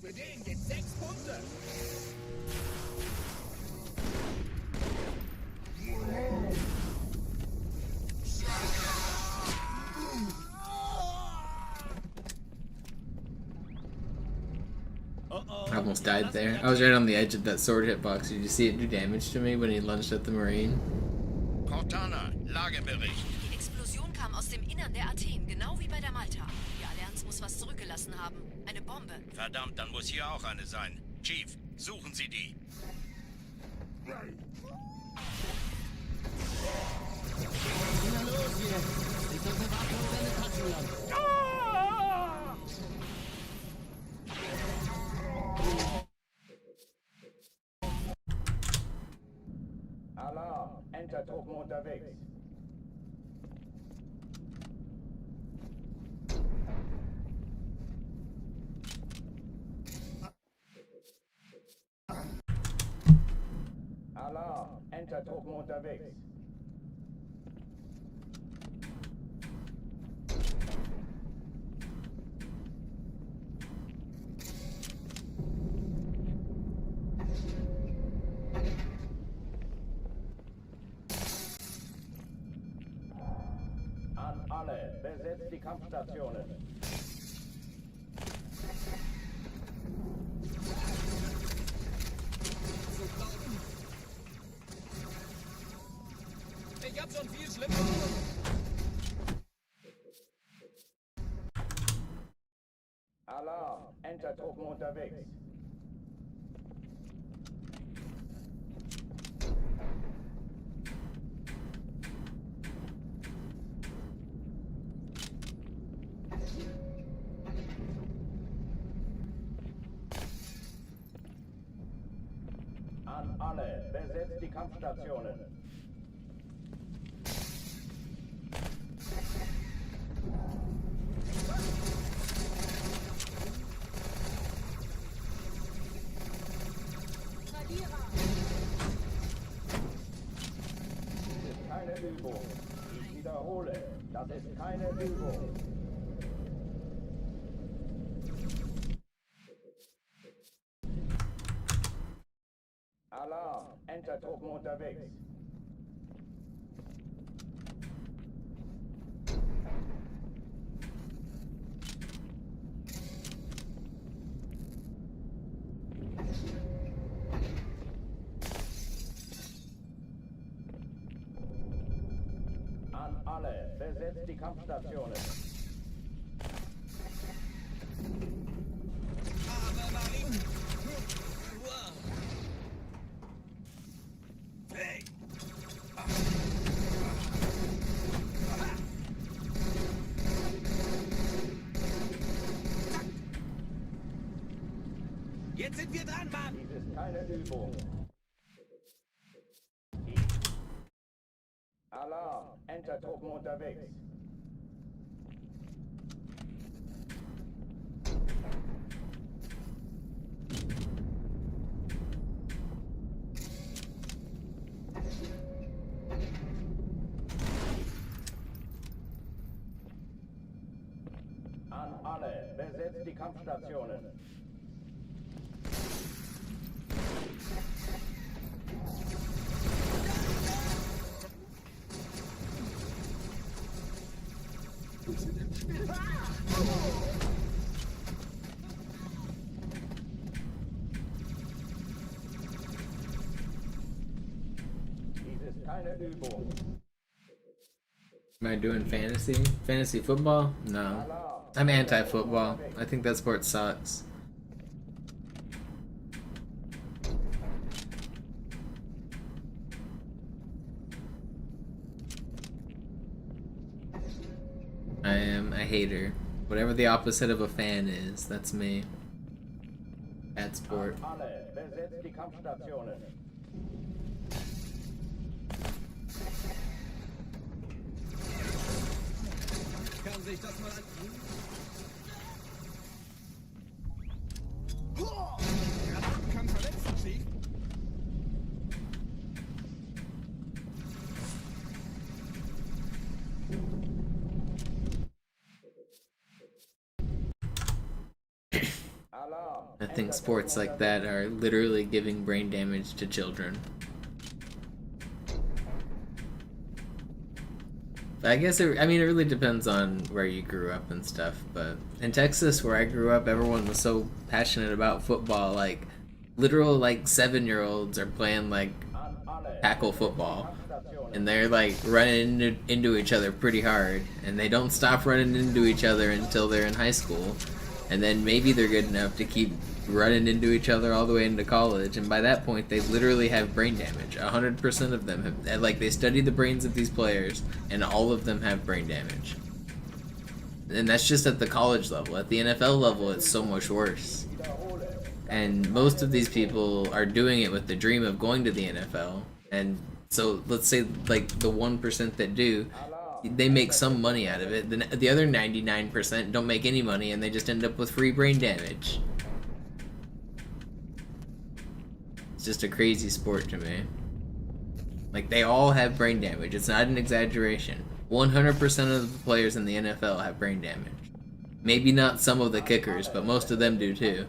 Für den gibt's 6 Punkte! I almost died there. I was right on the edge of that sword hitbox. Did you see it do damage to me when he lunged at the Marine? Cortana, Lagebericht. Die Explosion kam aus dem Innern der Athen, genau wie bei der Malta. Die Allianz muss was zurückgelassen haben. Eine Bombe. Verdammt, dann muss hier auch eine sein. Chief, suchen Sie die. Na los hier! Ist unsere Waffe oder eine Taschenlampe? Alarm, Entertruppen unterwegs. Alarm, Entertruppen unterwegs. An alle, besetzt die Kampfstationen. Ich hab schon viel Schlimmes. Alarm, Entertruppen unterwegs. An alle, besetzt die Kampfstationen. Das ist keine Übung. Ich wiederhole, das ist keine Übung. Alarm, Entertruppen unterwegs. An alle, besetzt die Kampfstationen. Arme Marine! Wow. Hey! Jetzt sind wir dran, Mann! Dies ist keine Übung. Alarm! Entertruppen unterwegs. An alle, besetzt die Kampfstationen. Dies ist keine Übung. Am I doing fantasy? Fantasy football? No. I'm anti-football. I think that sport sucks. I am a hater. Whatever the opposite of a fan is, that's me. Bad sport. Alle, besetzt die Kampfstationen. Kann sich das mal an... Granaten kann verletzen, Chief. I think sports like that are literally giving brain damage to children. I guess it really depends on where you grew up and stuff, but in Texas where I grew up, everyone was so passionate about football, like literal like 7-year-olds are playing like tackle football and they're like running into each other pretty hard, and they don't stop running into each other until they're in high school, and then maybe they're good enough to keep running into each other all the way into college, and by that point they literally have brain damage. 100% of them have, like, they study the brains of these players and all of them have brain damage. And that's just at the college level. At the NFL level it's so much worse, and most of these people are doing it with the dream of going to the NFL. And so let's say like the 1% that do, they make some money out of it. The other 99% don't make any money and they just end up with free brain damage. It's just a crazy sport to me. Like, they all have brain damage. It's not an exaggeration. 100% of the players in the NFL have brain damage. Maybe not some of the kickers, but most of them do too.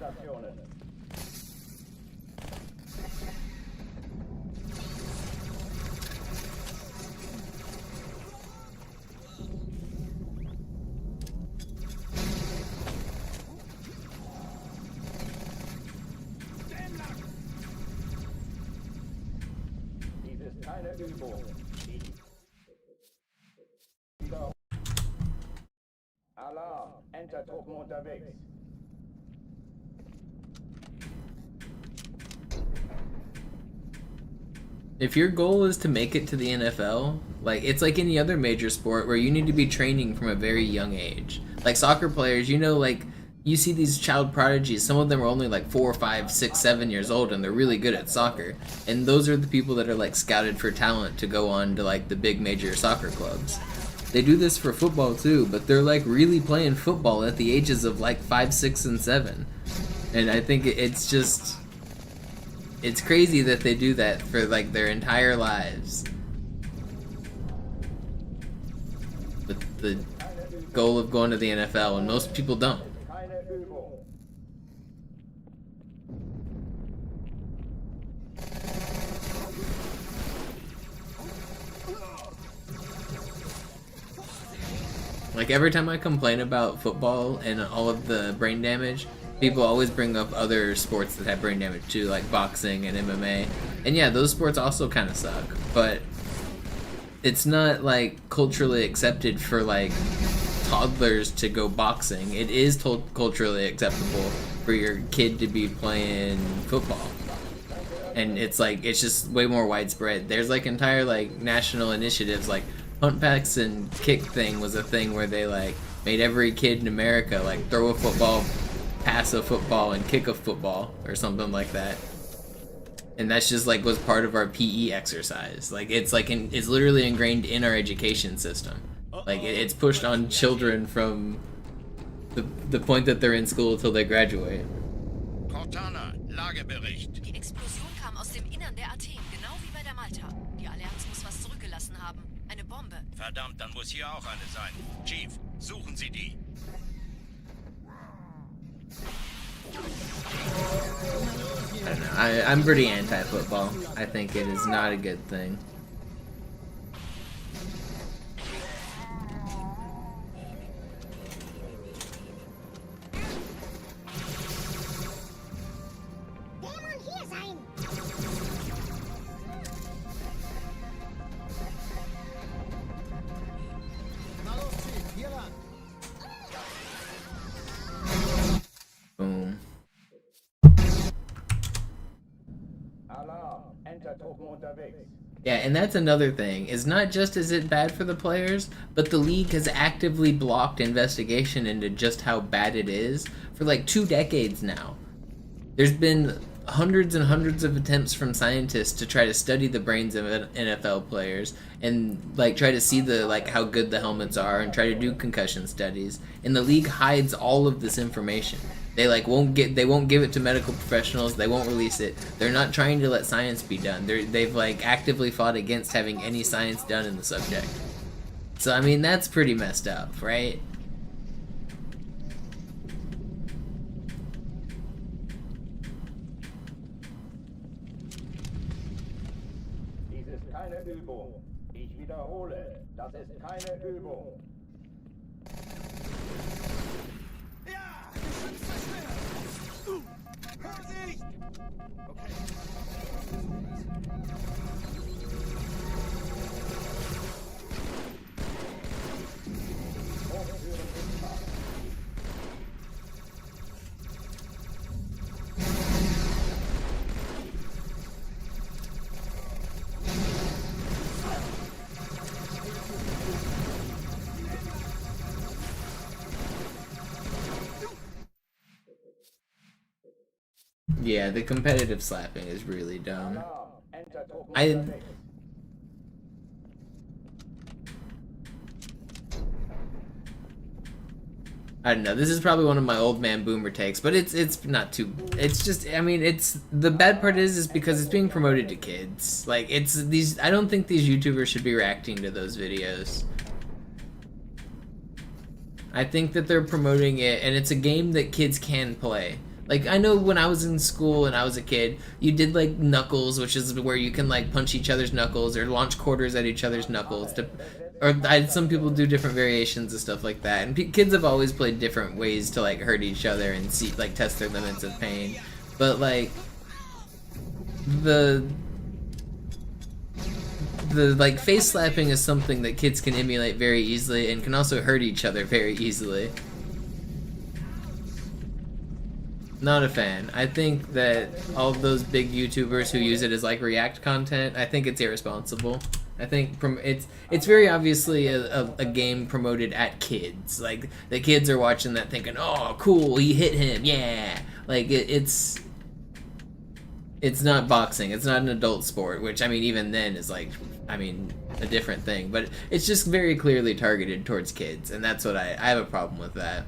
Alarm! Entertruppen unterwegs. If your goal is to make it to the NFL, like, it's like any other major sport where you need to be training from a very young age. Like soccer players, you know, like, you see these child prodigies, some of them are only like 4, 5, 6, 7 years old and they're really good at soccer. And those are the people that are like scouted for talent to go on to like the big major soccer clubs. They do this for football too, but they're like really playing football at the ages of like 5, 6, and 7. And I think it's just, it's crazy that they do that for like their entire lives. But the goal of going to the NFL, and most people don't. Like, every time I complain about football and all of the brain damage, people always bring up other sports that have brain damage too, like boxing and MMA. And yeah, those sports also kind of suck, but it's not like culturally accepted for like toddlers to go boxing. It is culturally acceptable for your kid to be playing football. And it's like, it's just way more widespread. There's like entire like national initiatives, like Punt Packs and Kick thing was a thing where they like made every kid in America like throw a football pass a football and kick a football or something like that. And that's just like was part of our PE exercise. Like it's literally ingrained in our education system. Like it's pushed on children from the point that they're in school till they graduate. Cortana, Lagebericht. Die Explosion kam aus dem Innern der Athen, genau wie bei der Malta. Die Allianz muss was zurückgelassen haben. Eine Bombe. Verdammt, dann muss hier auch eine sein. Chief, suchen Sie die. I don't know. I'm pretty anti-football. I think it is not a good thing. Boom. Yeah, and that's another thing. Is not just is it bad for the players, but the league has actively blocked investigation into just how bad it is for like 2 decades now. There's been hundreds and hundreds of attempts from scientists to try to study the brains of NFL players and like try to see the like how good the helmets are and try to do concussion studies. And the league hides all of this information. They won't give it to medical professionals. They won't release it. They're not trying to let science be done. They've like actively fought against having any science done in the subject. So I mean that's pretty messed up, right? Dies ist keine Übung. Ich wiederhole, das ist keine Übung. Vorsicht! Okay. Yeah, the competitive slapping is really dumb. I don't know. This is probably one of my old man boomer takes, but it's not too. It's just. I mean, it's the bad part is because it's being promoted to kids. Like it's these. I don't think these YouTubers should be reacting to those videos. I think that they're promoting it, and it's a game that kids can play. Like, I know when I was in school and I was a kid, you did, like, Knuckles, which is where you can, like, punch each other's knuckles or launch quarters at each other's knuckles. Some people do different variations of stuff like that. And kids have always played different ways to, like, hurt each other and see, like, test their limits of pain. But, like, the like, face slapping is something that kids can emulate very easily and can also hurt each other very easily. Not a fan. I think that all of those big YouTubers who use it as like React content, I think it's irresponsible. I think it's very obviously a game promoted at kids. Like the kids are watching that thinking, "Oh, cool, he hit him, yeah!" Like it's not boxing. It's not an adult sport, which I mean, even then is like, I mean, a different thing. But it's just very clearly targeted towards kids, and that's what I have a problem with that.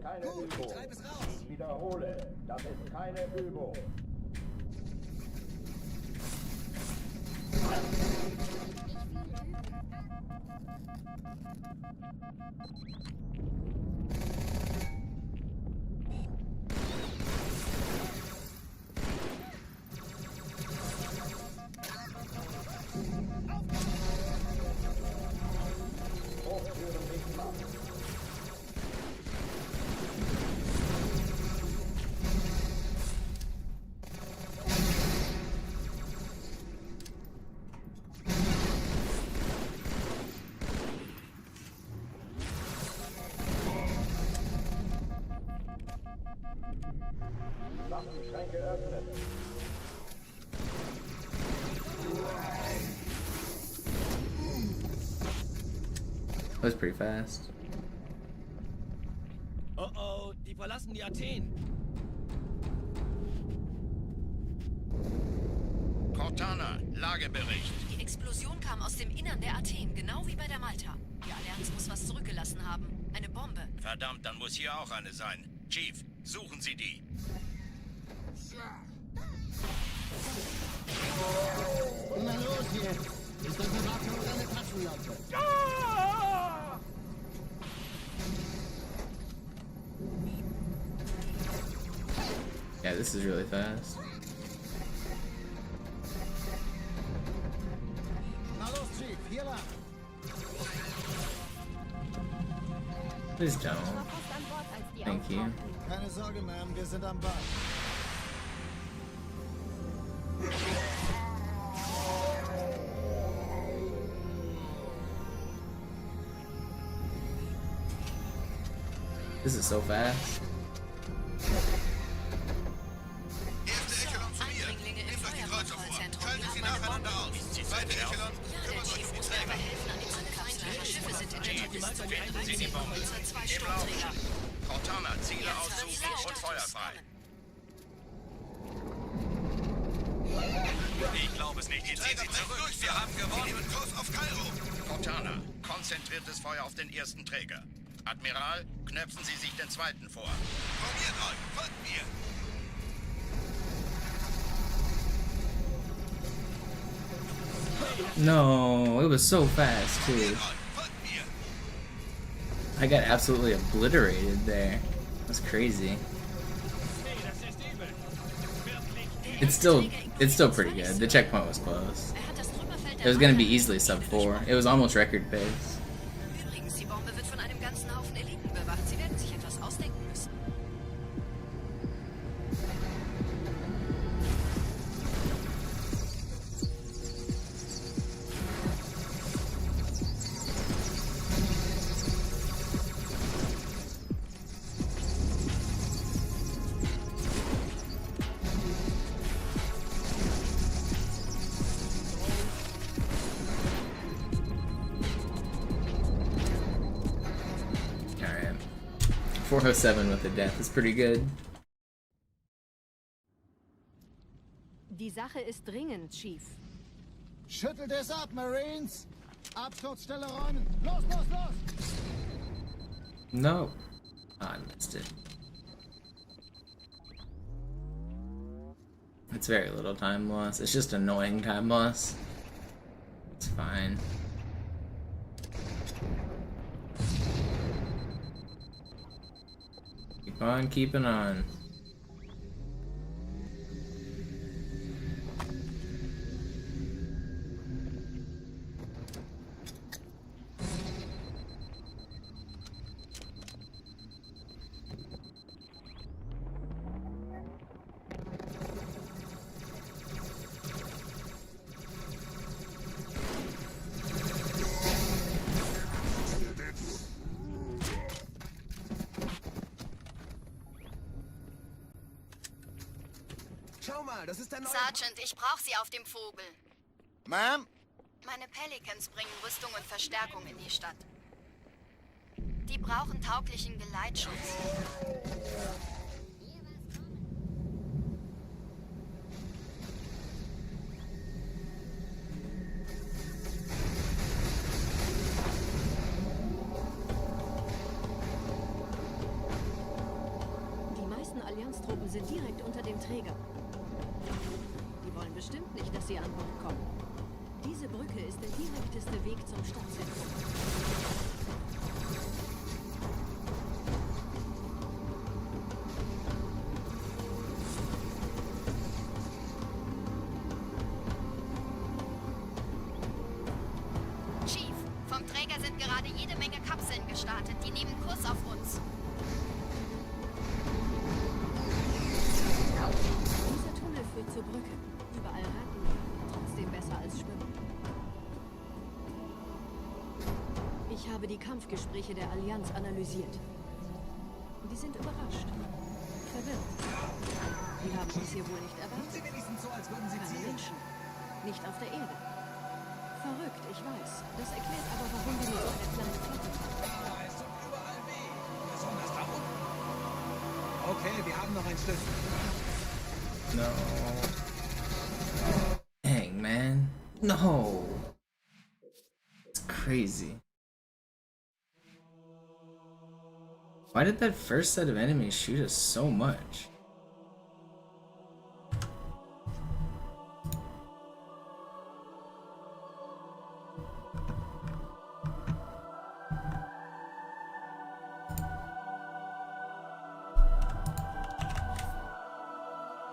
Keine Übung. Ich wiederhole, das ist keine Übung. That was pretty fast. Oh oh, die verlassen die Athen. Cortana, Lagebericht. Die Explosion kam aus dem Innern der Athen, genau wie bei der Malta. Die Allianz muss was zurückgelassen haben. Eine Bombe. Verdammt, dann muss hier auch eine sein. Chief, suchen Sie die. Na los jetzt! Ist das eine Waffe oder eine Taschenlampe? Yeah, this is really fast. Na los, Chief, hier lang. Please don't. Thank you. Keine Sorge, Ma'am, wir sind am Ball. This is so fast. Erste Echelon zu mir. Eindringlinge im Nehmt euch die Kreuzer vor. Feuerkontrollzentrum. Schaltet sie nacheinander aus. Zweite Echelon, Ja, kümmert der euch Chief um die muss mir aber Träger. helfen an den Angriffe. Ihre Schiffe sind in der Top-Liste. Sie die Bombe. Unsere zwei Im Lauf. Sturmträger. Cortana, Ziele Jetzt aussuchen haben Sie und Feuer frei. Ich glaube es nicht. Jetzt ziehen sie zurück. Wir haben gewonnen. Wir nehmen Kurs auf Cairo. Cortana, konzentriertes Feuer auf den ersten Träger. Admiral, knöpfen Sie sich den zweiten vor. Formiert euch, folgt mir. No, it was so fast too. Formiert euch, folgt mir. I got absolutely obliterated there. That's crazy. It's still pretty good. The checkpoint was close. Er hat das Trümmerfeld der It was gonna be Malta easily sub 4. It was almost record pace. Übrigens, die Bombe wird von einem ganzen Haufen Eliten bewacht. Sie werden sich etwas ausdenken müssen. Alright. 407 with a death is pretty good. Die Sache ist dringend, Chief. Schüttelt es ab, Marines! Absturzstelle räumen! Los, los, los! No. Oh, I missed it. It's very little time loss. It's just annoying time loss. It's fine. Keep on keeping on. Schau mal, das ist der neue... Sergeant, ich brauche Sie auf dem Vogel. Ma'am? Meine Pelicans bringen Rüstung und Verstärkung in die Stadt. Die brauchen tauglichen Geleitschutz. Die meisten Allianztruppen sind direkt unter dem Träger. Die wollen bestimmt nicht, dass sie an Bord kommen. Diese Brücke ist der direkteste Weg zum Stadtzentrum. Chief, vom Träger sind gerade jede Menge Kapseln gestartet. Die nehmen Kurs auf uns. Dieser Tunnel führt zur Brücke. Überall Ratten. Trotzdem besser als Schwimmen. Ich habe die Kampfgespräche der Allianz analysiert. Die sind überrascht. verwirrt. Die haben uns hier wohl nicht erwartet. Sie wenigstens so, als würden sie Keine zielen. Menschen. Nicht auf der Erde. Verrückt, ich weiß. Das erklärt aber, warum wir nur so eine kleine Flotte haben. Da ist doch überall weh. Besonders da unten. Okay, wir haben noch einen Schlüssel. No. Dang, man. No. It's crazy. Why did that first set of enemies shoot us so much?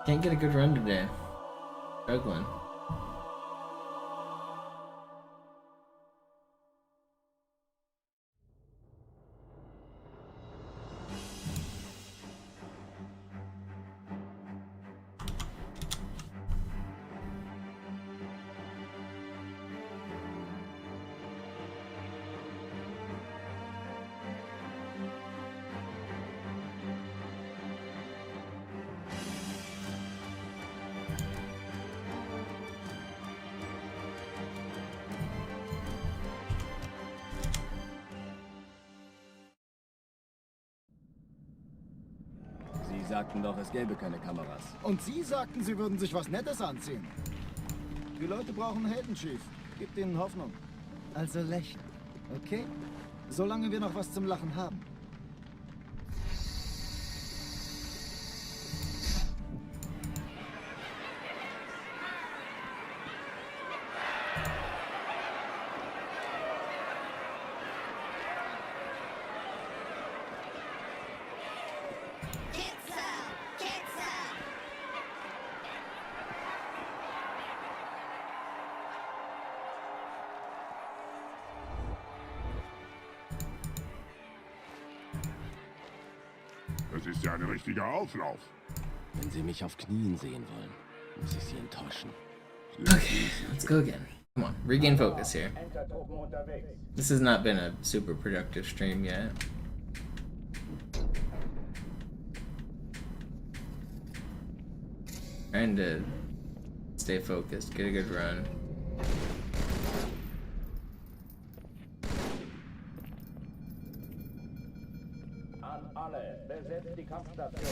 Can't get a good run today. Struggling. Sie sagten doch, es gäbe keine Kameras. Und Sie sagten, Sie würden sich was Nettes anziehen. Die Leute brauchen Helden, Chief. Gibt ihnen Hoffnung. Also lächeln, okay? Solange wir noch was zum Lachen haben. Das ist ja ein richtiger Auflauf. Wenn Sie mich auf Knien sehen wollen, muss ich Sie enttäuschen. Okay, let's go again. Come on, regain focus here. This has not been a super productive stream yet. Trying to stay focused, get a good run. An alle, besetzt die Kampfstation.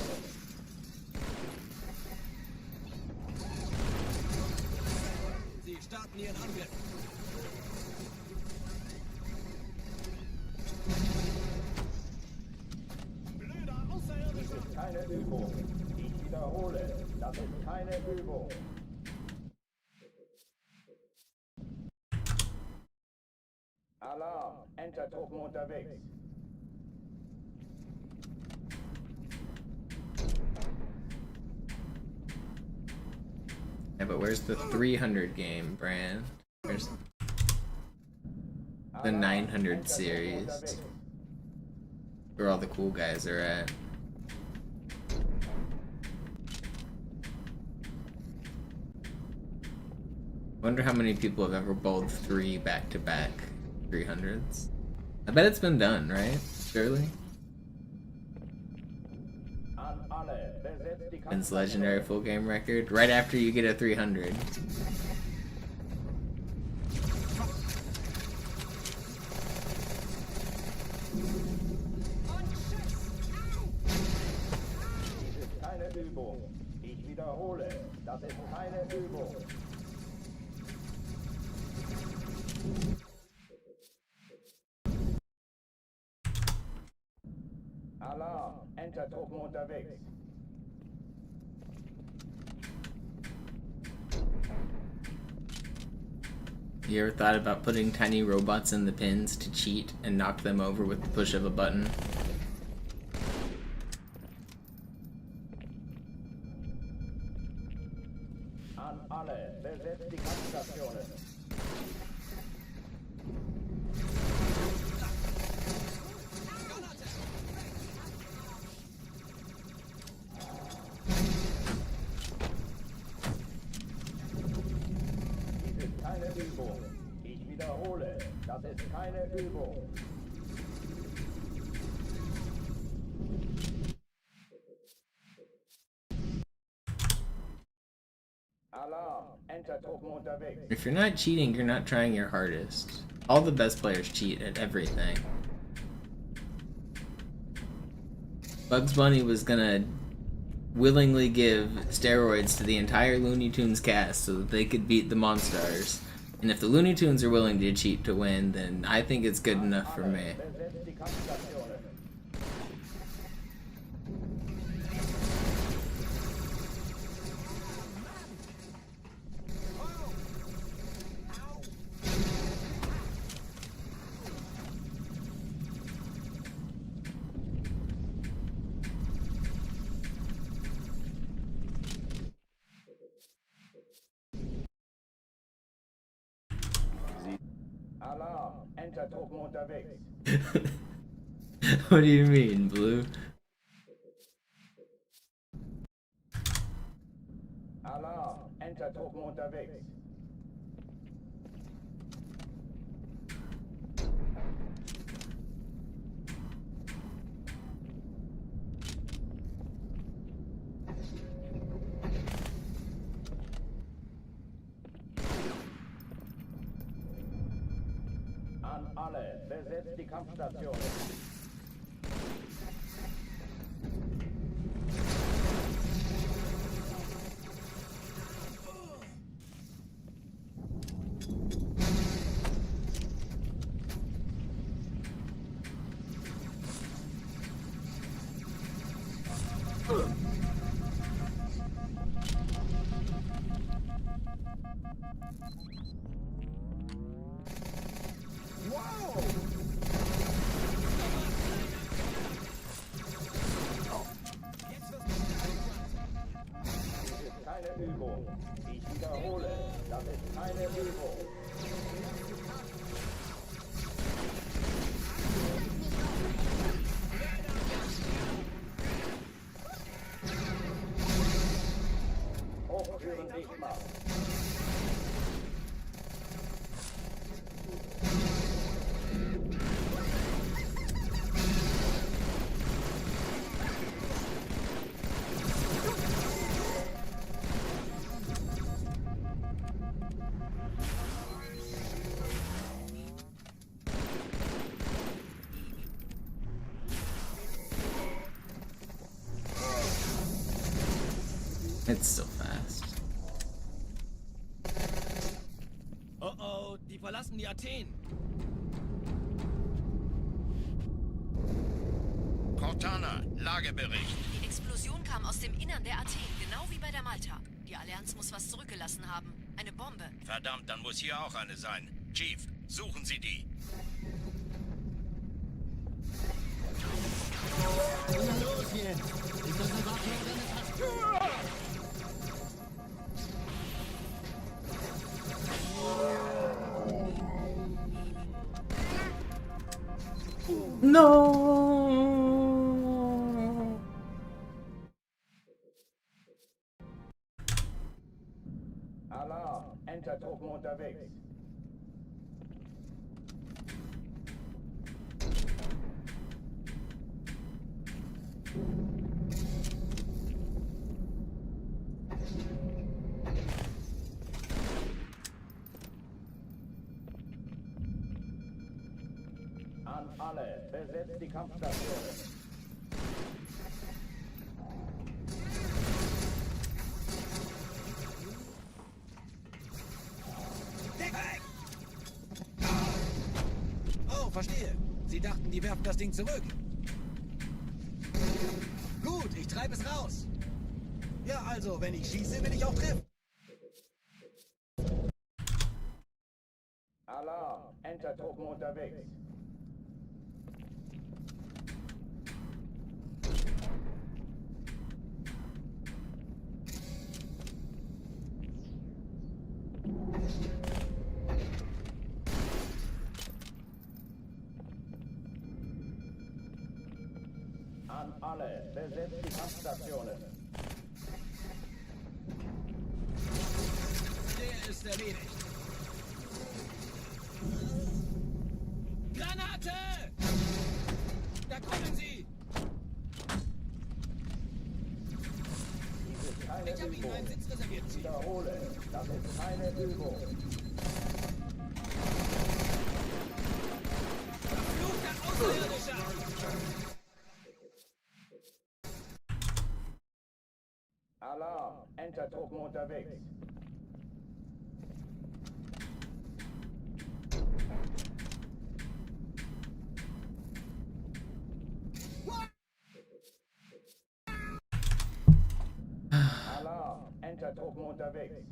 Sie starten ihren Angriff. Blöder Außerirdischer! Das ist keine Übung. Ich wiederhole, das ist keine Übung. Alarm, Entertruppen unterwegs. Yeah, but where's the 300 game, Brand? Where's the 900 series? Where all the cool guys are at. Wonder how many people have ever bowled 3 back-to-back 300s. I bet it's been done, right? Surely? Vince legendary full game record right after you get a 300. Keine Übung. Ich wiederhole, das ist keine Übung. Alarm, Entertruppen unterwegs. You ever thought about putting tiny robots in the pins to cheat and knock them over with the push of a button? An alle, besetzt die Kampfstationen. Dies ist keine Übung. Ich wiederhole, das ist keine Übung. Enter-Truppen unterwegs. If you're not cheating, you're not trying your hardest. All the best players cheat at everything. Bugs Bunny was gonna willingly give steroids to the entire Looney Tunes cast so that they could beat the Monstars. And if the Looney Tunes are willing to cheat to win, then I think it's good enough for me. Alarm, Enter-Truppen unterwegs. What do you mean, Blue? Alarm, Enter-Truppen unterwegs. An alle, besetzt die Kampfstation. Keine Übung. Ich wiederhole, das ist keine Übung. Hochtüren dicht machen. It's so fast. Oh oh, die verlassen die Athen. Cortana, Lagebericht. Die Explosion kam aus dem Innern der Athen, genau wie bei der Malta. Die Allianz muss was zurückgelassen haben. Eine Bombe. Verdammt, dann muss hier auch eine sein. Chief, suchen Sie die. Na los jetzt! Ist das eine Waffe oder eine Taste? No. Alarm, Enter-Truppen unterwegs. An alle, besetzt die Kampfstation. Oh, verstehe. Sie dachten, die werfen das Ding zurück. Gut, ich treibe es raus. Ja, also, wenn ich schieße, will ich auch treffen. Alarm, Enter-Truppen unterwegs. An alle, besetzt die Kampfstationen. Der ist erledigt. Granate! Da kommen sie! Dies ist keine Ich habe Ihnen einen Sitz reserviert. Ich wiederhole, das ist keine Übung. Verfluchter Außerirdischer! Alarm, Entertruppen unterwegs. Alarm, Entertruppen unterwegs.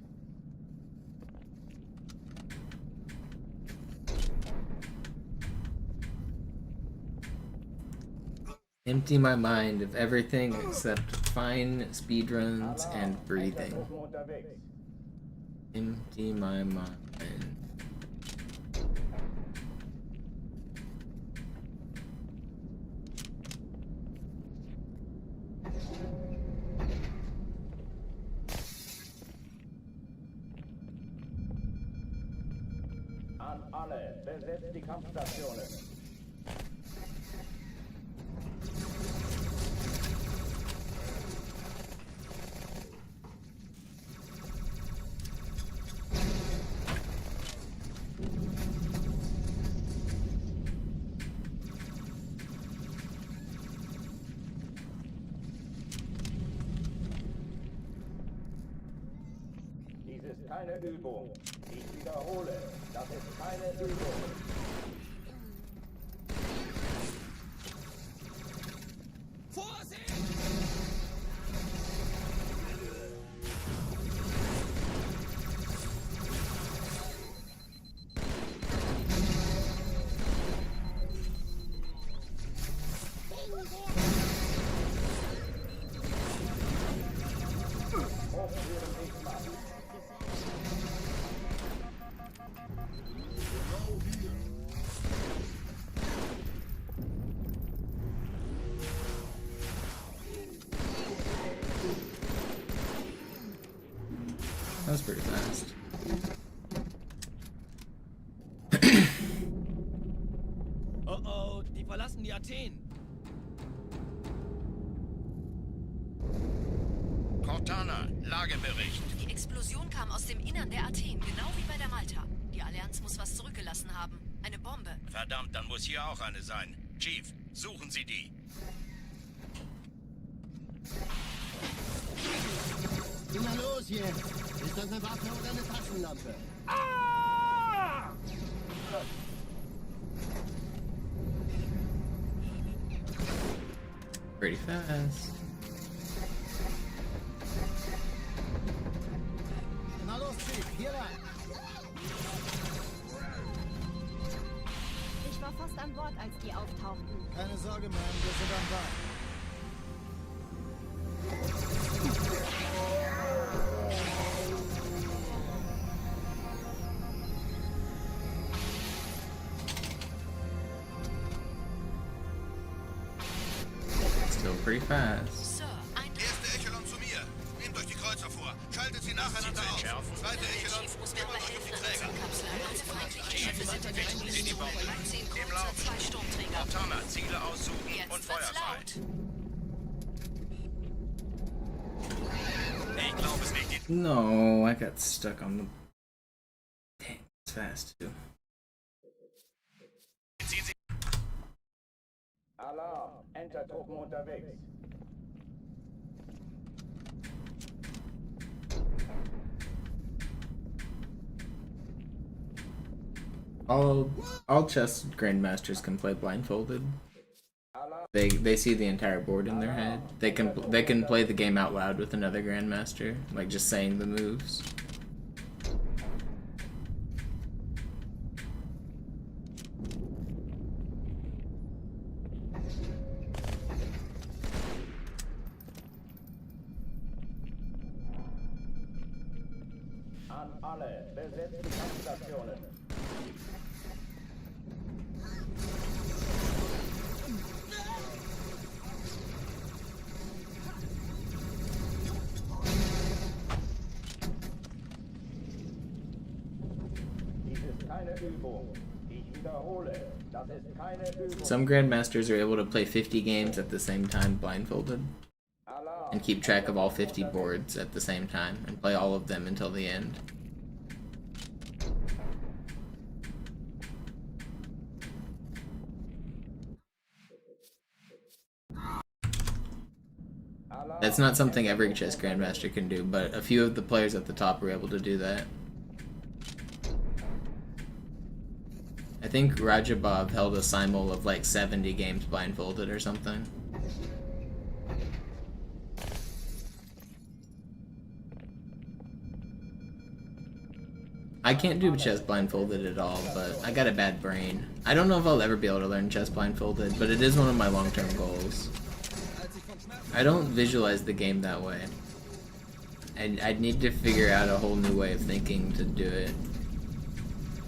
Empty my mind of everything except fine speedruns and breathing. Empty my mind. An alle, besetzt die Kampfstationen. Dies ist keine Übung. Ich wiederhole, das ist keine Übung. Vorsicht! That was pretty fast. Oh oh, die verlassen die Athen. Cortana, Lagebericht. Die Explosion kam aus dem Innern der Athen, genau wie bei der Malta. Die Allianz muss was zurückgelassen haben. Eine Bombe. Verdammt, dann muss hier auch eine sein. Chief, suchen Sie die. Na los jetzt! Ist das eine Waffe oder eine Taschenlampe? Pretty fast. Na los, Chief, hier lang. Ich war fast an Bord, als die auftauchten. Keine Sorge, Mann, wir sind am Ball. Still pretty fast. Sir, ein Erste Echelon zu mir. Nehmt euch die Kreuzer vor. Schaltet sie nacheinander aus. Zweite Echelon, Chief muss kümmert mehrfach euch um die helfen, Träger. Kapsel. Also feindliche Schiffe sind in Richtung des Zoos. 10 Im Kreuzer, Lauf. 2 Sturmträger. Cortana, Ziele aussuchen und Jetzt Feuer wird's frei. laut. Ich glaube es nicht. No, I got stuck on the. Dang, it's fast too. Ziehen Sie. Alarm, Entertruppen unterwegs. All chess grandmasters can play blindfolded. They see the entire board in their head. They can play the game out loud with another grandmaster, like just saying the moves. An alle, besetzt die Kampfstationen. Dies ist keine Übung. Ich wiederhole, das ist keine Übung. Some grandmasters are able to play 50 games at the same time blindfolded, and keep track of all 50 boards at the same time and play all of them until the end. That's not something every chess grandmaster can do, but a few of the players at the top were able to do that. I think Rajabov held a simul of like 70 games blindfolded or something. I can't do chess blindfolded at all, but I got a bad brain. I don't know if I'll ever be able to learn chess blindfolded, but it is one of my long-term goals. I don't visualize the game that way. And I'd need to figure out a whole new way of thinking to do it.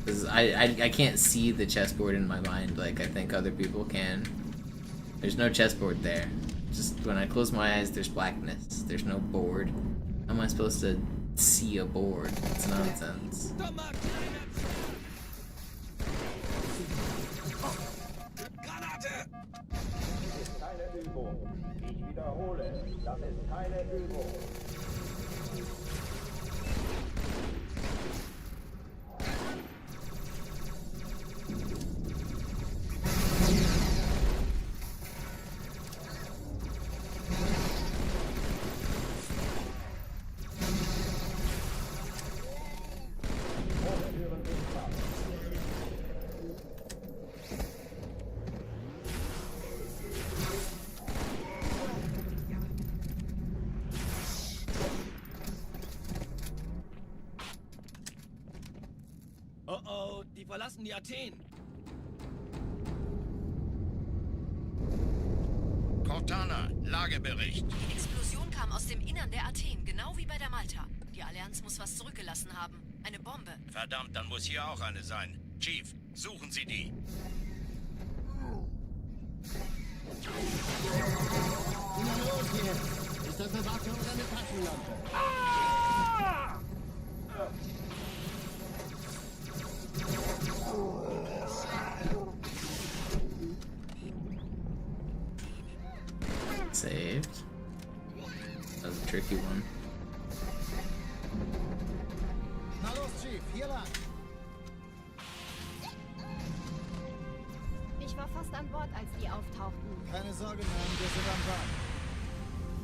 Because I can't see the chessboard in my mind like I think other people can. There's no chessboard there. Just when I close my eyes, there's blackness. There's no board. How am I supposed to see a board? It's nonsense. Keine Übung. Ich wiederhole, das ist keine Übung. Oh oh, die verlassen die Athen. Cortana, Lagebericht. Die Explosion kam aus dem Innern der Athen, genau wie bei der Malta. Die Allianz muss was zurückgelassen haben. Eine Bombe. Verdammt, dann muss hier auch eine sein. Chief, suchen Sie die. Na los jetzt! Ist das eine Waffe oder eine Taschenlampe? Saved. That was a tricky one. Na los, Chief, hier lang. Ich war fast an Bord, als die auftauchten. Keine Sorge, Mann, wir sind am Bord.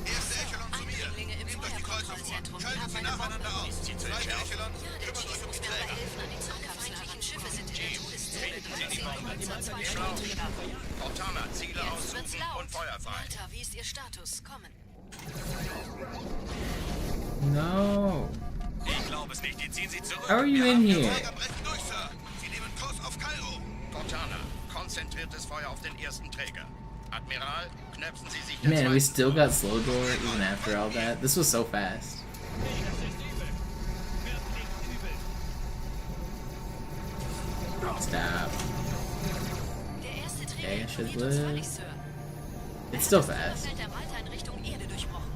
Erste Echelon zu mir. Eindringlinge im Nehmt euch die Kreuzer vor. Feuerkontrollzentrum. Die Schaltet haben sie eine nacheinander Bombe. aus. Zweite Echelon, Ja, der kümmert Chief euch um muss die mir aber Träger. helfen. An die feindlichen Schiffe sind in der Todeszone. Treten Sie die Bombe. Panzer, 2 Stahlträger. Cortana, Ziele Jetzt wird's aussuchen laut. und Feuer frei. Malta, wie ist Ihr Status? Kommen. No. Ich glaube es nicht, die ziehen sie zurück. How are you in here? Träger brechen durch, Sir. Sie nehmen Kurs auf Kairo. Cortana, konzentriertes Feuer auf den ersten Träger. Admiral, knöpfen Sie sich den Man, we zweiten still vor. got slow door even after all that. This was so fast. Stop. Der erste Träger Okay, I should ignoriert uns live. völlig, Sir. It's still Das fast. Trümmerfeld der Malta in Richtung Erde durchbrochen.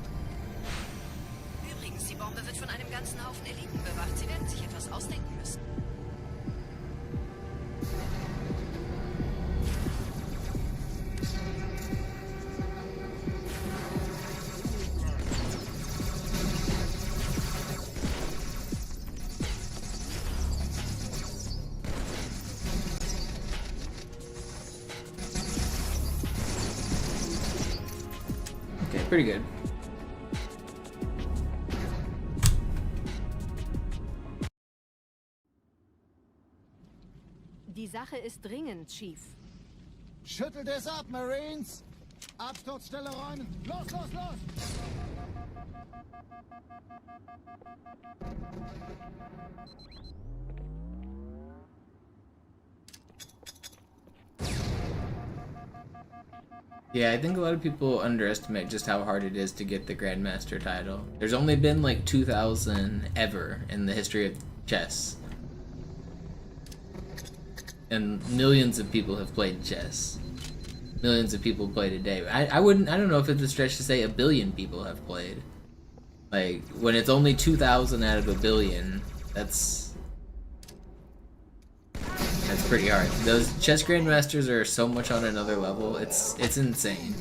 Übrigens, die Bombe wird von einem ganzen Haufen Eliten bewacht. Sie werden sich etwas ausdenken müssen. Okay, pretty good. Die Sache ist dringend, Chief. Schüttelt es ab, Marines! Absturzstelle räumen! Los, los, los! Yeah, I think a lot of people underestimate just how hard it is to get the Grandmaster title. There's only been like 2,000 ever in the history of chess. And millions of people have played chess. Millions of people play today. I don't know if it's a stretch to say a billion people have played. Like, when it's only 2,000 out of a billion, that's pretty hard. Those chess grandmasters are so much on another level. It's insane.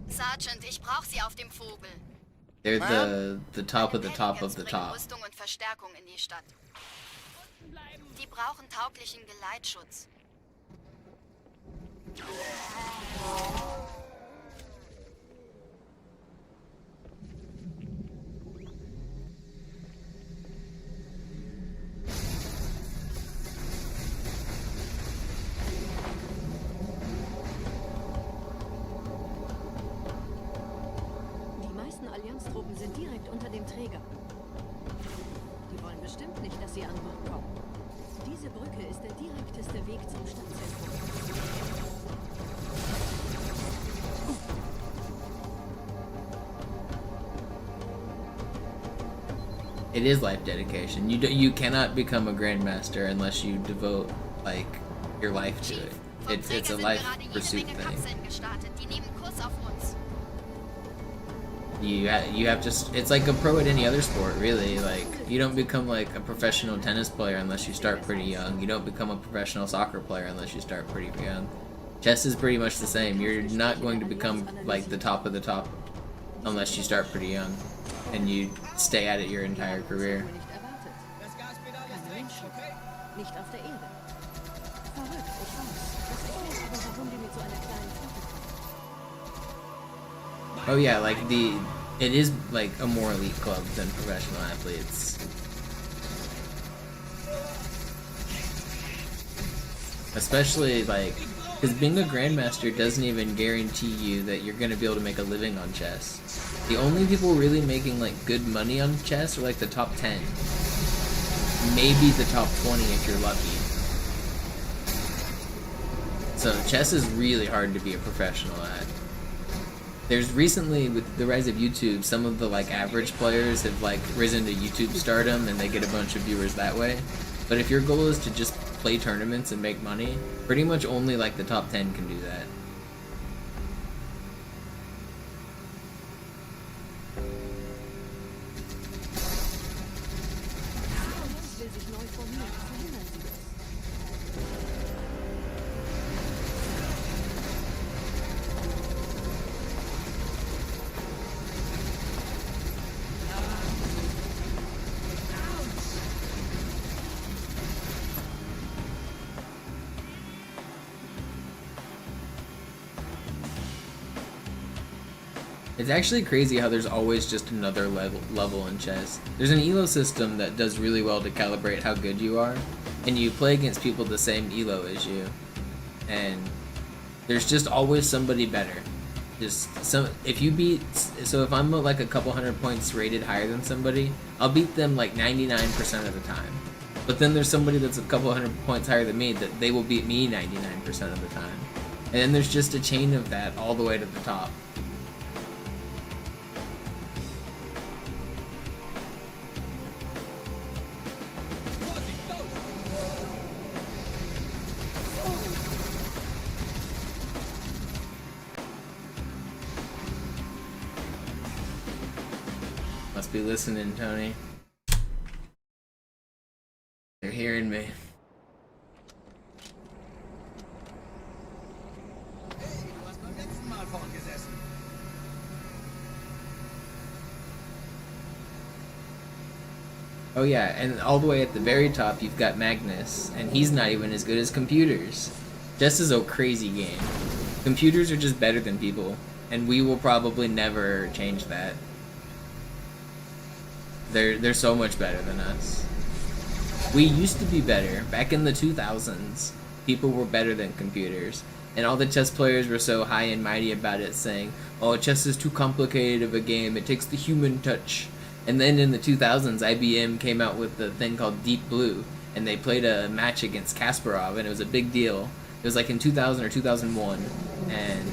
Sergeant, ich brauche Sie auf dem Vogel. They're the top of the top of the Bringen top. Rüstung und Verstärkung in die Stadt. Die brauchen tauglichen Geleitschutz. Die meisten Allianztruppen sind direkt unter dem Träger. Die wollen bestimmt nicht, dass sie an Bord kommen. Diese Brücke ist der direkteste Weg zum Stadtzentrum. It is life dedication. You cannot become a grandmaster unless you devote like your life to it. It's a life pursuit thing. Die nehmen Kurs auf uns. You have just, it's like a pro at any other sport, really. Like, you don't become like a professional tennis player unless you start pretty young. You don't become a professional soccer player unless you start pretty young. Chess is pretty much the same. You're not going to become like the top of the top unless you start pretty young and you stay at it your entire career. Das Gaspedal ist rechts, okay? Nicht auf der Erde. Verrückt, ich weiß. Das erklärt aber, warum die mit so einer kleinen Flotte kommen. Oh yeah, like it is like a more elite club than professional athletes. Especially like, because being a grandmaster doesn't even guarantee you that you're gonna be able to make a living on chess. The only people really making like good money on chess are like the top 10. Maybe the top 20 if you're lucky. So chess is really hard to be a professional at. There's recently, with the rise of YouTube, some of the like average players have like risen to YouTube stardom and they get a bunch of viewers that way. But if your goal is to just play tournaments and make money, pretty much only like the top 10 can do that. Will sich neu formieren. Verhindern Sie das. It's actually crazy how there's always just another level in chess. There's an elo system that does really well to calibrate how good you are, and you play against people the same elo as you, and there's just always somebody better. If I'm like a couple hundred points rated higher than somebody, I'll beat them like 99% of the time. But then there's somebody that's a couple hundred points higher than me that they will beat me 99% of the time. And then there's just a chain of that all the way to the top. Must be listening, Tony. They're hearing me. Hey, du hast beim letzten Mal vorn gesessen. Oh yeah, and all the way at the very top you've got Magnus, and he's not even as good as computers. Chess is a crazy game. Computers are just better than people, and we will probably never change that. They're so much better than us. We used to be better. Back in the 2000s, people were better than computers. And all the chess players were so high and mighty about it, saying, oh, chess is too complicated of a game, it takes the human touch. And then in the 2000s, IBM came out with the thing called Deep Blue, and they played a match against Kasparov, and it was a big deal. It was like in 2000 or 2001, and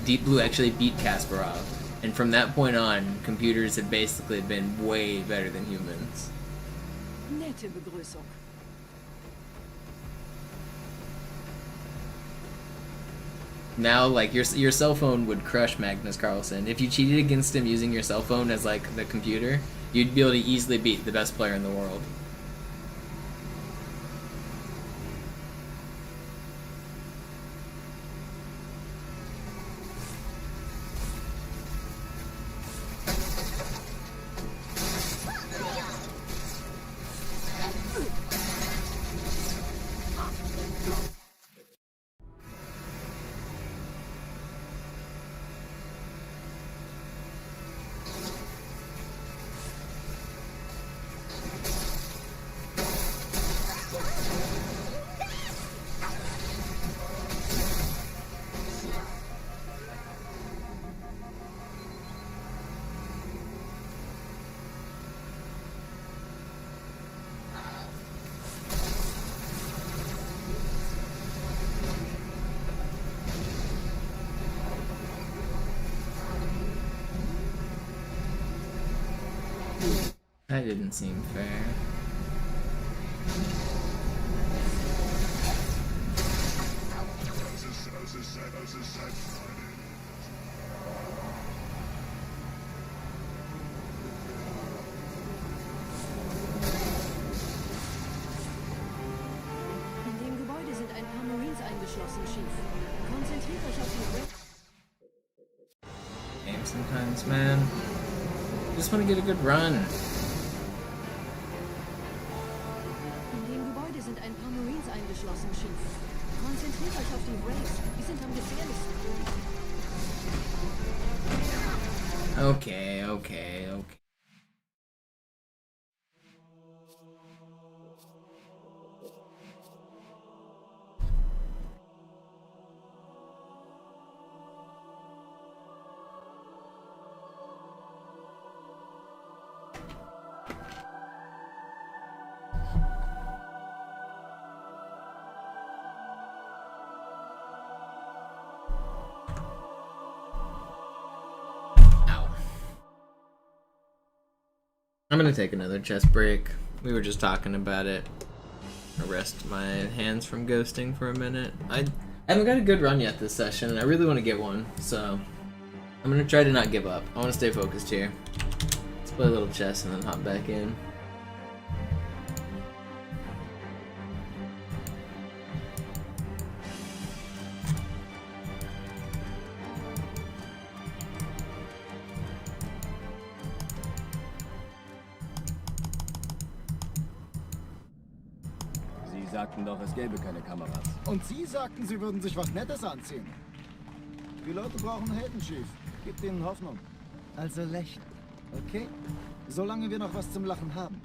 Deep Blue actually beat Kasparov. And from that point on, computers have basically been way better than humans. Nette Begrüßung. now like your cell phone would crush Magnus Carlsen. If you cheated against him using your cell phone as like the computer, you'd be able to easily beat the best player in the world. That didn't seem fair. In dem Gebäude sind ein paar Marines eingeschlossen, Chief. Konzentriert euch auf die Game sometimes, man. Just want to get a good run. In dem Gebäude sind ein paar Marines eingeschlossen, Chief. Konzentriert euch auf die Wraiths. Die sind am gefährlichsten. Okay. I'm gonna take another chest break. We were just talking about it. I'll rest my hands from ghosting for a minute. I haven't got a good run yet this session, and I really want to get one, so I'm gonna try to not give up. I want to stay focused here. Let's play a little chess and then hop back in. Sie sagten doch, es gäbe keine Kameras. Und Sie sagten, Sie würden sich was Nettes anziehen. Die Leute brauchen Helden, Chief. Gebt ihnen Hoffnung. Also lächeln, okay? Solange wir noch was zum Lachen haben.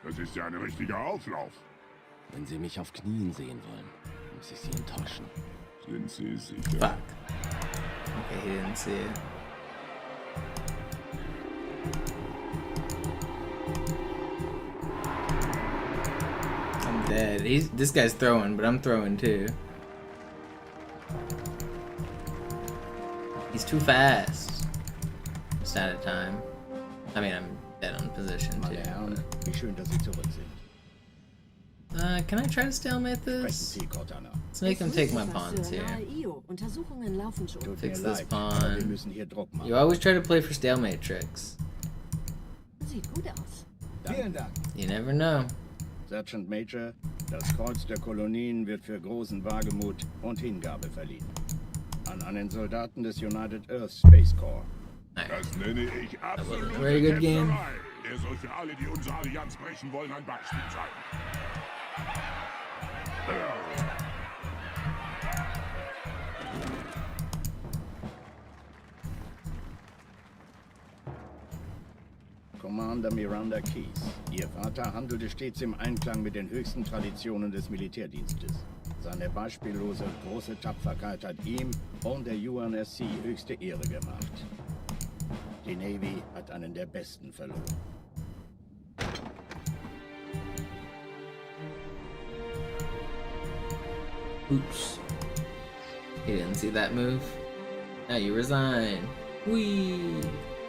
Das ist ja ein richtiger Auflauf. Wenn Sie mich auf Knien sehen wollen, muss ich Sie enttäuschen. Sind Sie sicher? Fuck. Okay, he didn't see it. I'm dead. This guy's throwing, but I'm throwing too. He's too fast. Just out of time. I mean, I'm dead on position too. Wie schön, dass Sie zurück sind. Can I try to stalemate this? Let's make him take my pawns here. Untersuchungen laufen schon. Fix this pawn. You always try to play for stalemate tricks. Sieht gut aus. Vielen Dank. You never know. Sergeant Major, das Kreuz der Kolonien wird für großen Wagemut und Hingabe verliehen. An einen Soldaten des United Earth Space Corps. Das nenne ich absolute Very good game. Ketzerei. Er soll für alle, die unsere Allianz brechen wollen, ein Beispiel sein. Commander Miranda Keys. Ihr Vater handelte stets im Einklang mit den höchsten Traditionen des Militärdienstes. Seine beispiellose große Tapferkeit hat ihm und der UNSC höchste Ehre gemacht. Die Navy hat einen der besten verloren. Oops. You didn't see that move? Now you resign. Whee!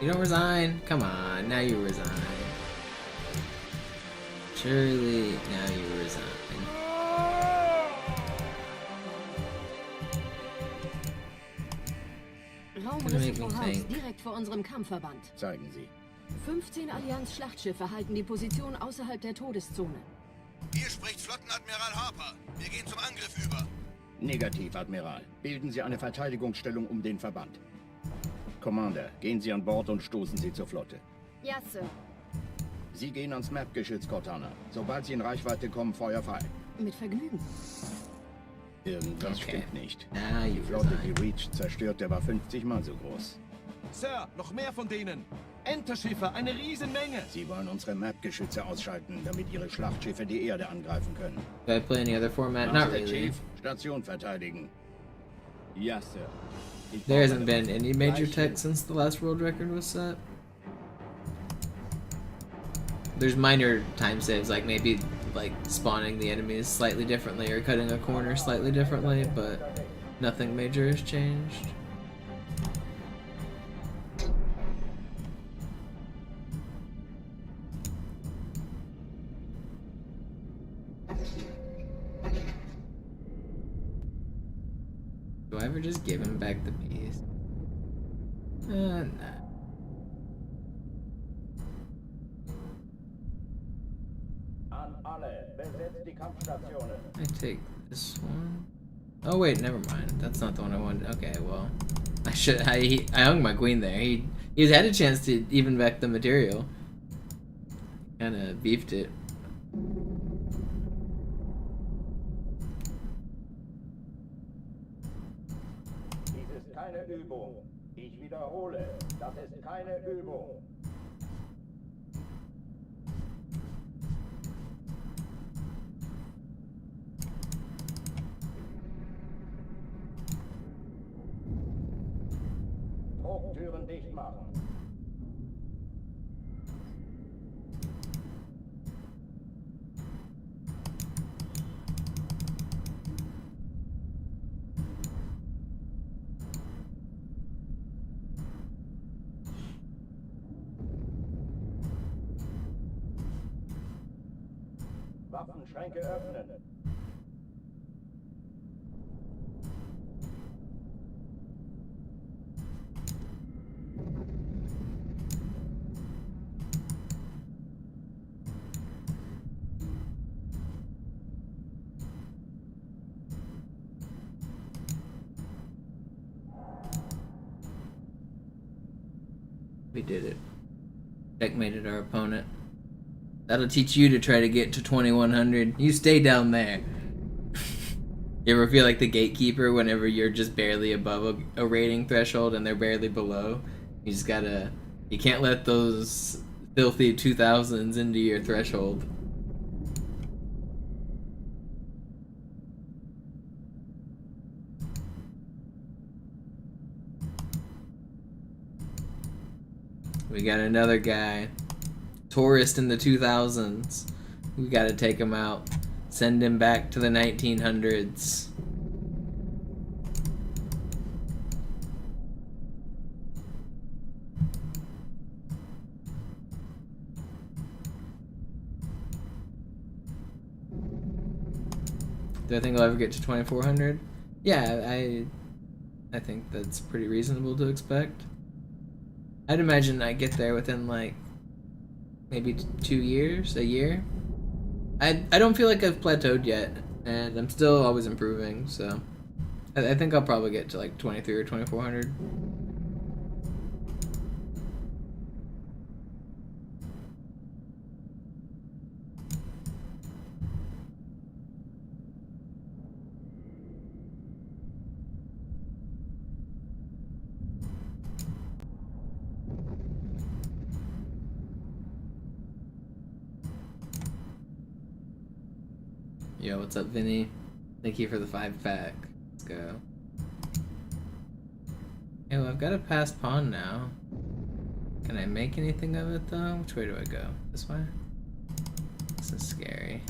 You don't resign? Come on, now you resign. Surely, now you resign. Raumrisse voraus, direkt vor unserem Kampfverband. Zeigen Sie. 15 Allianz-Schlachtschiffe halten die Position außerhalb der Todeszone. Hier spricht Flottenadmiral Harper. Wir gehen zum Angriff über. Negativ, Admiral. Bilden Sie eine Verteidigungsstellung um den Verband. Commander, gehen Sie an Bord und stoßen Sie zur Flotte. Ja, Sir. Sie gehen ans Map-Geschütz, Cortana. Sobald Sie in Reichweite kommen, Feuer frei. Mit Vergnügen. Irgendwas stimmt nicht. Now Die you Flotte, resign. die Reach zerstörte, war 50 Mal so groß. Sir, noch mehr von denen. Enterschiffe, eine Riesenmenge. Sie wollen unsere Map-Geschütze ausschalten, damit Ihre Schlachtschiffe die Erde angreifen können. Do I play any other format? Not Master really. Chief, Station verteidigen. Ja, Sir. There hasn't been any major tech since the last world record was set. There's minor time saves, like maybe like spawning the enemies slightly differently or cutting a corner slightly differently, but nothing major has changed. Do I ever just give him back the piece? Nah. An alle, besetzt die Kampfstationen. I take this one. Oh wait, never mind. That's not the one I wanted. Okay, well, I hung my queen there. He's had a chance to even back the material. Kind of beefed it. Dies ist keine Übung. Ich wiederhole, das ist keine Übung. Drucktüren dicht machen. Waffenschränke öffnen. We did it. Checkmated our opponent. That'll teach you to try to get to 2100. You stay down there. You ever feel like the gatekeeper whenever you're just barely above a rating threshold and they're barely below? You just gotta... You can't let those filthy 2000s into your threshold. We got another guy. Tourist in the 2000s. We gotta take him out. Send him back to the 1900s. Do I think I'll ever get to 2400? Yeah, I think that's pretty reasonable to expect. I'd imagine I get there within like maybe 2 years, a year. I don't feel like I've plateaued yet, and I'm still always improving, so I think I'll probably get to like 23 or 2400. Yo, what's up, Vinny? Thank you for the 5-pack. Let's go. Oh, I've got a passed pawn now. Can I make anything of it though? Which way do I go? This way? This is scary.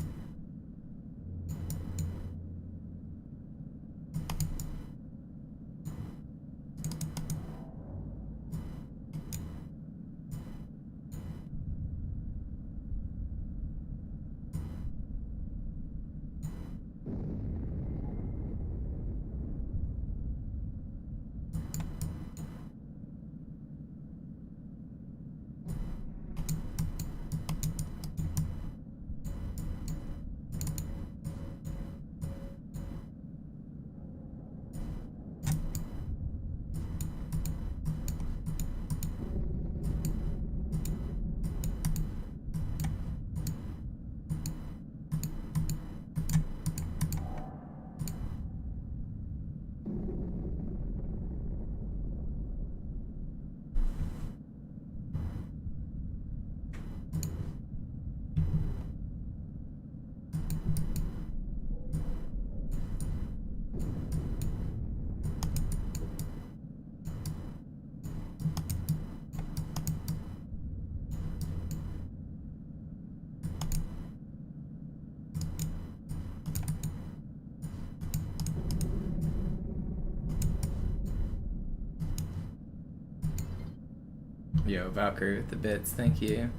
Yo, Valkyrie with the bits, thank you.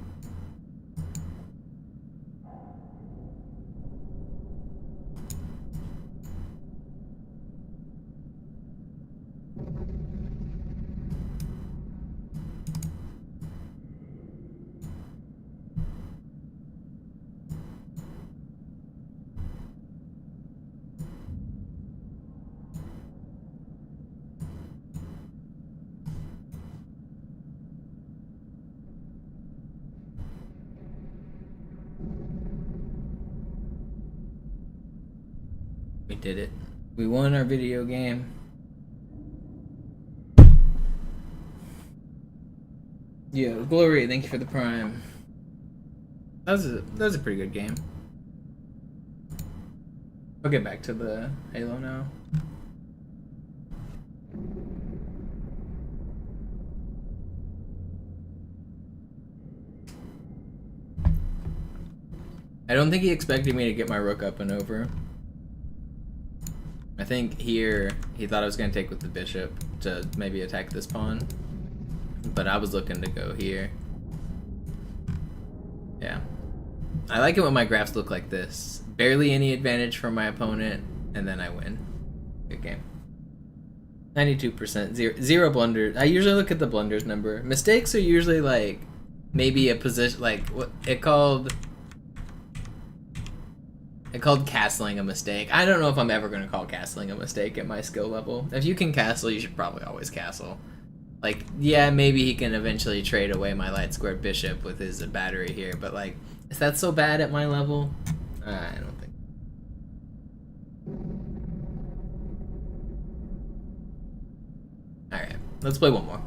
We did it. We won our video game. Yo, Glory, thank you for the prime. That was a pretty good game. I'll get back to the Halo now. I don't think he expected me to get my rook up and over. I think here he thought I was going to take with the bishop to maybe attack this pawn. But I was looking to go here. Yeah. I like it when my graphs look like this. Barely any advantage for my opponent, and then I win. Good game. 92%. Zero blunders. I usually look at the blunders number. Mistakes are usually like maybe a position, like what it called castling a mistake. I don't know if I'm ever going to call castling a mistake at my skill level. If you can castle, you should probably always castle. Like, yeah, maybe he can eventually trade away my light squared bishop with his battery here, but like, is that so bad at my level? I don't think. Alright, let's play one more.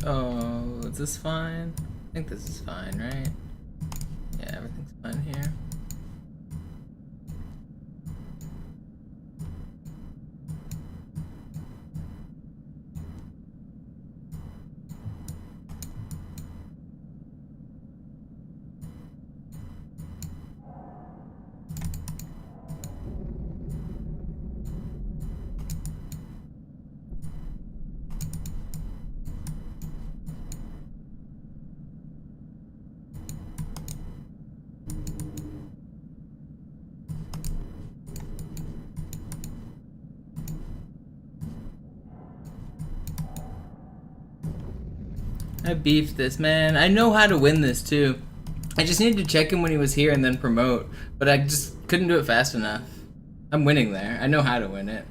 Oh, is this fine? I think this is fine, right? Yeah, everything's fine here. I beefed this, man. I know how to win this too. I just needed to check him when he was here and then promote, but I just couldn't do it fast enough. I'm winning there. I know how to win it.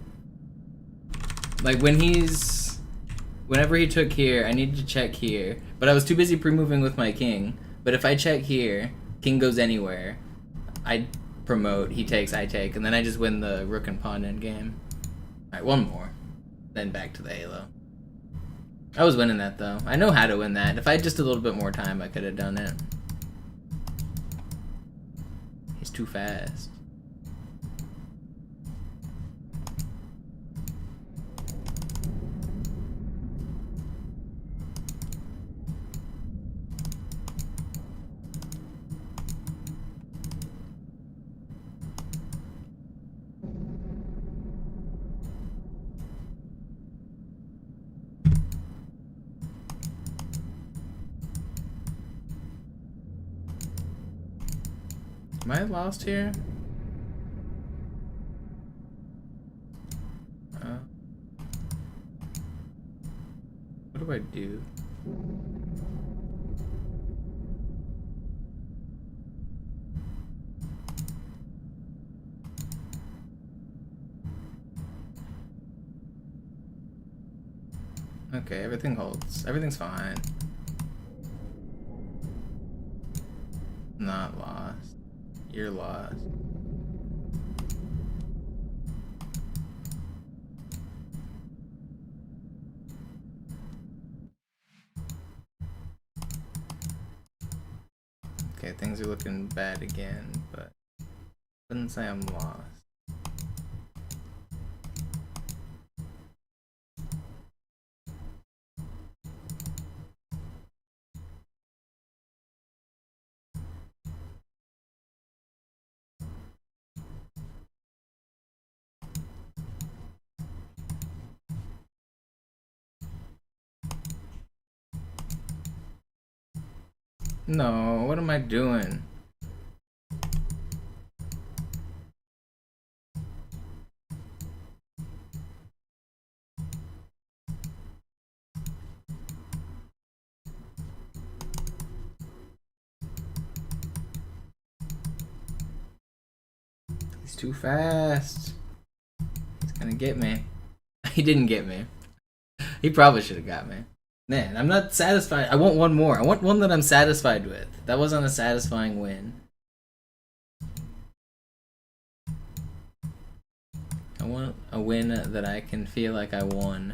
Like whenever he took here, I needed to check here, but I was too busy pre-moving with my king. But if I check here, king goes anywhere. I promote, he takes, I take, and then I just win the rook and pawn end game. Alright, one more. Then back to the Halo. I was winning that though. I know how to win that. If I had just a little bit more time, I could have done it. He's too fast. Am I lost here? What do I do? Okay, everything holds. Everything's fine. Not lost. You're lost. Okay, things are looking bad again, but I wouldn't say I'm lost. No, what am I doing? He's too fast. He's gonna get me. He didn't get me. He probably should have got me. Man, I'm not satisfied. I want one more. I want one that I'm satisfied with. That wasn't a satisfying win. I want a win that I can feel like I won.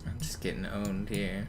I'm just getting owned here.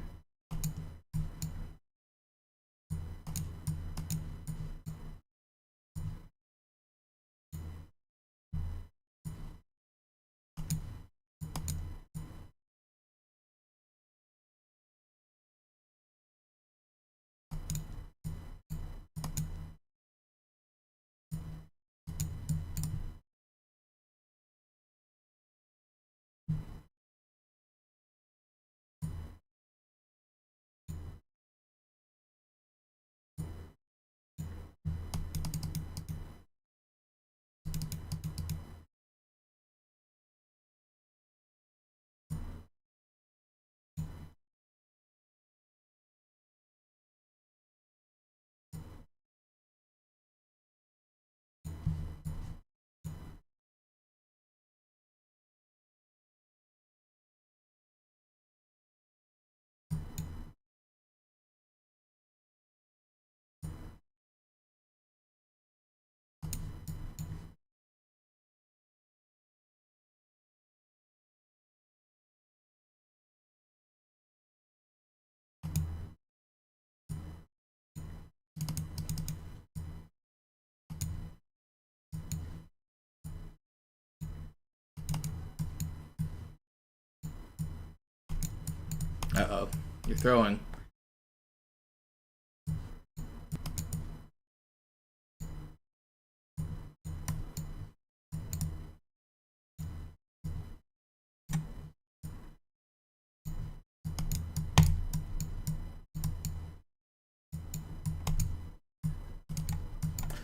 Uh-oh. You're throwing.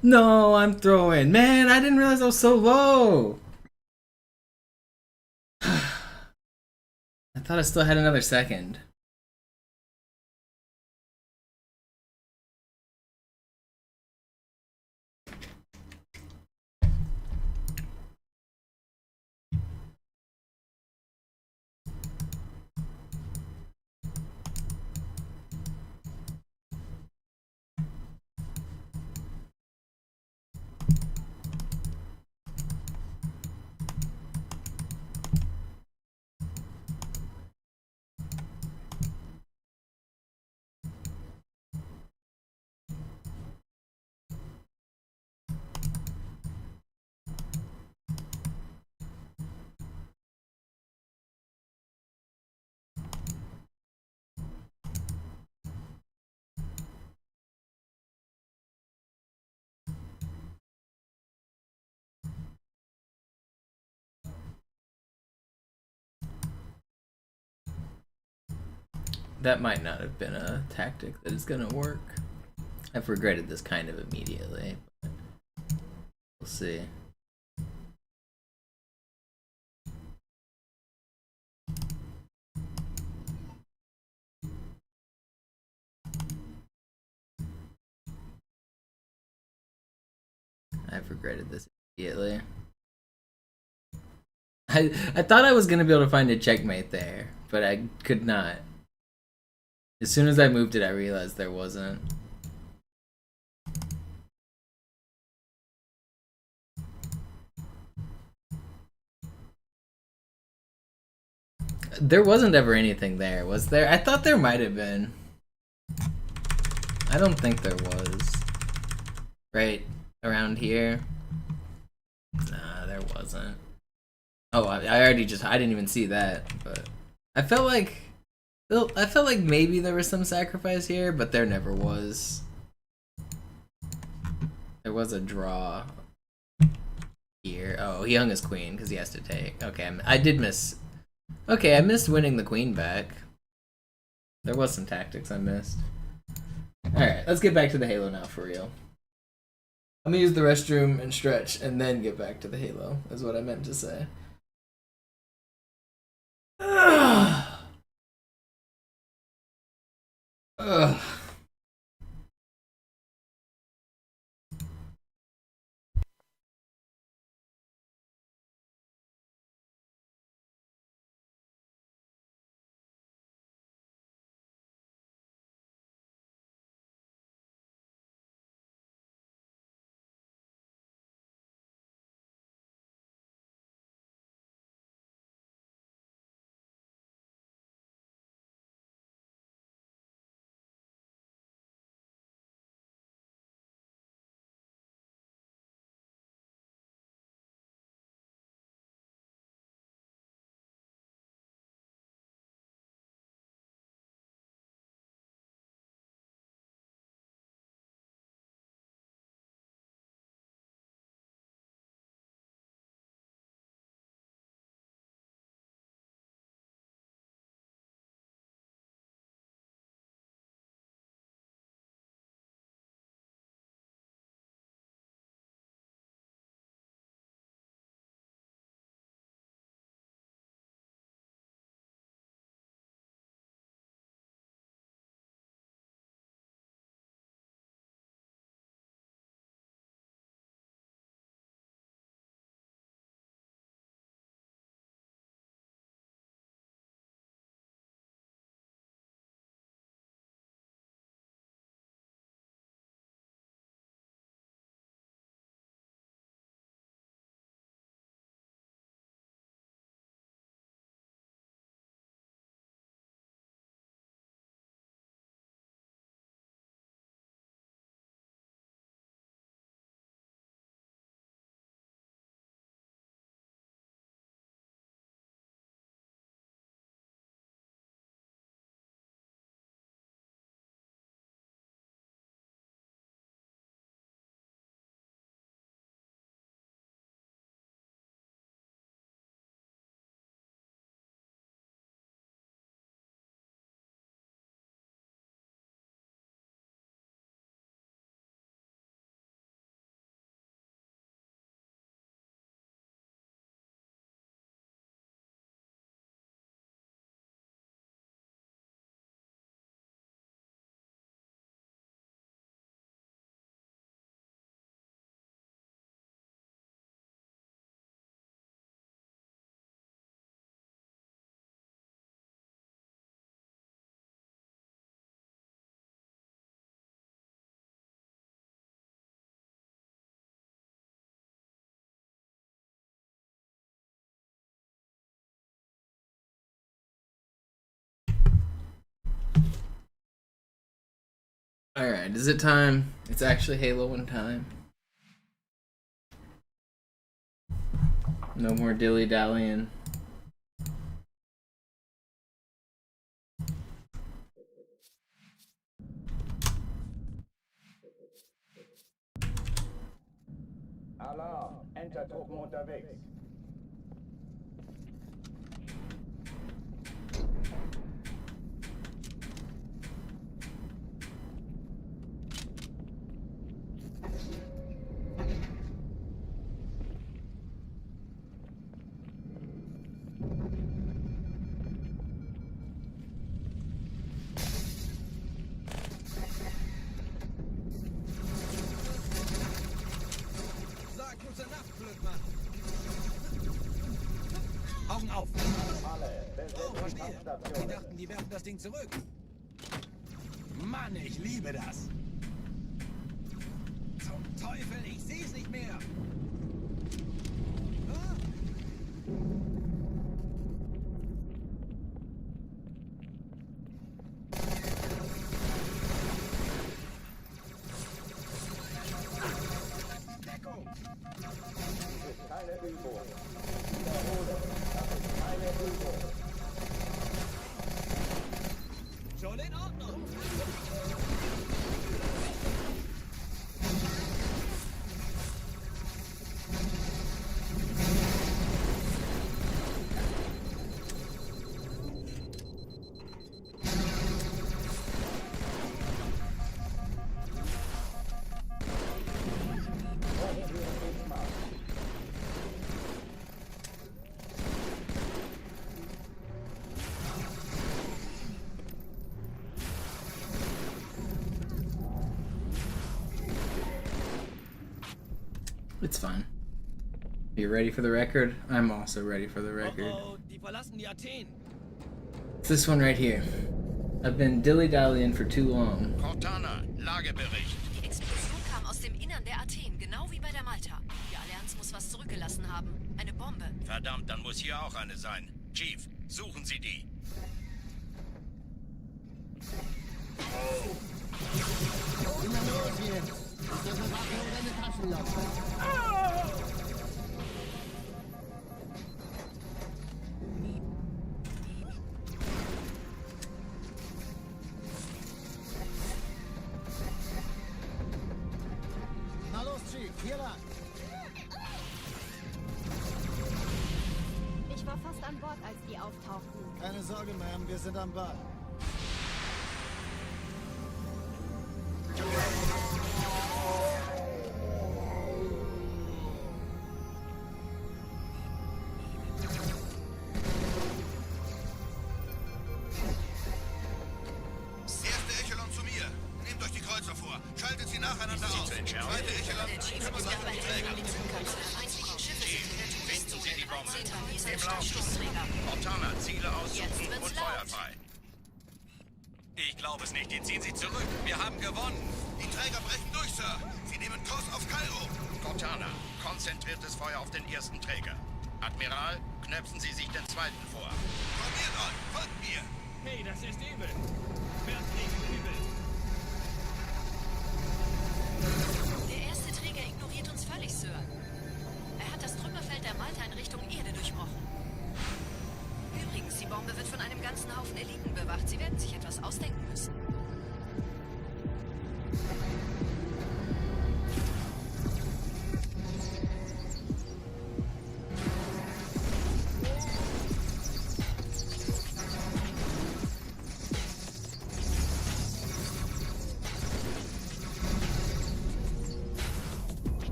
No, I'm throwing. Man, I didn't realize I was so low. I thought I still had another second. That might not have been a tactic that is gonna work. I've regretted this kind of immediately, but we'll see. I've regretted this immediately. I thought I was gonna be able to find a checkmate there, but I could not. As soon as I moved it, I realized there wasn't. There wasn't ever anything there, was there? I thought there might have been. I don't think there was. Right around here? Nah, there wasn't. Oh, I already just, I didn't even see that, but I felt like maybe there was some sacrifice here, but there never was. There was a draw here. Oh, he hung his queen because he has to take. Okay, I did miss. Okay, I missed winning the queen back. There was some tactics I missed. Alright, let's get back to the Halo now for real. I'm gonna use the restroom and stretch and then get back to the Halo, is what I meant to say. Ugh. Ugh. Alright, is it time? It's actually Halo 1 time. No more dilly-dallying. Alarm, Entertruppen unterwegs. Sag gute Nacht, Blödmann. Augen auf. Oh, verstehe. Die dachten, die werfen das Ding zurück. Mann, ich liebe das. Zum Teufel, ich sehe es nicht mehr. Ah. Deckung. Keine Übung. Wiederhole. Das ist keine Übung. Schon in Ordnung. It's fine. Are you ready for the record? I'm also ready for the record. Oh, die verlassen die Athen. It's this one right here. I've been dilly-dallying for too long. Cortana, Lagebericht. Die Explosion kam aus dem Innern der Athen, genau wie bei der Malta. Die Allianz muss was zurückgelassen haben. Eine Bombe. Verdammt, dann muss hier auch eine sein. Chief, suchen Sie die. Immer los jetzt. Ist das eine Waffe oder eine Taschenlampe? Na los, Chief, hier lang. Ich war fast an Bord, als die auftauchten. Keine Sorge, Ma'am, wir sind am Ball. Erste Echelon zu mir. Nehmt euch die Kreuzer vor. Schaltet sie nacheinander aus. Zweite Echelon kümmert euch um die Träger. Finden Sie die Bombe. Im Lauf. Cortana, Ziele aussuchen und Feuer frei. Ich glaube es nicht. Die ziehen sich zurück. Wir haben gewonnen. Die Träger brechen durch, Sir. Sie nehmen Kurs auf Cairo. Cortana, konzentriertes Feuer auf den ersten Träger. Admiral, knöpfen Sie sich den zweiten vor. Probiert euch, folgt mir. Hey, das ist übel. Wirklich übel. Der erste Träger ignoriert uns völlig, Sir. Er hat das Trümmerfeld der Malta in Richtung Erde durchbrochen. Übrigens, die Bombe wird von einem ganzen Haufen Eliten bewacht. Sie werden sich etwas ausdenken müssen.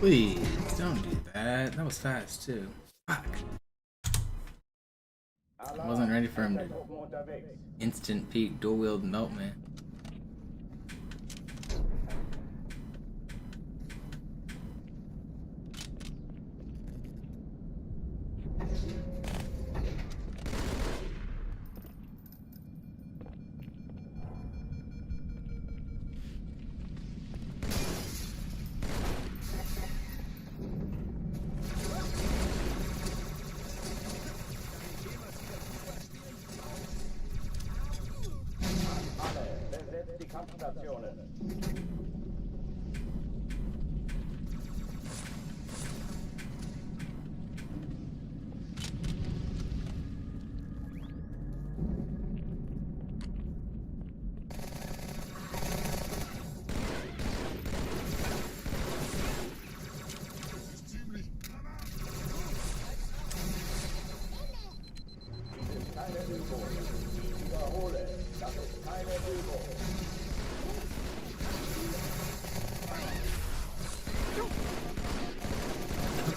Please, don't do that. That was fast, too. Fuck. I wasn't ready for him to instant peek dual wield melt man.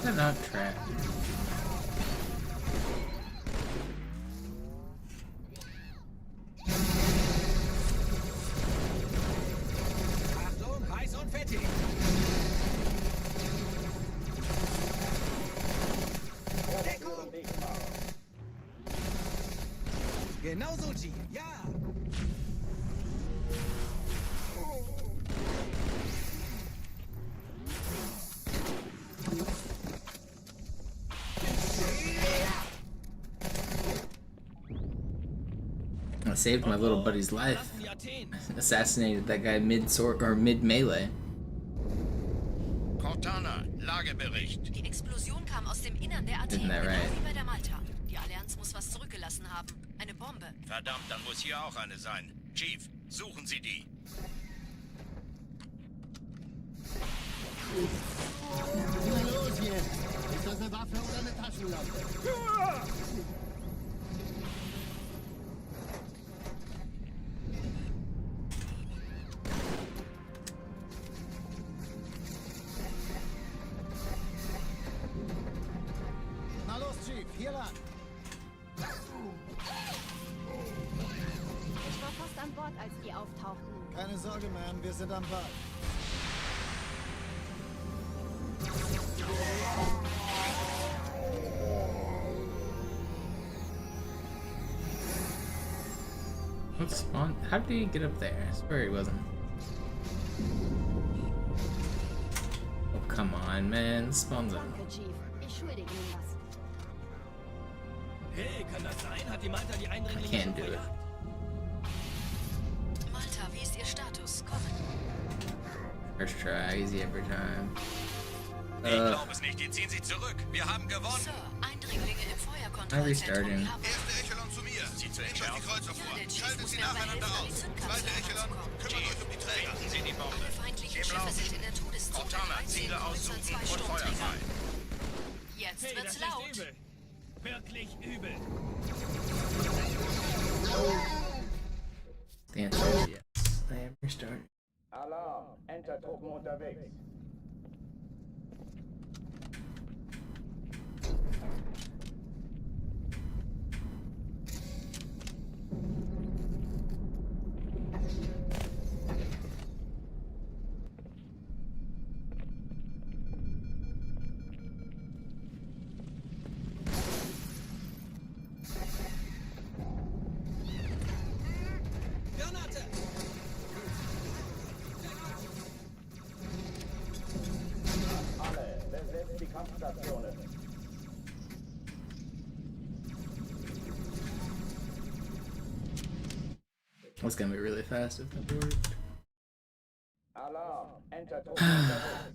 They're not trapped. Achtung, heiß und fettig. Deckung. Genau so, G. Ja. I saved my little buddy's life. Assassinated that guy mid-sword or mid-melee. Cortana, Lagebericht. Die Explosion kam aus dem Innern der Athen, Isn't that right? genau wie bei der Malta. Die Allianz muss was zurückgelassen haben. Eine Bombe. Verdammt, dann muss hier auch eine sein. Chief, suchen Sie die. Na los jetzt! Ist das eine Waffe oder eine Taschenlampe? Na los, Chief, hier lang. Ich war fast an Bord, als die auftauchten. Keine Sorge, Ma'am, wir sind am Ball. What spawn? How did he get up there? I swear he wasn't. Oh, come on, man. This spawn's on. Danke, Chief. Ich schuldige Ihnen was. Hey, kann das sein? Hat die Malta die I Eindringlinge can't schon do it. verjagt? Malta, wie ist Ihr Status? Kommen. First try, easy every time. Ich glaube es nicht, die ziehen sich zurück. Wir haben gewonnen. Sir, Eindringlinge im I'm Feuerkontrollzentrum. restarting. Die haben Erste Echelon zu mir. Sie zu Nehmt euch die entschärfen. Kreuzer vor. Schaltet sie nacheinander aus. Zweite Echelon, kümmert euch um die Träger. Richten Sie die Bombe. alle feindlichen Im Schiffe Lauf. sind in der Todeszone. Cortana, 13 Ziele Kreuzer, aussuchen 2 und Feuer Sturmträger. frei. Jetzt Hey, das wird's ist laut. übel. Wirklich übel. The answer is yes. I am restarting. Alarm, Enter-Truppen unterwegs. Granate! Alle, besetzt die Kampfstationen. It's gonna be really fast if that worked. Alarm, Enter-Truppen unterwegs.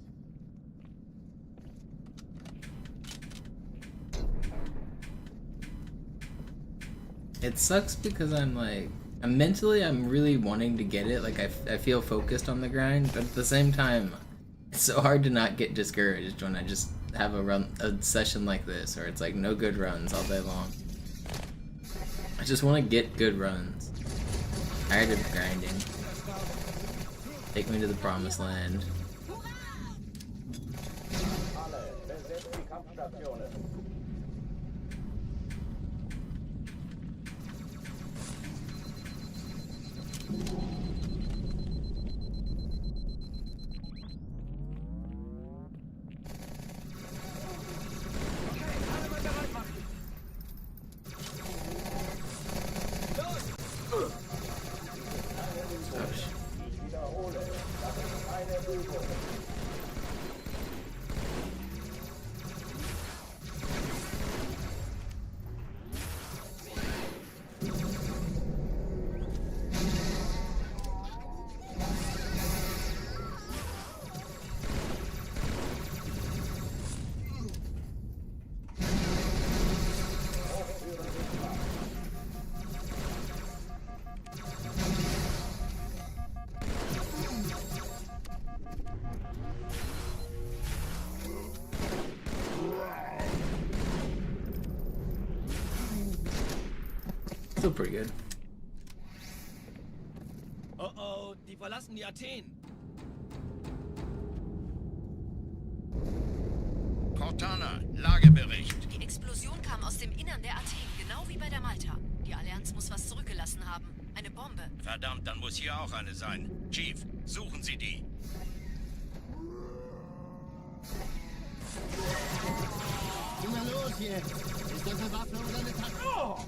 It sucks because I'm like, I'm really wanting to get it. Like I feel focused on the grind, but at the same time, it's so hard to not get discouraged when I just have a session like this, or it's like no good runs all day long. I just want to get good runs. Tired of grinding. Take me to the promised land. Alle, besetzt die Kampfstationen. Ich wiederhole, das ist keine Übung. Still pretty good. Oh oh, die verlassen die Athen. Cortana, Lagebericht. Die Explosion kam aus dem Innern der Athen, genau wie bei der Malta. Die Allianz muss was zurückgelassen haben. Eine Bombe. Verdammt, dann muss hier auch eine sein. Chief, suchen Sie die. Na los jetzt! Ist das eine Waffe oder eine Tasche? Oh!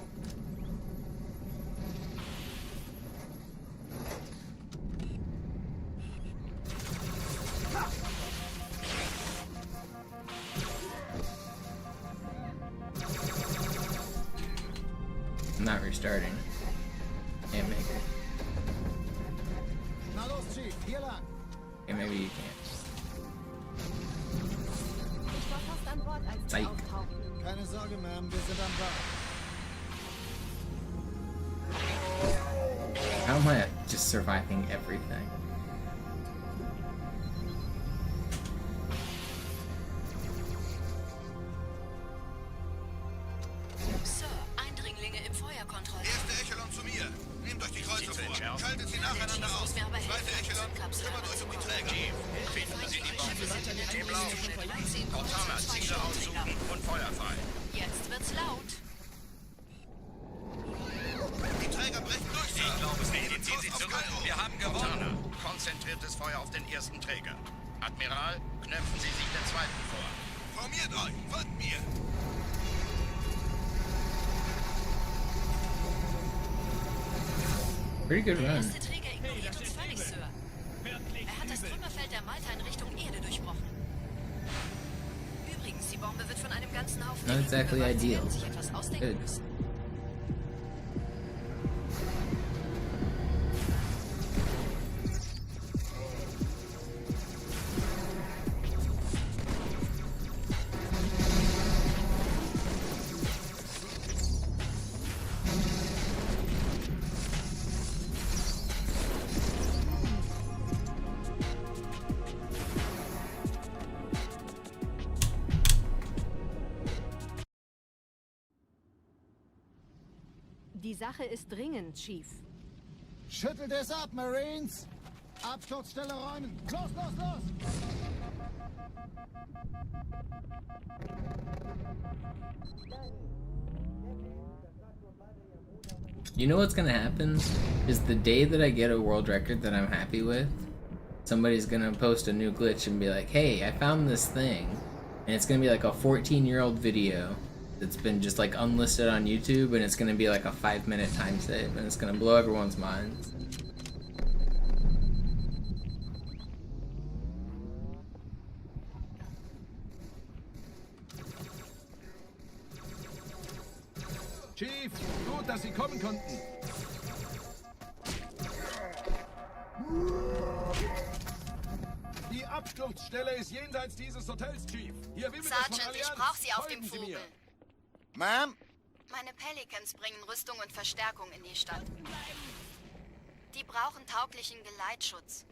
I'm not restarting. Can't make it. Na los, Chief, hier lang. Okay, maybe you can't. Ich war fast an Bord, als Zeig. sie auftauchten. Keine Sorge, Ma'am, wir sind am Bord. How am I just surviving everything? Sir, Eindringlinge im Feuerkontroll. Erste Echelon zu mir. Nehmt euch die Kreuzer vor. Schaltet sie nacheinander aus. Zweite Echelon, kümmert euch um die Träger. Chief, finden Sie die Bombe. Im Lauf. Cortana, Ziele aussuchen und Feuer frei. Jetzt wird's laut. Die Träger brechen durch, Sir. Ich glaube es nicht. Jetzt ziehen Sie zurück. Wir haben Cortana, gewonnen. konzentriertes Feuer auf den ersten Träger. Admiral, knöpfen Sie sich den zweiten vor. Formiert euch. Folgt mir. Pretty good Der run. erste Träger ignoriert uns völlig, Sir. Er hat das Trümmerfeld der Malta in Richtung Erde durchbrochen. Übrigens, die Bombe wird von einem ganzen Haufen Not exactly bewacht. Sie ideal. werden sich etwas ausdenken Good. müssen. Die Sache ist dringend, Chief. Schüttelt es ab, Marines! Absturzstelle räumen! Los, los, los! You know what's gonna happen? Is the day that I get a world record that I'm happy with, somebody's gonna post a new glitch and be like, hey, I found this thing. And it's gonna be like a 14-year-old video that's been just like unlisted on YouTube, and it's gonna be like a 5-minute time save, and it's gonna blow everyone's minds. Chief, gut, dass Sie kommen konnten. Die Absturzstelle ist jenseits dieses Hotels, Chief. Hier wimmelt es von Sergeant, Allianz. ich brauch sie auf Folgen dem Sie mir. Vogel. Ma'am? Meine Pelicans bringen Rüstung und Verstärkung in die Stadt. Die brauchen tauglichen Geleitschutz.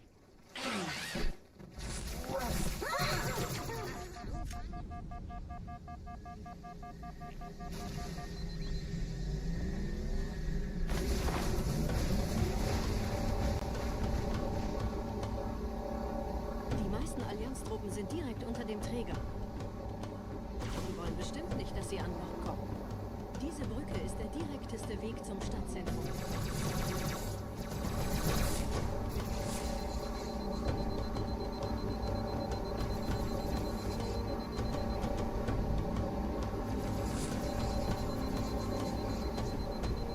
Die meisten Allianztruppen sind direkt unter dem Träger. Die wollen bestimmt nicht, dass sie an Bord kommen. Diese Brücke ist der direkteste Weg zum Stadtzentrum.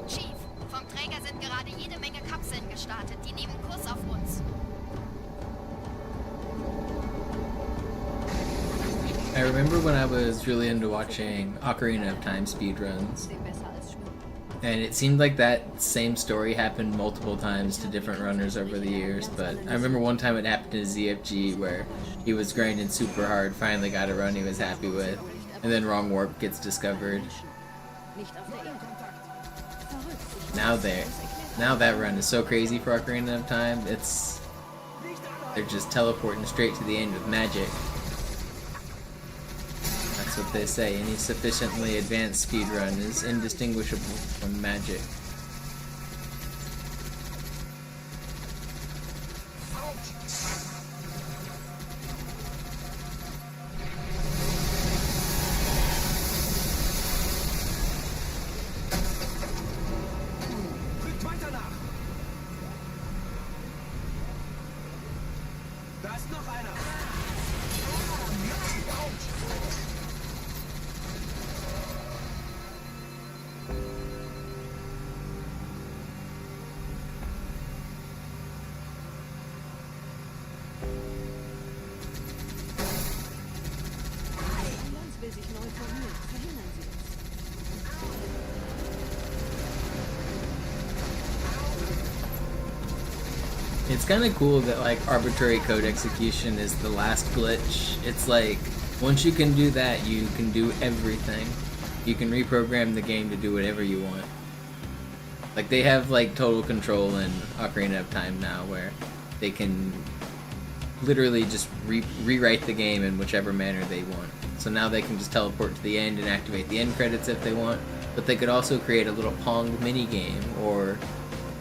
Chief, vom Träger sind gerade jede Menge Kapseln gestartet. Die nehmen Kurs auf uns. I remember when I was really into watching Ocarina of Time speedruns, Besser als schwimmen. and it seemed like that same story happened multiple times to different runners over the years, but I remember one time it happened to ZFG where he was grinding super hard, finally got a run he was happy with, and then wrong warp gets discovered. Nicht auf der Erde. Verrückt. Now that run is so crazy for Ocarina of Time, they're just teleporting straight to the end with magic. That's what they say, any sufficiently advanced speedrun is indistinguishable from magic. It's kind of cool that like arbitrary code execution is the last glitch. It's like once you can do that, you can do everything. You can reprogram the game to do whatever you want. Like they have like total control in Ocarina of Time now, where they can literally just rewrite the game in whichever manner they want. So now they can just teleport to the end and activate the end credits if they want, but they could also create a little Pong mini game or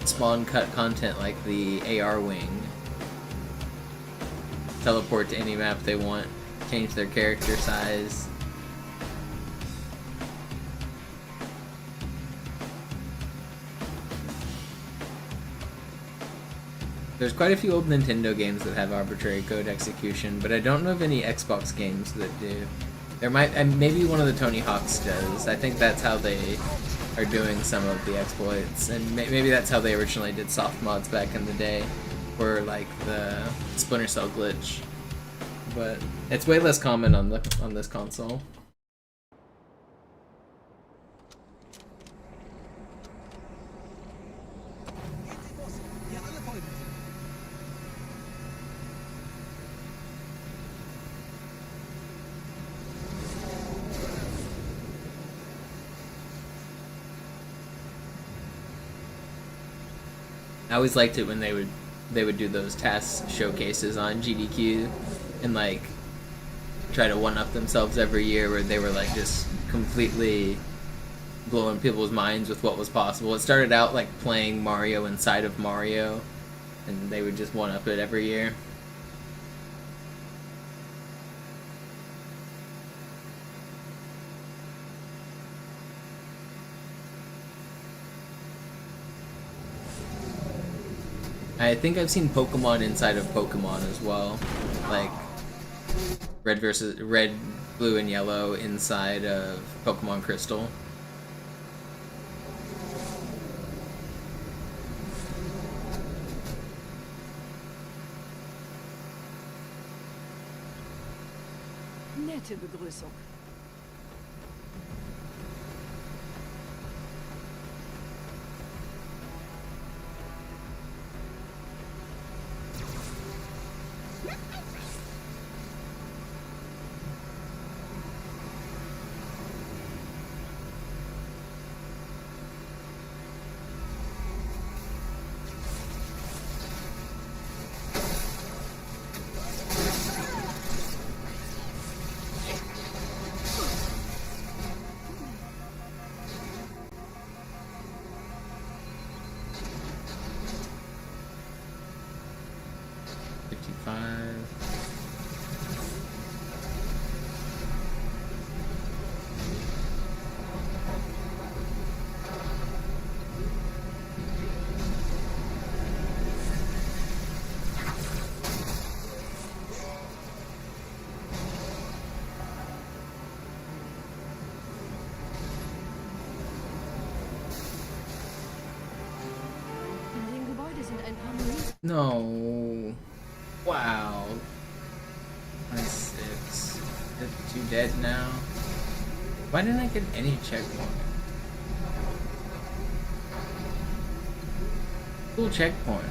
spawn cut content like the AR wing. Teleport to any map they want, change their character size. There's quite a few old Nintendo games that have arbitrary code execution, but I don't know of any Xbox games that do. There might, maybe one of the Tony Hawks does. I think that's how they are doing some of the exploits, and maybe that's how they originally did soft mods back in the day, for like the Splinter Cell glitch. But it's way less common on this console. I always liked it when they would do those task showcases on GDQ and like try to one-up themselves every year, where they were like just completely blowing people's minds with what was possible. It started out like playing Mario inside of Mario, and they would just one-up it every year. I think I've seen Pokemon inside of Pokemon as well, like Red, Blue, and Yellow inside of Pokemon Crystal. Nette Begrüßung. No. Wow. That's 6. They're 2 dead now. Why didn't I get any checkpoint? Cool checkpoint.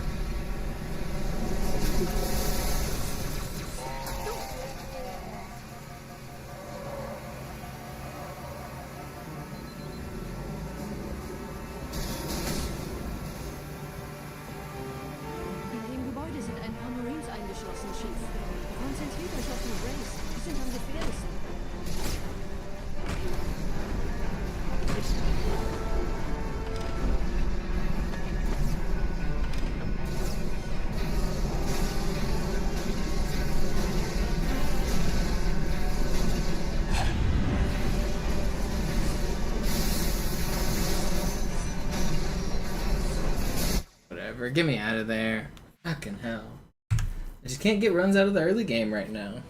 Get me out of there. Fucking hell. I just can't get runs out of the early game right now.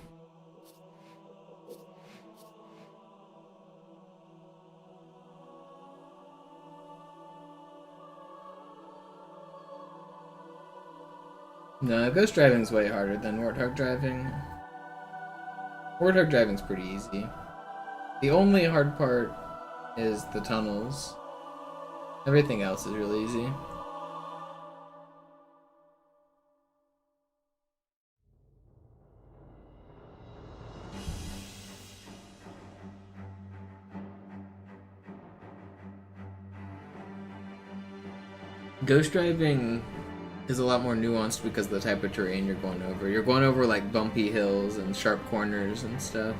No, ghost driving's way harder than warthog driving. Warthog driving's pretty easy. The only hard part is the tunnels. Everything else is really easy. Ghost driving is a lot more nuanced because of the type of terrain you're going over. You're going over like bumpy hills and sharp corners and stuff.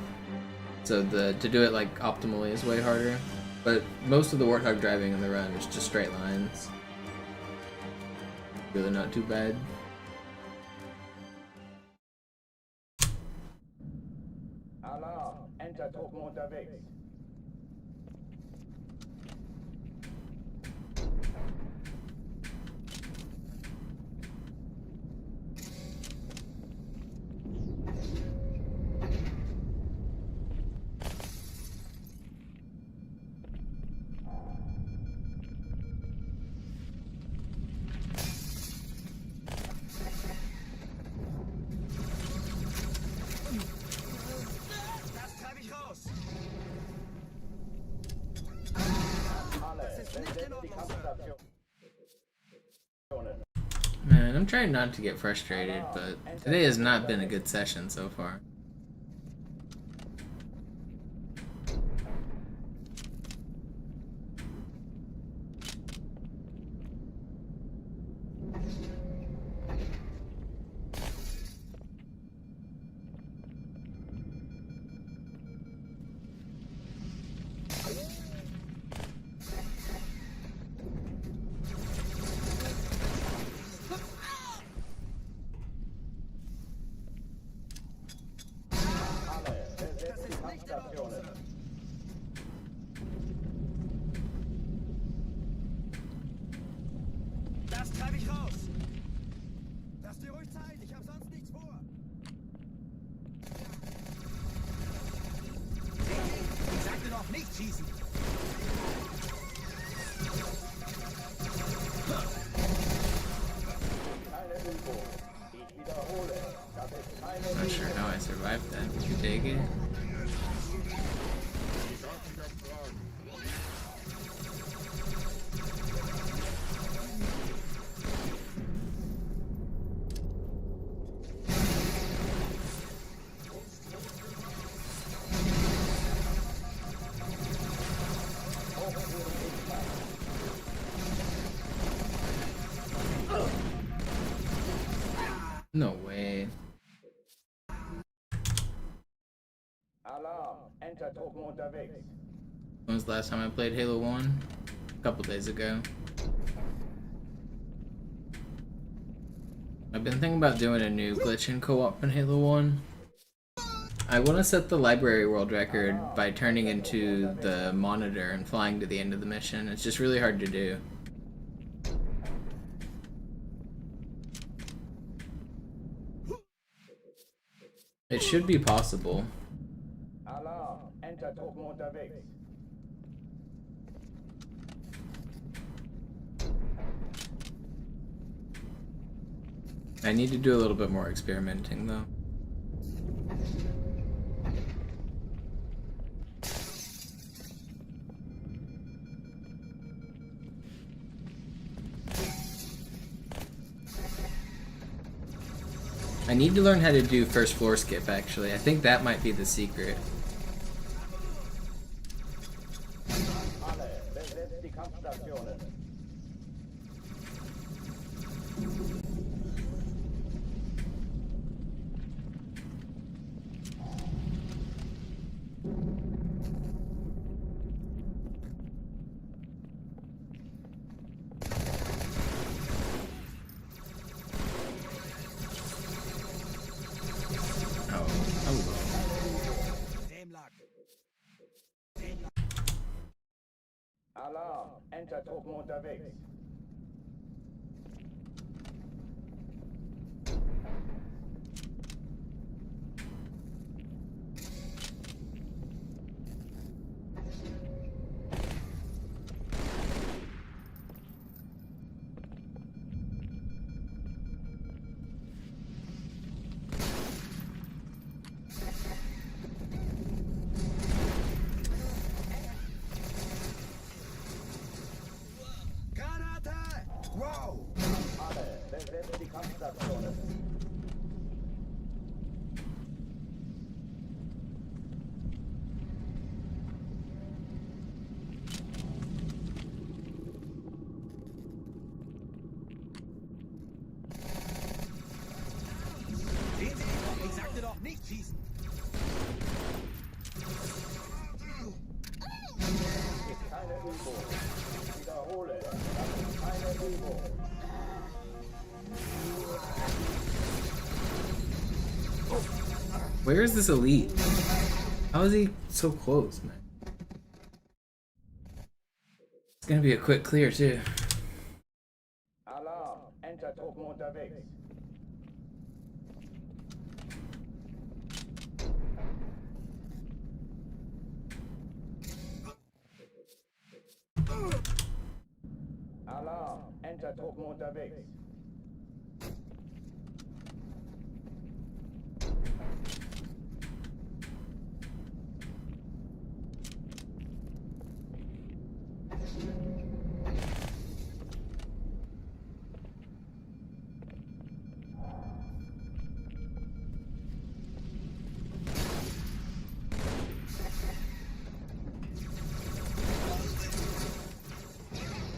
So to do it like optimally is way harder. But most of the Warthog driving in the run is just straight lines. Really not too bad. Alarm! Enter-Truppen unterwegs. Man, I'm trying not to get frustrated, but today has not been a good session so far. Das treibe ich raus. Lass dir ruhig Zeit, ich habe sonst nichts vor. Ich sagte doch nicht schießen. I'm not sure how I survived that. Did you take it? No way. Alarm! Enter-Truppen unterwegs. When was the last time I played Halo 1? A couple days ago. I've been thinking about doing a new glitch in co-op in Halo 1. I want to set the library world record by turning into the monitor and flying to the end of the mission. It's just really hard to do. It should be possible. Alarm! Enter-Truppen unterwegs. I need to do a little bit more experimenting though. I need to learn how to do first floor skip actually. I think that might be the secret. Alle, besetzt die Kampfstationen. Alarm! Enter-Truppen unterwegs. Granate! schießen. Keine Übung. Wiederhole. Das ist keine Übung. Where is this elite? How is he so close, man? It's gonna be a quick clear too. Alarm. Enter-Truppen unterwegs. Alarm. Enter-Truppen unterwegs.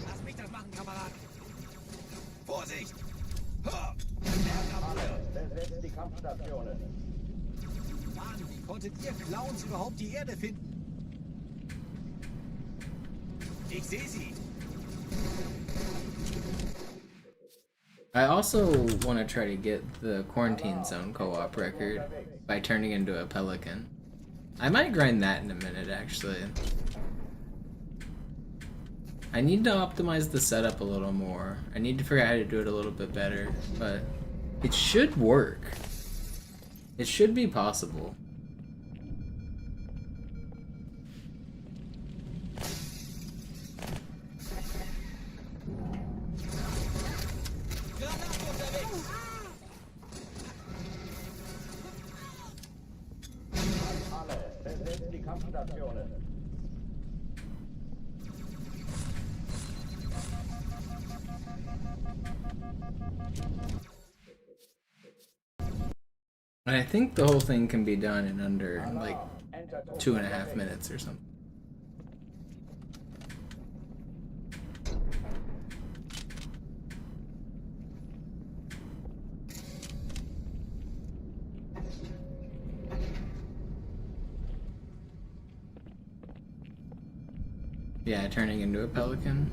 Lass mich das machen, Kamerad. Vorsicht! Besetzt die Kampfstationen. Mann, wie konntet ihr Clowns überhaupt die Erde finden? Ich sehe sie. I also want to try to get the Quarantine Zone co-op record by turning into a pelican. I might grind that in a minute, actually. I need to optimize the setup a little more. I need to figure out how to do it a little bit better, but it should work. It should be possible. Alle. Besetzt die Kampfstationen. And I think the whole thing can be done in under like 2.5 minutes or something. Yeah, turning into a pelican.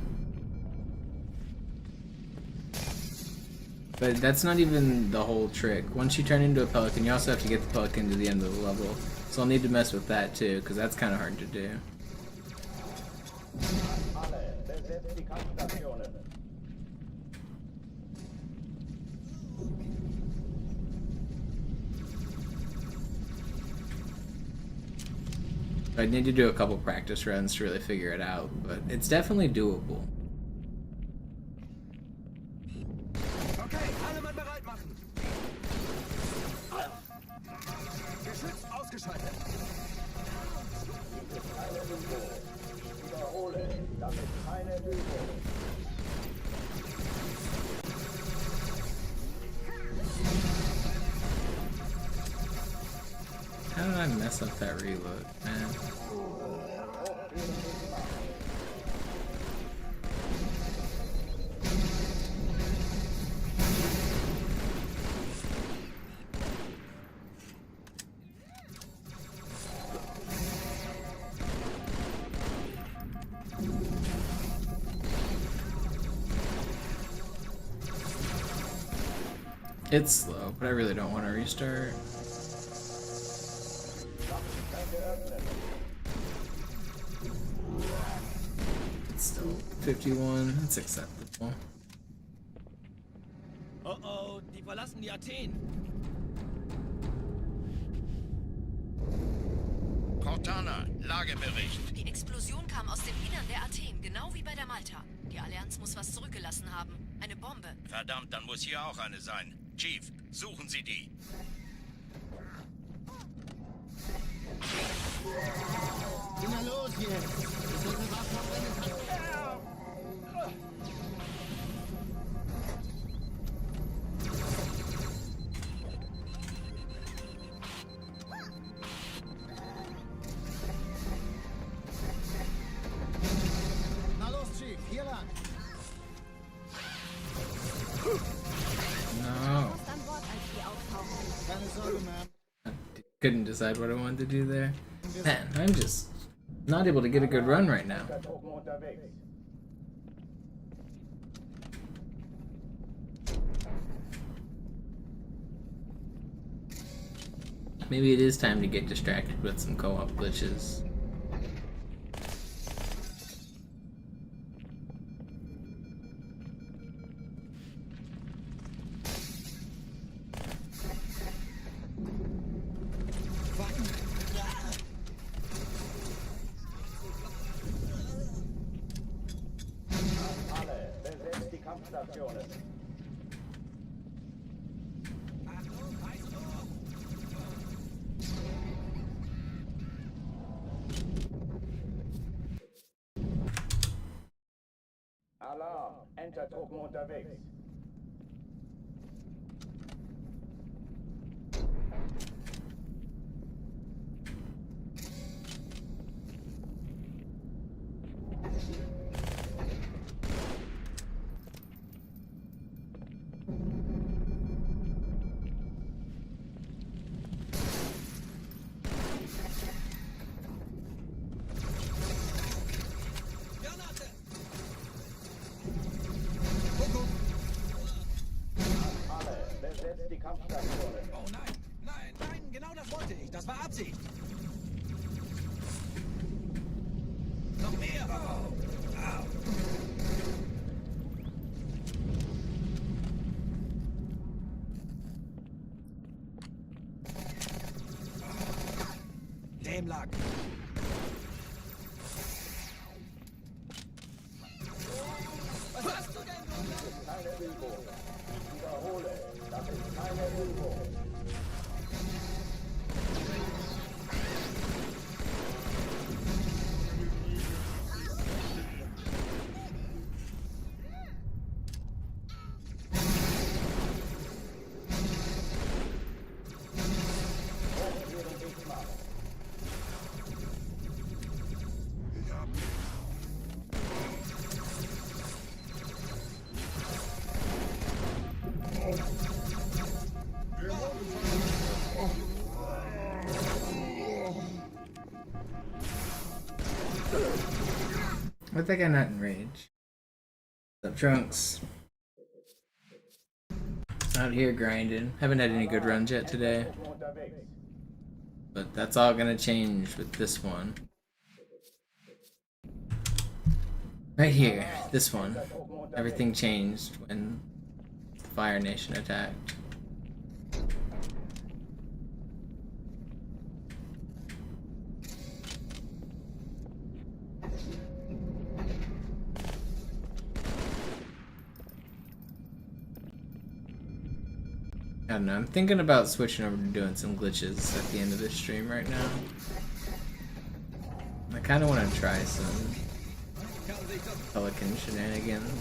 But that's not even the whole trick. Once you turn into a pelican, you also have to get the pelican to the end of the level. So I'll need to mess with that too, because that's kind of hard to do. Alle. Besetzt die Kampfstationen. I'd need to do a couple practice runs to really figure it out, but it's definitely doable. Okay, alle Mann bereit machen. Geschütz ausgeschaltet. Wiederhole. Das ist keine Übung. How did I mess up that reload, man? It's slow, but I really don't want to restart. It's still 51, that's acceptable. Oh oh, die verlassen die Athen. Cortana, Lagebericht. Die Explosion kam aus dem Innern der Athen, genau wie bei der Malta. Die Allianz muss was zurückgelassen haben. Eine Bombe. Verdammt, dann muss hier auch eine sein. Chief, suchen Sie die. Na los jetzt! Ist unsere Waffe auf deine Taste? Na los, Chief, hier lang. No. Erst an Bord, als die auftauchen. Keine Sorge, Ma'am. Couldn't decide what I wanted to do there. Man, I'm just not able to get a good run right now. Maybe it is time to get distracted with some co-op glitches. Alarm! Entertruppen unterwegs. Oh nein, nein, nein, genau das wollte ich. Das war Absicht. Noch mehr. Au. Dämlack. Was hast du denn? Keine Übung. Ich wiederhole, das ist keine Übung. I think I'm not in rage. What's up, Trunks? Out here grinding. Haven't had any good runs yet today. But that's all gonna change with this one. Right here, this one. Everything changed when the Fire Nation attacked. I don't know, I'm thinking about switching over to doing some glitches at the end of this stream right now. I kind of want to try some Pelican shenanigans.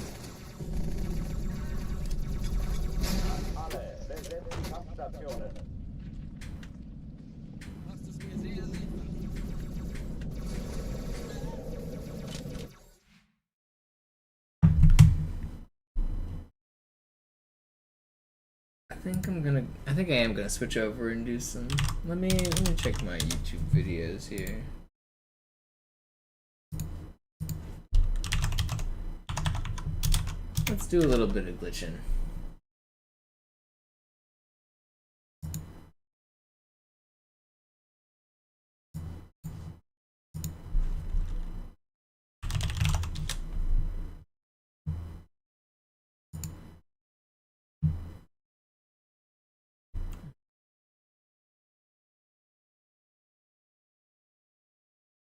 I think I am gonna switch over and do some. Let me check my YouTube videos here. Let's do a little bit of glitching.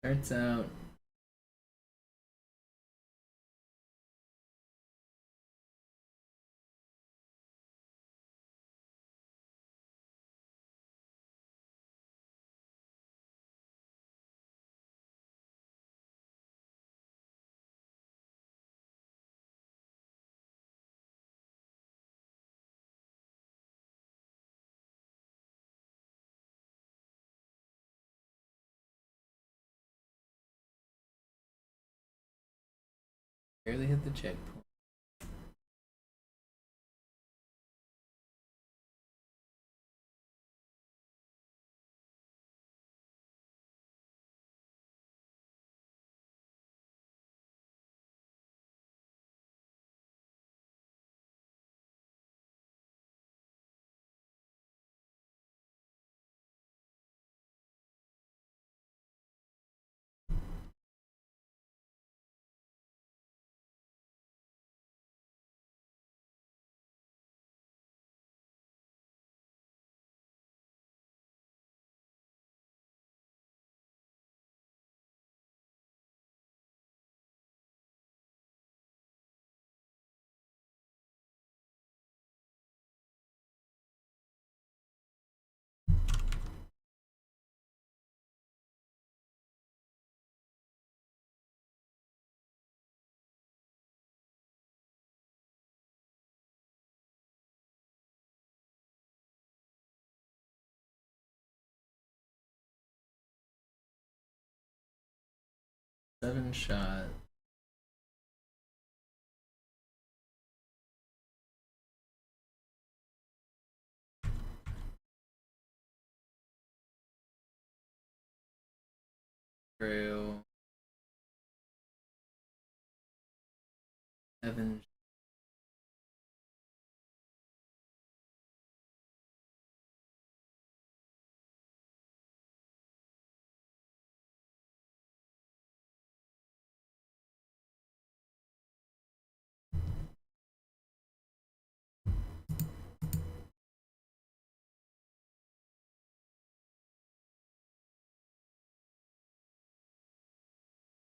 Starts out. Barely hit the checkpoint. 7 shot. Trail. 7.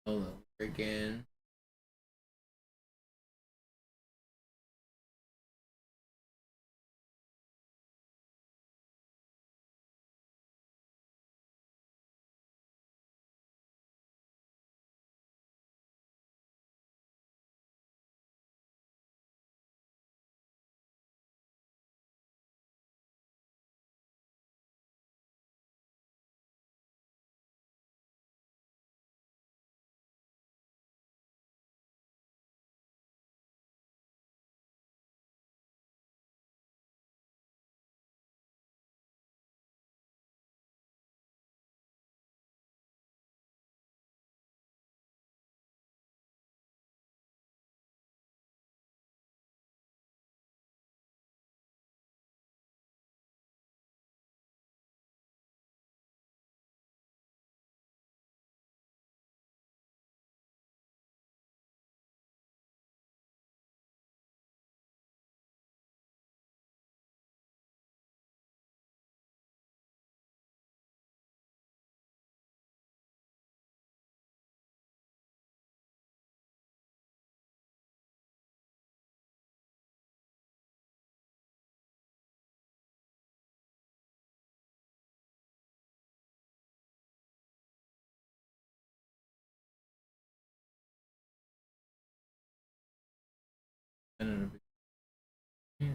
All over again. And yeah.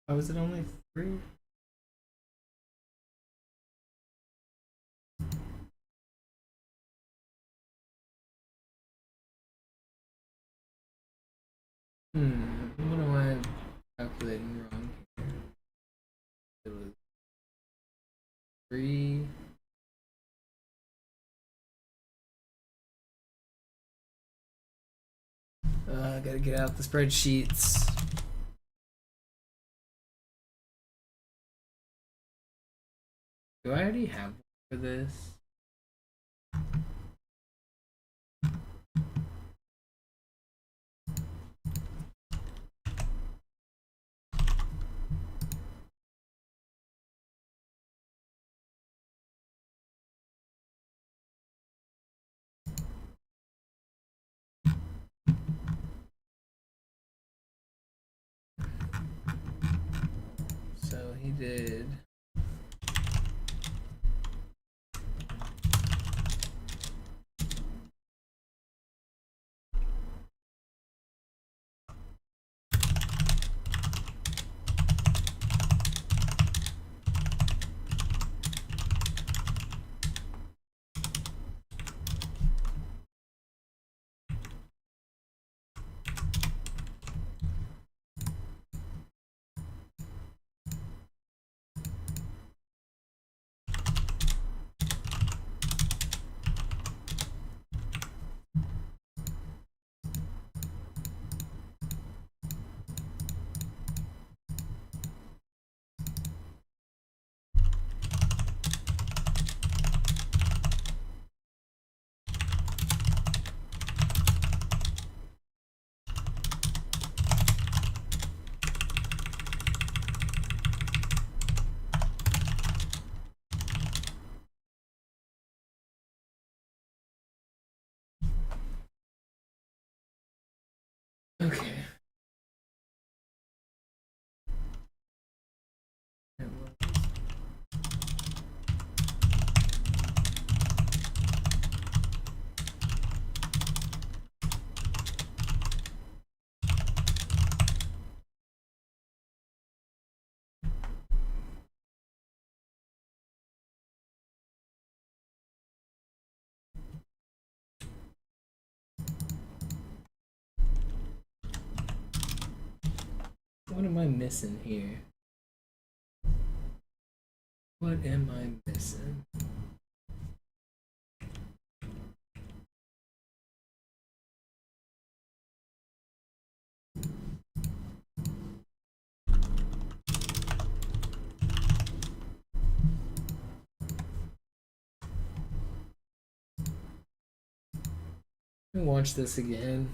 Oh, is it only 3? What am I calculating wrong here? It was 3. I gotta get out the spreadsheets. Do I already have one for this? So he did. Okay. What am I missing here? What am I missing? Let me watch this again.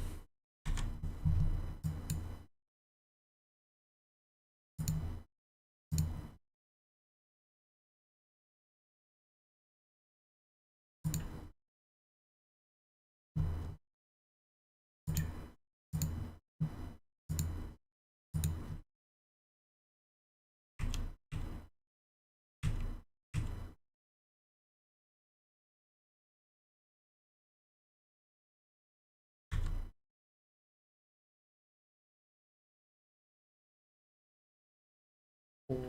Four.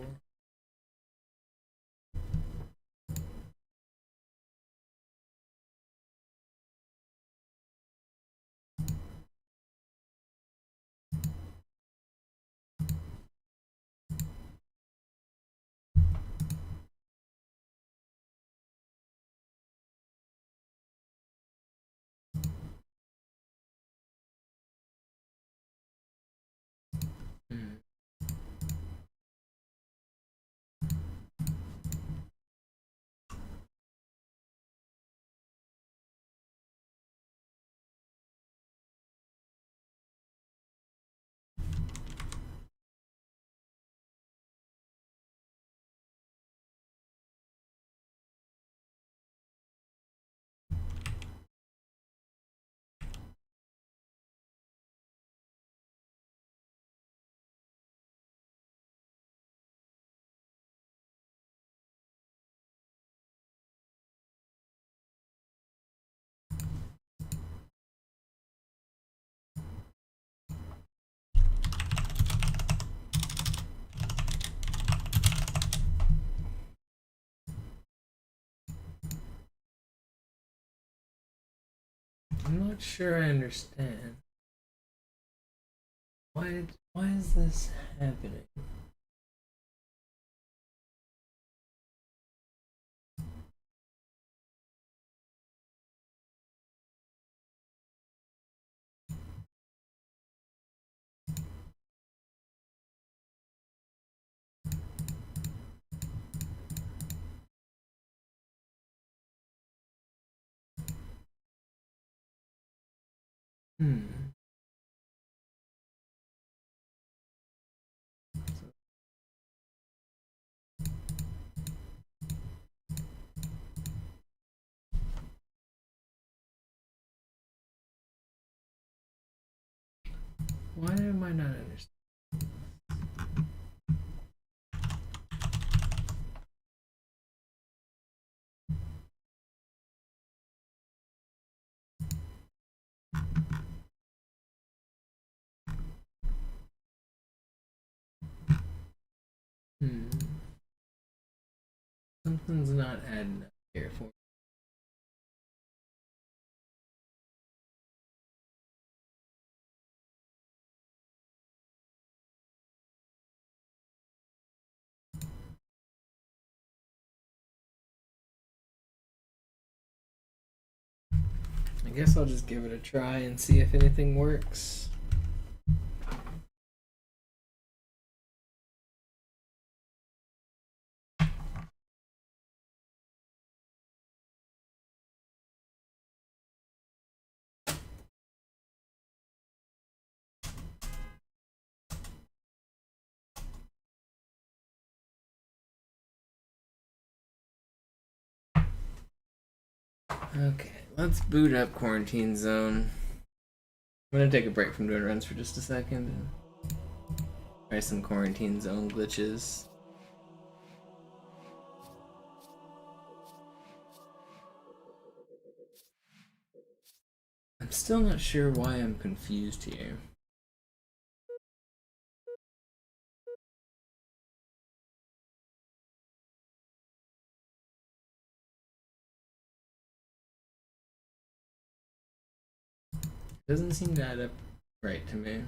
I'm not sure I understand. Why is this happening? Why am I not understanding? Something's not adding up here for me. I guess I'll just give it a try and see if anything works. Okay, let's boot up Quarantine Zone. I'm gonna take a break from doing runs for just a second and try some Quarantine Zone glitches. I'm still not sure why I'm confused here. Doesn't seem to add up right to me.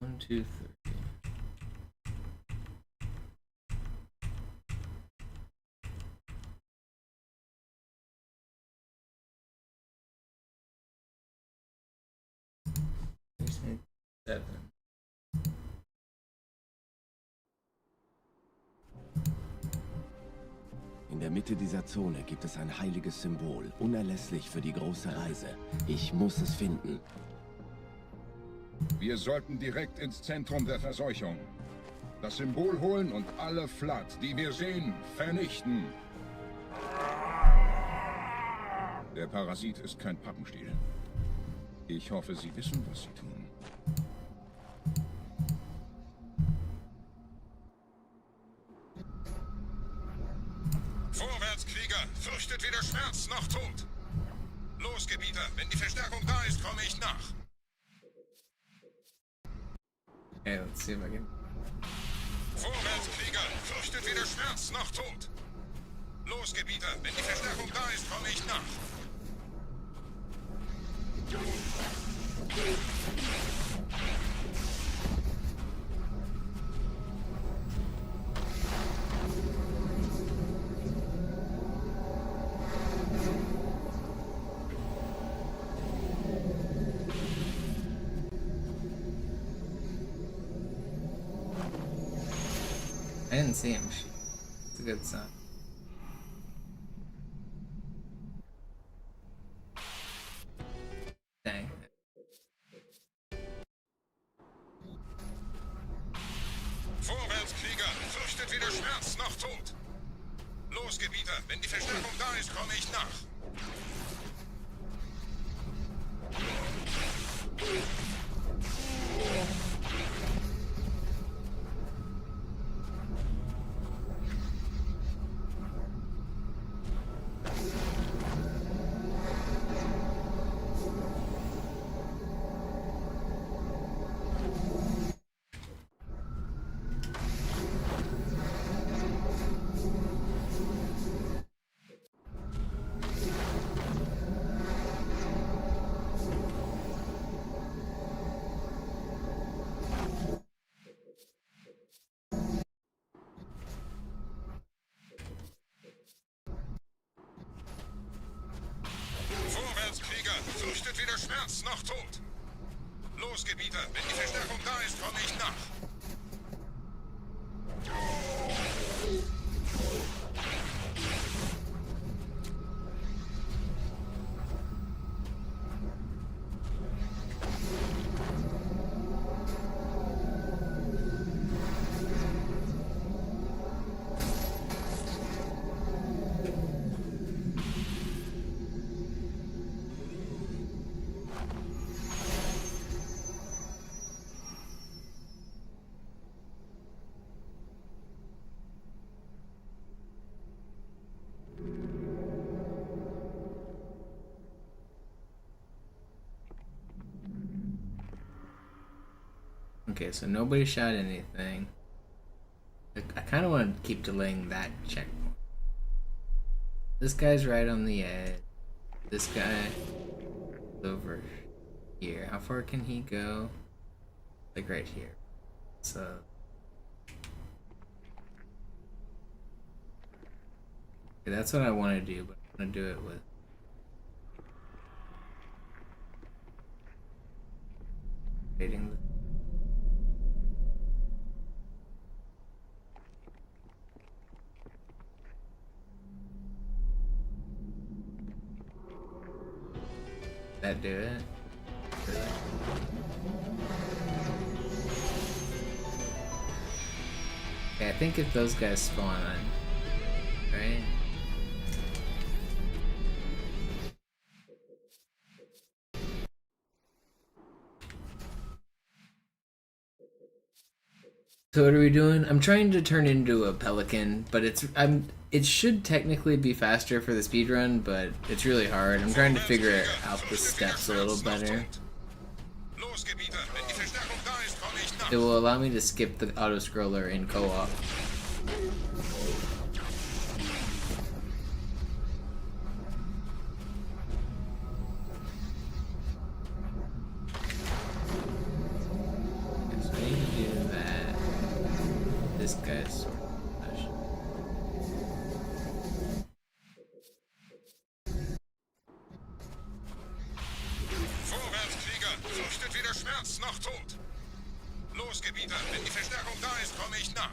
1, 2, 3. Seven. In der Mitte dieser Zone gibt es ein heiliges Symbol, unerlässlich für die große Reise. Ich muss es finden. Wir sollten direkt ins Zentrum der Verseuchung. Das Symbol holen und alle Flat, die wir sehen, vernichten. Der Parasit ist kein Pappenstiel. Ich hoffe, Sie wissen, was Sie tun. Vorwärts, Krieger! Fürchtet weder Schmerz noch Tod! Los, Gebieter! Wenn die Verstärkung da ist, komme ich nach! Okay, let's see if I can... Vorwärts, Krieger! Fürchtet weder Schmerz noch Tod! Los, Gebieter! Wenn die Verstärkung da ist, komme ich nach! I didn't see him. It's a good sign. Dang. Vorwärts, Krieger! Fürchtet weder Schmerz noch Tod! Los, Gebieter! Wenn die Verstärkung da ist, komme ich nach! Fürchtet weder Schmerz noch Tod. Los, Gebieter, wenn die Verstärkung da ist, komme ich nach. Okay, so nobody shot anything. I kind of want to keep delaying that checkpoint. This guy's right on the edge. This guy is over here. How far can he go? Like right here. So... okay, that's what I want to do, but I'm going to do it with... waiting. That do it? Really? Okay, I think if those guys spawn, right? So what are we doing? I'm trying to turn into a pelican, but it should technically be faster for the speedrun, but it's really hard. I'm trying to figure out the steps a little better. It will allow me to skip the auto-scroller in co-op. Schmerz noch tot. Los, Gebieter, wenn die Verstärkung da ist, komme ich nach.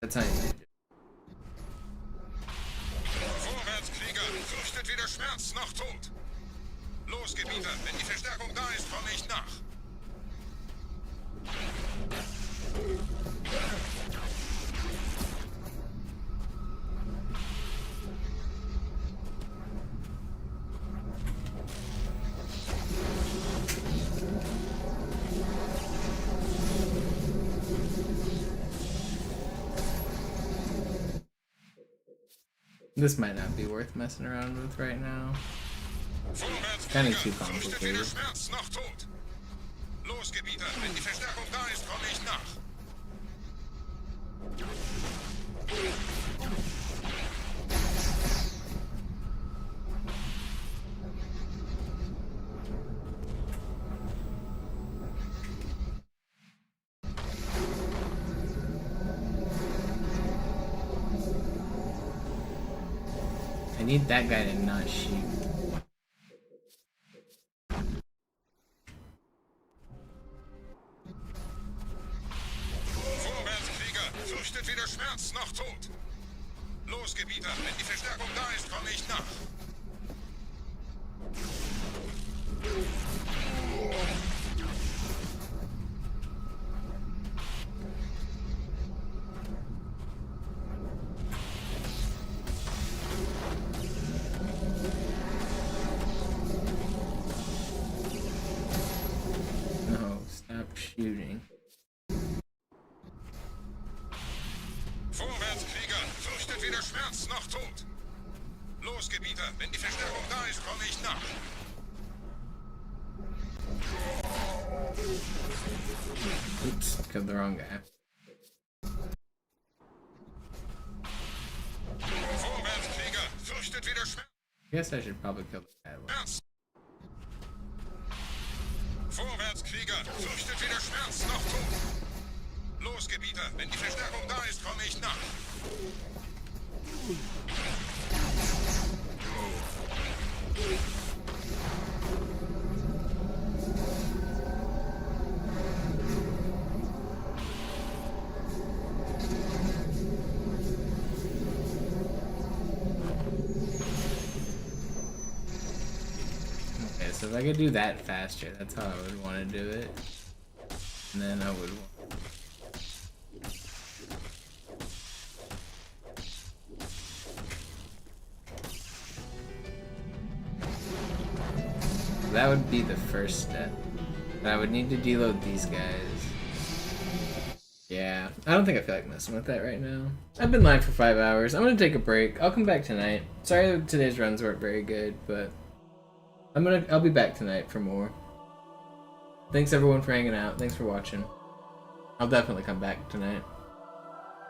That's how you do it. Vorwärts, Krieger, fürchtet weder Schmerz noch Tod. Los, Gebieter, wenn die Verstärkung da ist, komme ich nach. This might not be worth messing around with right now. Vorwärts, Kind of Krieger, too fürchtet weder complicated. Schmerz noch Tod. Los, Gebieter, wenn die Verstärkung da ist, komme ich nach. I need that guy to not shoot. Vorwärts, Krieger, fürchtet weder Schmerz noch Tod. Los, Gebieter, wenn die Verstärkung da ist, komme ich nach. No, stop shooting. Vorwärts, Krieger, fürchtet weder Schmerz noch Tod. Los, Gebieter, wenn die Verstärkung da ist, komme ich nach. Oops, killed the wrong guy. Vorwärts, Krieger, fürchtet weder Schmerz. I guess I should probably kill the guy. Vorwärts, Krieger, fürchtet weder Schmerz noch Tod. Los, Gebieter, wenn die Verstärkung da ist, komme ich nach. Okay, so if I could do that faster, that's how I would want to do it. And then I would that would be the first step. But I would need to deload these guys. Yeah, I don't think I feel like messing with that right now. I've been live for 5 hours. I'm gonna take a break. I'll come back tonight. Sorry that today's runs weren't very good, but I'll be back tonight for more. Thanks everyone for hanging out. Thanks for watching. I'll definitely come back tonight.